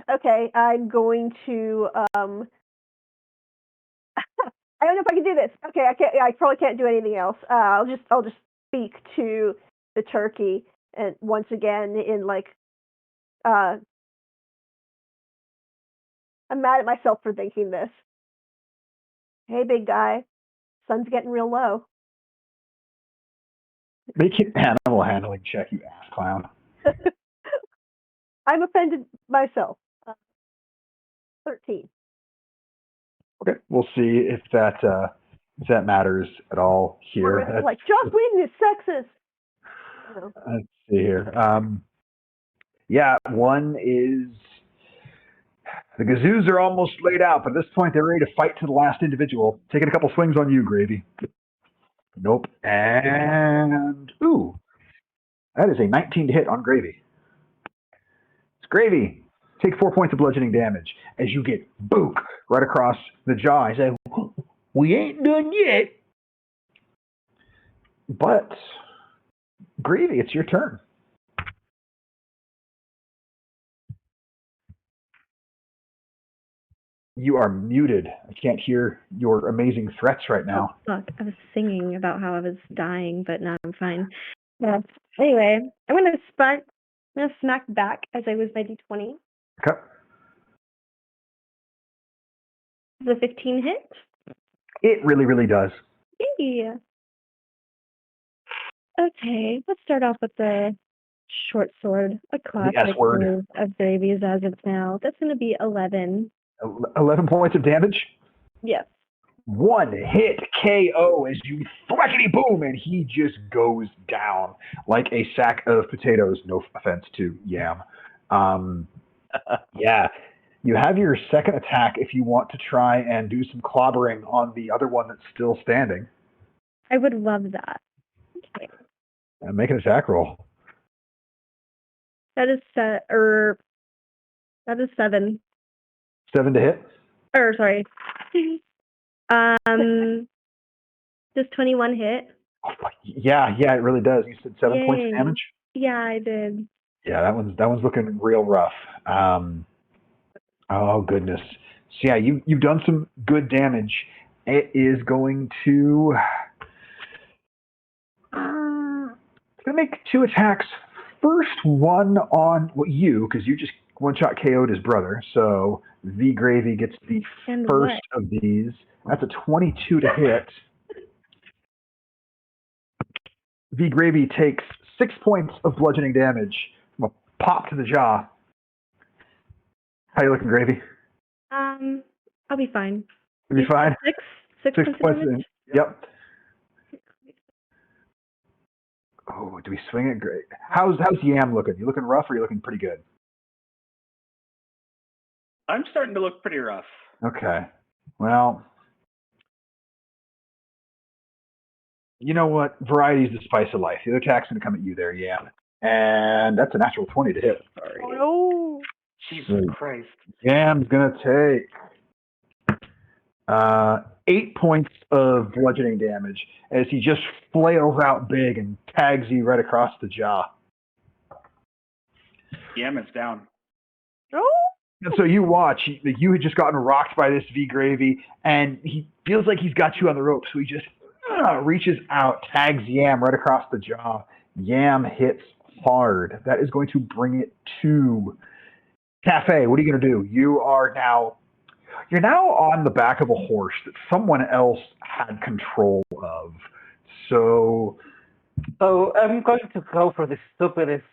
Okay, I'm going to I don't know if I can do this. Okay, I probably can't do anything else. I'll just speak to the turkey, and once again in like I'm mad at myself for thinking this. Hey, big guy, sun's getting real low. Make an animal handling check, you ass clown. I'm offended myself. 13. Okay, we'll see if that matters at all here. It's like Joss Whedon is sexist. Let's see here. Yeah, one is the Gazoos are almost laid out, but at this point they're ready to fight to the last individual. Taking a couple swings on you, Gravy. Nope. And ooh, that is a 19 to hit on Gravy. It's Gravy. Take 4 points of bludgeoning damage as you get book right across the jaw. I say, we ain't done yet. But Gravy, it's your turn. You are muted. I can't hear your amazing threats right now. Oh, fuck. I was singing about how I was dying, but now I'm fine. Yeah. Anyway, I'm gonna smack back as I lose my d20. Okay. The 15 hit? It really, really does. Yeah. Okay, let's start off with the short sword, a classic S-word. move of Gravy's as of now. That's going to be 11. 11 points of damage? Yes. One hit KO as you thwackety boom, and he just goes down like a sack of potatoes. No offense to Yam. Yeah. You have your second attack if you want to try and do some clobbering on the other one that's still standing. I would love that. Okay. Make an attack roll. That is 7. 7 to hit? Or sorry. Does 21 hit? Yeah, it really does. You said 7 points of Yay. damage? Yeah, I did. Yeah, that one's looking real rough. Oh goodness. So yeah, you've done some good damage. It is going to it's gonna make 2 attacks. First one on you, because you just one-shot KO'd his brother. So V Gravy gets the And first what? of these. That's a 22 to hit. V Gravy takes 6 points of bludgeoning damage from a pop to the jaw. How you looking, Gravy? I'll be fine. You'll be fine? 6 6 points of points. damage? Yep. Oh, do we swing it? Great. How's Yam looking? You looking rough or you looking pretty good? I'm starting to look pretty rough. Okay. Well, you know what? Variety's the spice of life. The other attack's going to come at you there, Yam. And that's a natural 20 to hit. Sorry. Oh no! Jesus Christ. Yam's going to take 8 points of bludgeoning damage as he just flails out big and tags you right across the jaw. Yam is down. Oh! And so you watch, you had just gotten rocked by this V Gravy, and he feels like he's got you on the rope, so he just reaches out, tags Yam right across the jaw. Yam hits hard. That is going to bring it to Cafe, what are you going to do? You're now on the back of a horse that someone else had control of. So I'm going to go for the stupidest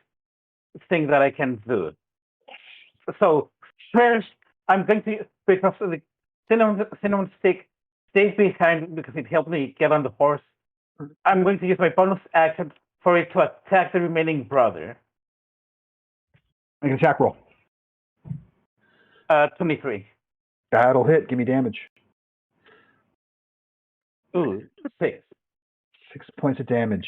thing that I can do. So first, I'm going to, because the cinnamon stick stays behind because it helped me get on the horse. I'm going to use my bonus action for it to attack the remaining brother. make an attack roll. 23. That'll hit. Give me damage. Ooh, 6. 6 points of damage.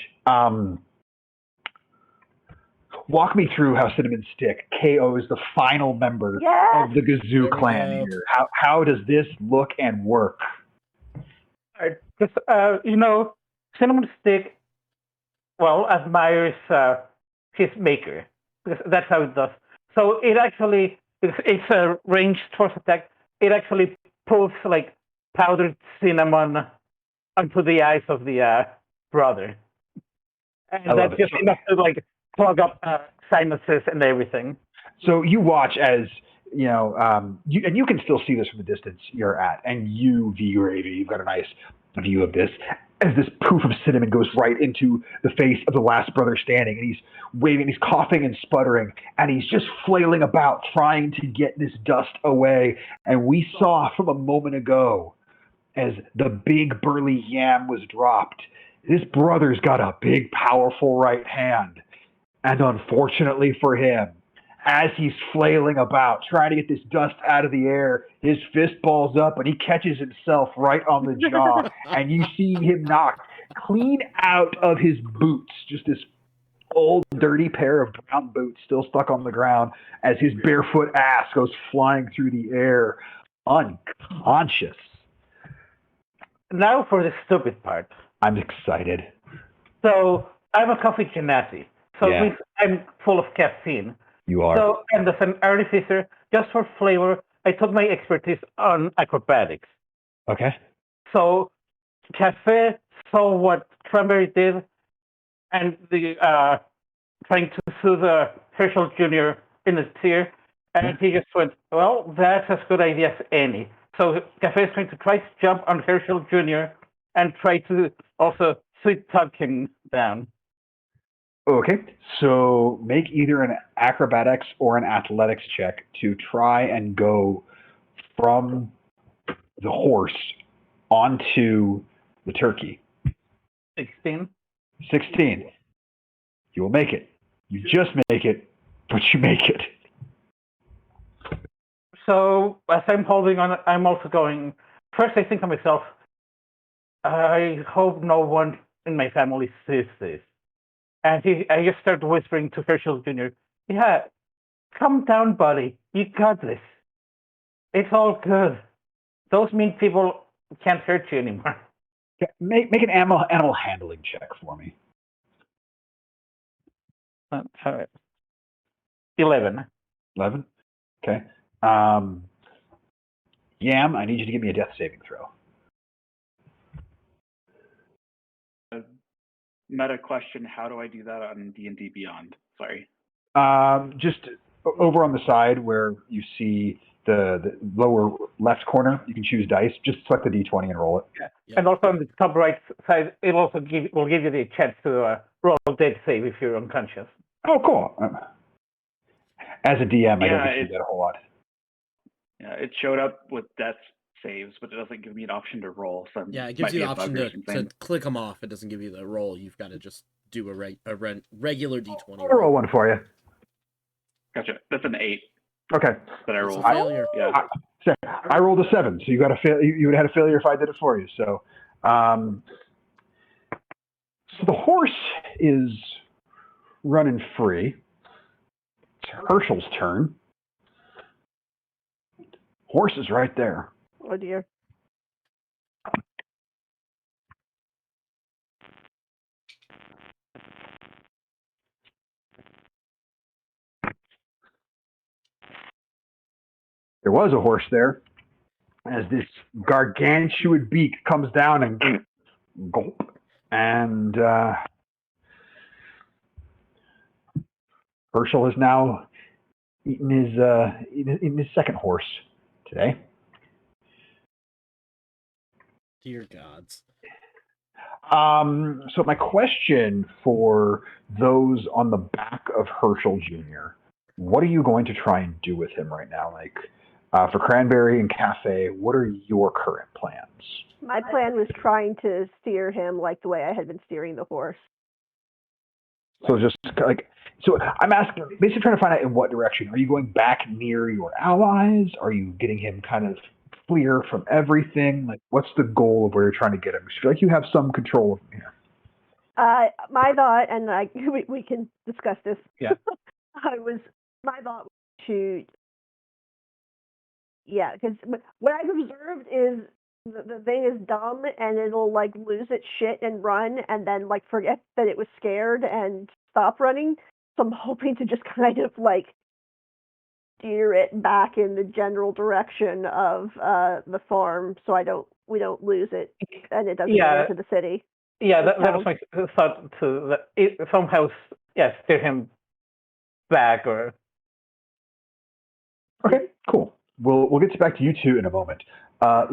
Walk me through how Cinnamon Stick KOs the final member Yes! of the Gazoo There we clan go. here. How does this look and work? Cinnamon Stick, well, admires his maker. Because that's how it does. So it actually, it's a ranged force attack. It actually pulls like powdered cinnamon onto the eyes of the brother. And I love that's it. just enough to like plug up sinuses and everything. So you watch as and you can still see this from the distance you're at, and you, V-Gravy, you've got a nice view of this as this poof of cinnamon goes right into the face of the last brother standing, and he's waving, he's coughing and sputtering, and he's just flailing about trying to get this dust away. And we saw from a moment ago, as the big burly yam was dropped, this brother's got a big, powerful right hand. And unfortunately for him, as he's flailing about, trying to get this dust out of the air, his fist balls up and he catches himself right on the jaw. And you see him knocked clean out of his boots, just this old, dirty pair of brown boots still stuck on the ground as his barefoot ass goes flying through the air, unconscious. Now for the stupid part. I'm excited. So I'm a coffee genasi. So Yeah. I'm full of caffeine. You are. So, and as an artificer, just for flavor, I took my expertise on acrobatics. Okay. So Cafe saw what Cranberry did and the trying to soothe Herschel Jr. in his tear, and he just went, well, that's as good idea as any. So Cafe is trying to try to jump on Herschel Jr. and try to also sweet talk him down. Okay, so make either an acrobatics or an athletics check to try and go from the horse onto the turkey. 16. 16. You will make it. You just make it, but you make it. So as I'm holding on, I'm also going, first I think to myself, I hope no one in my family sees this. And I just start whispering to Herschel Jr., yeah, calm down, buddy. You got this. It's all good. Those mean people can't hurt you anymore. Okay, make an animal handling check for me. 11. 11? Okay. Yam, I need you to give me a death saving throw. Meta question: how do I do that on D&D Beyond? Sorry. Just over on the side where you see the lower left corner, you can choose dice. Just select the D20 and roll it. Yeah. And also on the top right side, it also will give you the chance to roll a death save if you're unconscious. Oh, cool. As a DM, I don't Yeah, get to do that a whole lot. Yeah, it showed up with death saves, but it doesn't give me an option to roll. So Yeah, it might gives you be the a bug option or to something. click them off. It doesn't give you the roll. You've got to just do a regular D20 I'll roll one for you. Gotcha. That's an 8 Okay. that I It's rolled. a failure. Yeah. I rolled a 7, so you got you would have had a failure if I did it for you. So, so the horse is running free. It's Herschel's turn. Horse is right there. Oh dear. There was a horse there. As this gargantuan beak comes down and gulp, and Herschel is now eating his second horse today. Dear gods. So my question for those on the back of Herschel Jr., what are you going to try and do with him right now? Like, for Cranberry and Cafe, what are your current plans? My plan was trying to steer him like the way I had been steering the horse. So just like, so I'm asking, basically trying to find out in what direction. Are you going back near your allies? Are you getting him kind of clear from everything? Like, what's the goal of where you're trying to get him? I feel like you have some control of him here. My thought, and we can discuss this. Yeah. My thought was to, yeah, because what I've observed is the thing is dumb and it'll like lose its shit and run and then like forget that it was scared and stop running. So I'm hoping to just kind of like steer it back in the general direction of the farm so we don't lose it and it doesn't get into the city. Yeah, that was my thought too. That it somehow, steer him back or. Okay, cool. We'll get back to you two in a moment.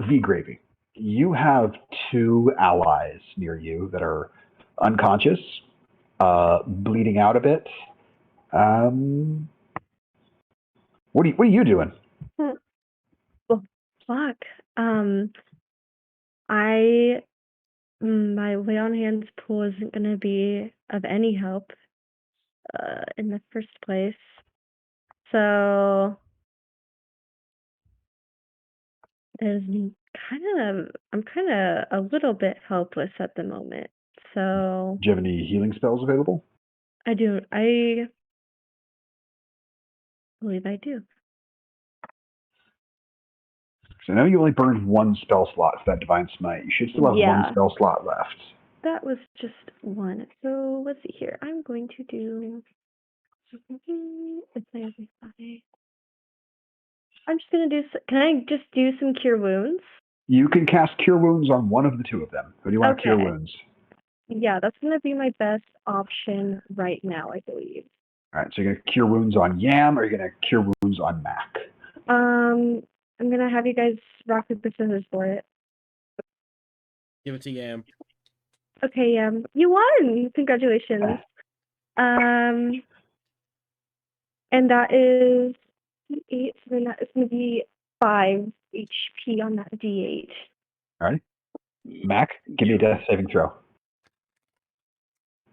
V Gravy, you have two allies near you that are unconscious, bleeding out a bit. What are you doing? Well, fuck. My lay on hands pool isn't going to be of any help in the first place. So I'm kind of a little bit helpless at the moment. So Do you have any healing spells available? I do. I believe I do. So I know you only burned one spell slot for that Divine Smite. You should still have one spell slot left. That was just one. So let's see here. I'm going to do. I'm just gonna do. Can I just do some cure wounds? You can cast Cure Wounds on one of the two of them. Who do you want to Cure Wounds? Yeah, that's gonna be my best option right now, I believe. All right, so you're gonna Cure Wounds on Yam, or you're gonna Cure Wounds on Mac? I'm gonna have you guys rock paper scissors for it. Give it to Yam. Okay, Yam, you won! Congratulations. And that is D8, so then that is gonna be 5 HP on that D8. All right. Mac, give me a death saving throw.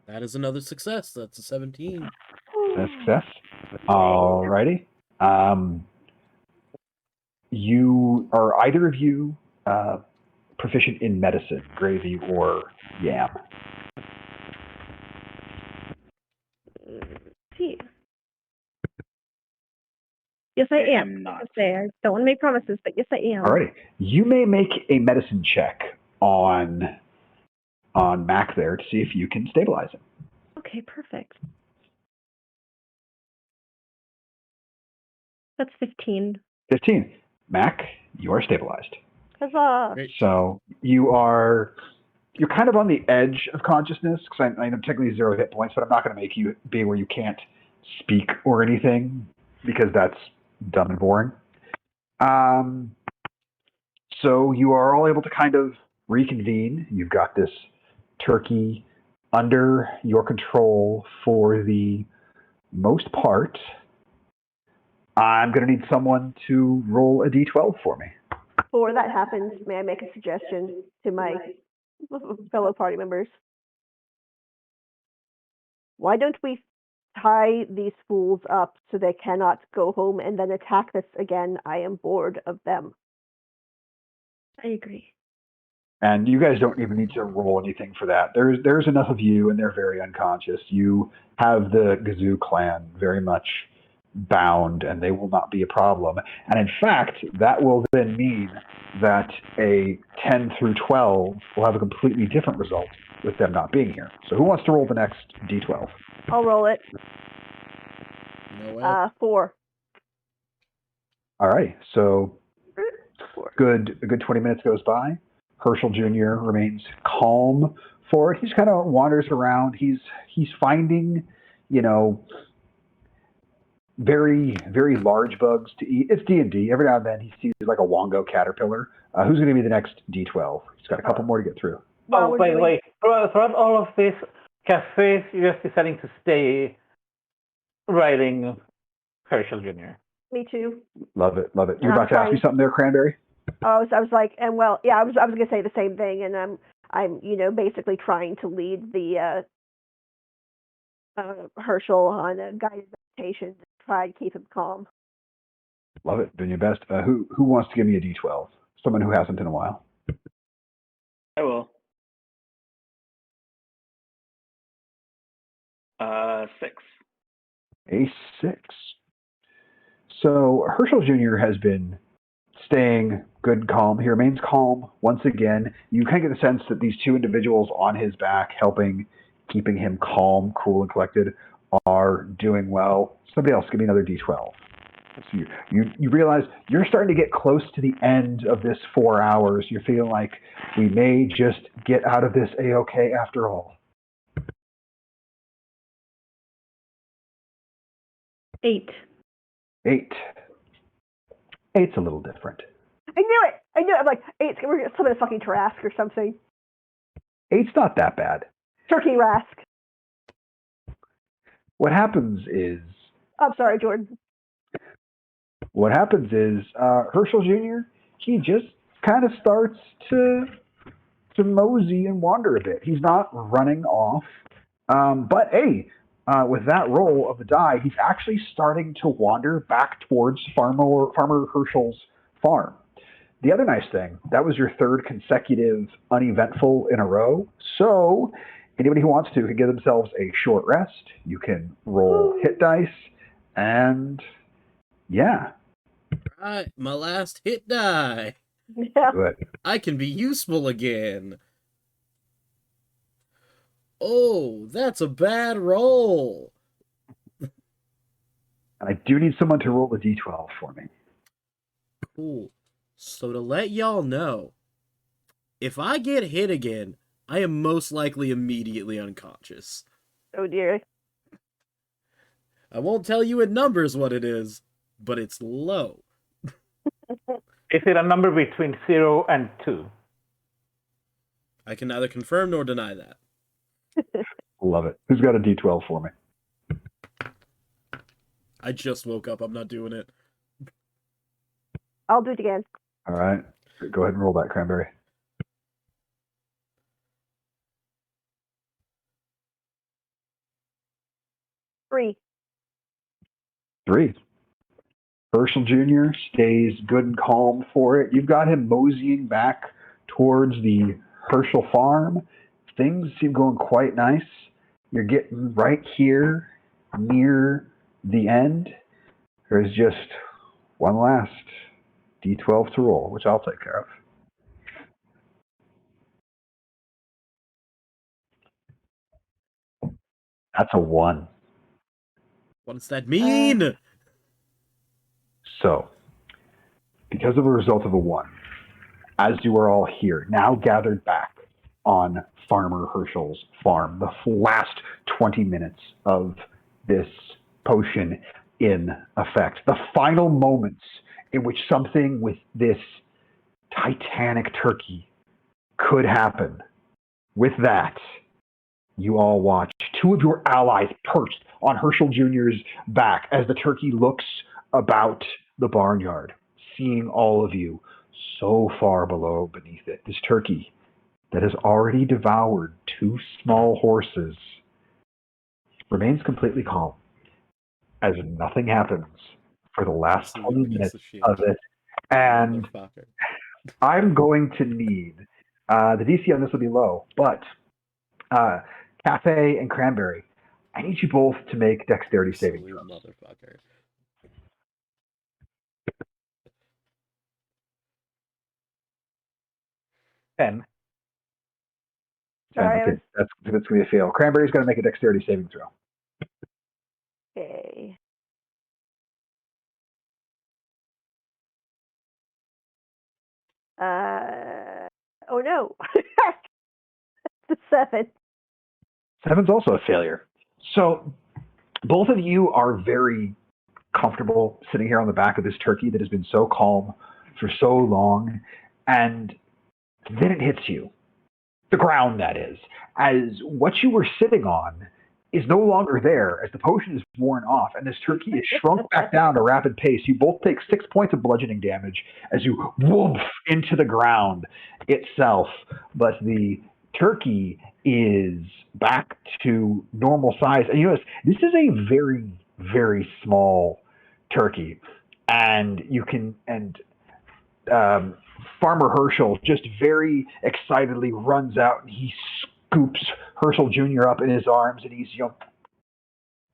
That is another success. That's a 17. That's success. All righty. You are either of you proficient in medicine, Gravy or Yam? See. Yes, I am. Not. I don't want to make promises, but yes, I am. Alrighty. You may make a medicine check on Mac there to see if you can stabilize him. Okay, perfect. That's 15. 15. Mac, you are stabilized. Huzzah! Great. So you're kind of on the edge of consciousness, because I know technically 0 hit points, but I'm not going to make you be where you can't speak or anything, because that's dumb and boring. So you are all able to kind of reconvene. You've got this turkey under your control for the most part. I'm going to need someone to roll a d12 for me. Before that happens, may I make a suggestion to my fellow party members? Why don't we tie these fools up so they cannot go home and then attack us again? I am bored of them. I agree. And you guys don't even need to roll anything for that. There's enough of you, and they're very unconscious. You have the Gazoo clan very much bound, and they will not be a problem. And in fact, that will then mean that a 10 through 12 will have a completely different result with them not being here. So who wants to roll the next d12? I'll roll it. No way. 4. All right. So a good 20 minutes goes by. Herschel Jr. remains calm for it. He just kind of wanders around. He's finding, very, very large bugs to eat. It's D&D. Every now and then he sees like a Wongo caterpillar. Who's going to be the next D12? He's got a couple more to get through. Wait. Throughout all of this, Cafe is just deciding to stay writing Herschel Jr. Me too. Love it. You're And about to ask me something there, Cranberry? I was like, and well, yeah, I was going to say the same thing, and I'm basically trying to lead the Herschel on a guided meditation to try to keep him calm. Love it. Doing your best. Who wants to give me a D12? Someone who hasn't in a while. I will. 6. A 6. So Herschel Jr. has been staying good and calm. He remains calm once again. You kind of get the sense that these two individuals on his back keeping him calm, cool, and collected are doing well. Somebody else, give me another D12. So you realize you're starting to get close to the end of this 4 hours. You're feeling like we may just get out of this A-okay after all. 8. 8. 8's a little different. I knew it. I'm like, hey, we're going to summon a fucking Tarask or something. 8's not that bad. Turkey Rask. What happens is... I'm sorry, Jordan. What happens is Herschel Jr., he just kind of starts to mosey and wander a bit. He's not running off. But, hey, with that roll of the die, he's actually starting to wander back towards Farmer Herschel's farm. The other nice thing, that was your third consecutive uneventful in a row. So anybody who wants to can give themselves a short rest. You can roll hit dice. And, yeah. Right, my last hit die. Yeah. Good. I can be useful again. Oh, that's a bad roll. And I do need someone to roll the D12 for me. Cool. So to let y'all know, if I get hit again, I am most likely immediately unconscious. Oh, dear. I won't tell you in numbers what it is, but it's low. Is it a number between 0 and 2? I can neither confirm nor deny that. Love it. Who's got a D12 for me? I just woke up. I'm not doing it. I'll do it again. All right. Go ahead and roll that, Cranberry. 3. 3. Herschel Jr. stays good and calm for it. You've got him moseying back towards the Herschel farm. Things seem going quite nice. You're getting right here near the end. There's just one last D12 to roll, which I'll take care of. That's a 1. What does that mean? So, because of a result of a 1, as you are all here, now gathered back on Farmer Herschel's farm, the last 20 minutes of this potion in effect, the final moments in which something with this titanic turkey could happen. With that, you all watch 2 of your allies perched on Herschel Jr.'s back as the turkey looks about the barnyard, seeing all of you so far below beneath it. This turkey that has already devoured 2 small horses remains completely calm as nothing happens for the last 20 minutes of it. And I'm going to need, the DC on this will be low, but Cafe and Cranberry, I need you both to make dexterity saving throws. Motherfucker. Ten. Sorry, Okay, that's going to be a fail. Cranberry's going to make a dexterity saving throw. Okay. Oh no. It's a 7. 7's also a failure. So both of you are very comfortable sitting here on the back of this turkey that has been so calm for so long, and then it hits you. The ground, that is, as what you were sitting on is no longer there, as the potion is worn off, and this turkey is shrunk back down at a rapid pace. You both take 6 points of bludgeoning damage as you whoosh into the ground itself, but the turkey is back to normal size. And you notice this is a very, very small turkey, and Farmer Herschel just very excitedly runs out and he scoops Herschel Jr. up in his arms, and he's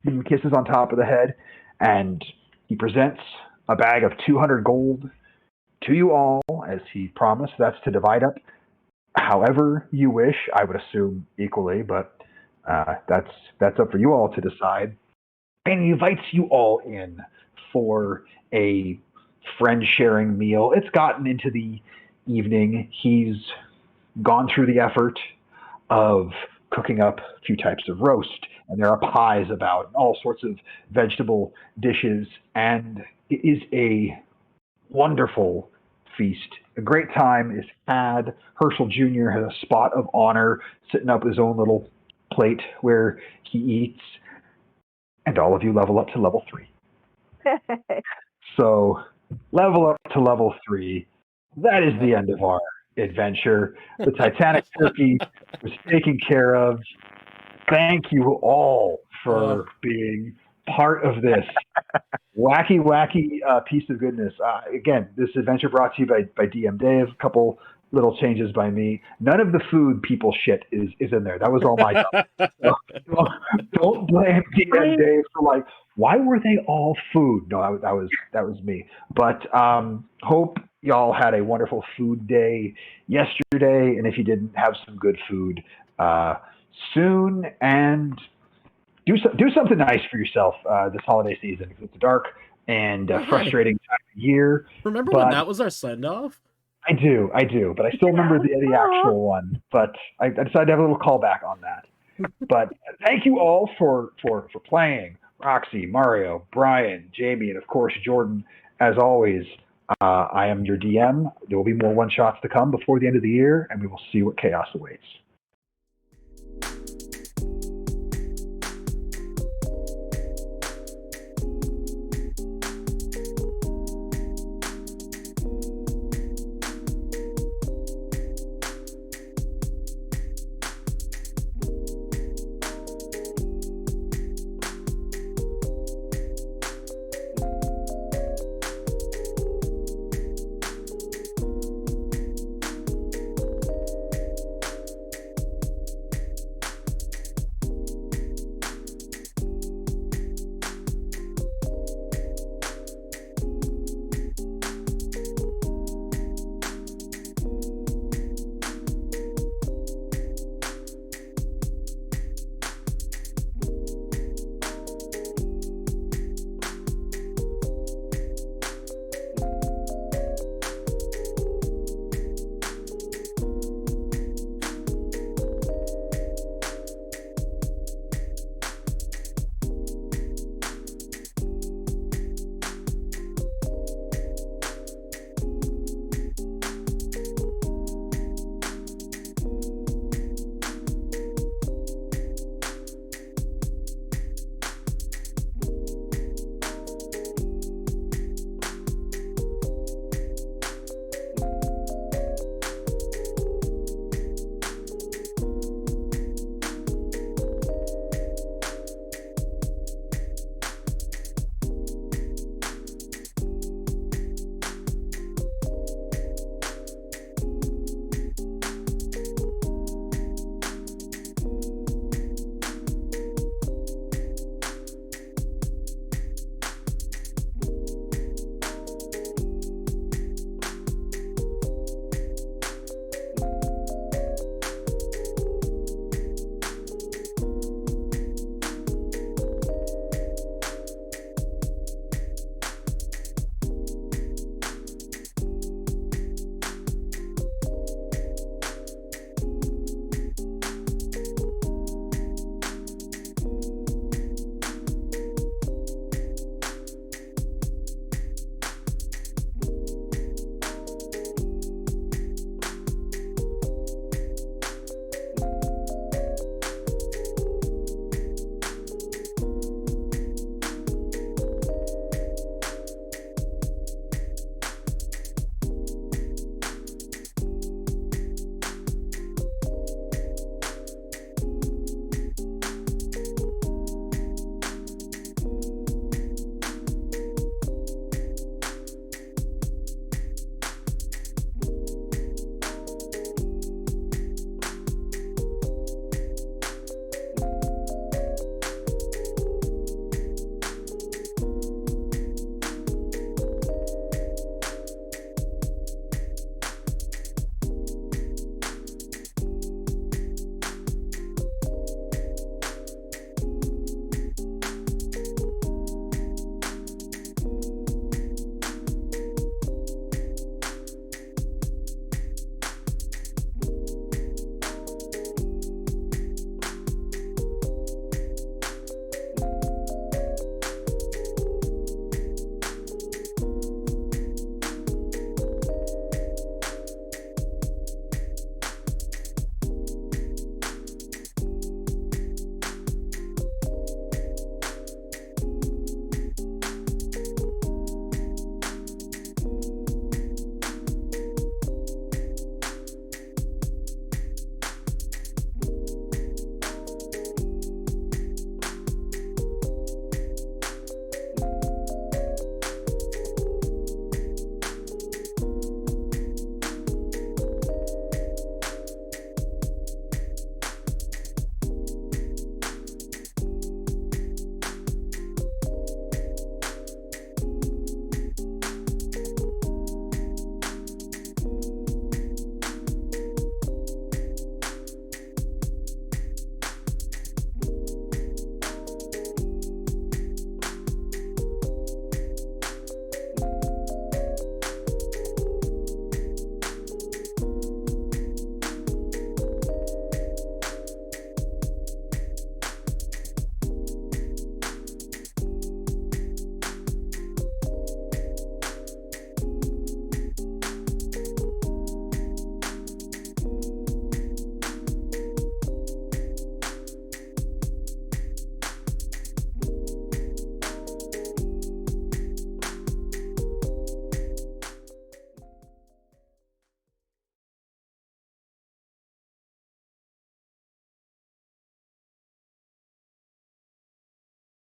giving him kisses on top of the head, and he presents a bag of 200 gold to you all, as he promised. That's to divide up however you wish. I would assume equally, but that's up for you all to decide. And he invites you all in for a friend-sharing meal. It's gotten into the evening. He's gone through the effort of cooking up a few types of roast, and there are pies about, all sorts of vegetable dishes, and it is a wonderful feast. A great time is had. Herschel Jr. has a spot of honor sitting up his own little plate where he eats, and all of you level up to level 3. So, level up to level 3. That is the end of our adventure. The Titanic turkey was taken care of. Thank you all for being part of this wacky piece of goodness. Again, this adventure brought to you by DM Dave. A couple little changes by me. None of the food people shit is in there. That was all my stuff. So don't blame DM Dave for why were they all food? No, that was me. But hope y'all had a wonderful food day yesterday, and if you didn't, have some good food soon, and do something nice for yourself this holiday season, because it's a dark and frustrating time of year. Remember when that was our send-off? I do, but I still remember the actual one. But I decided to have a little callback on that. But thank you all for playing. Roxy, Mario, Brian, Jamie, and of course Jordan. As always, I am your DM. There will be more one-shots to come before the end of the year, and we will see what chaos awaits.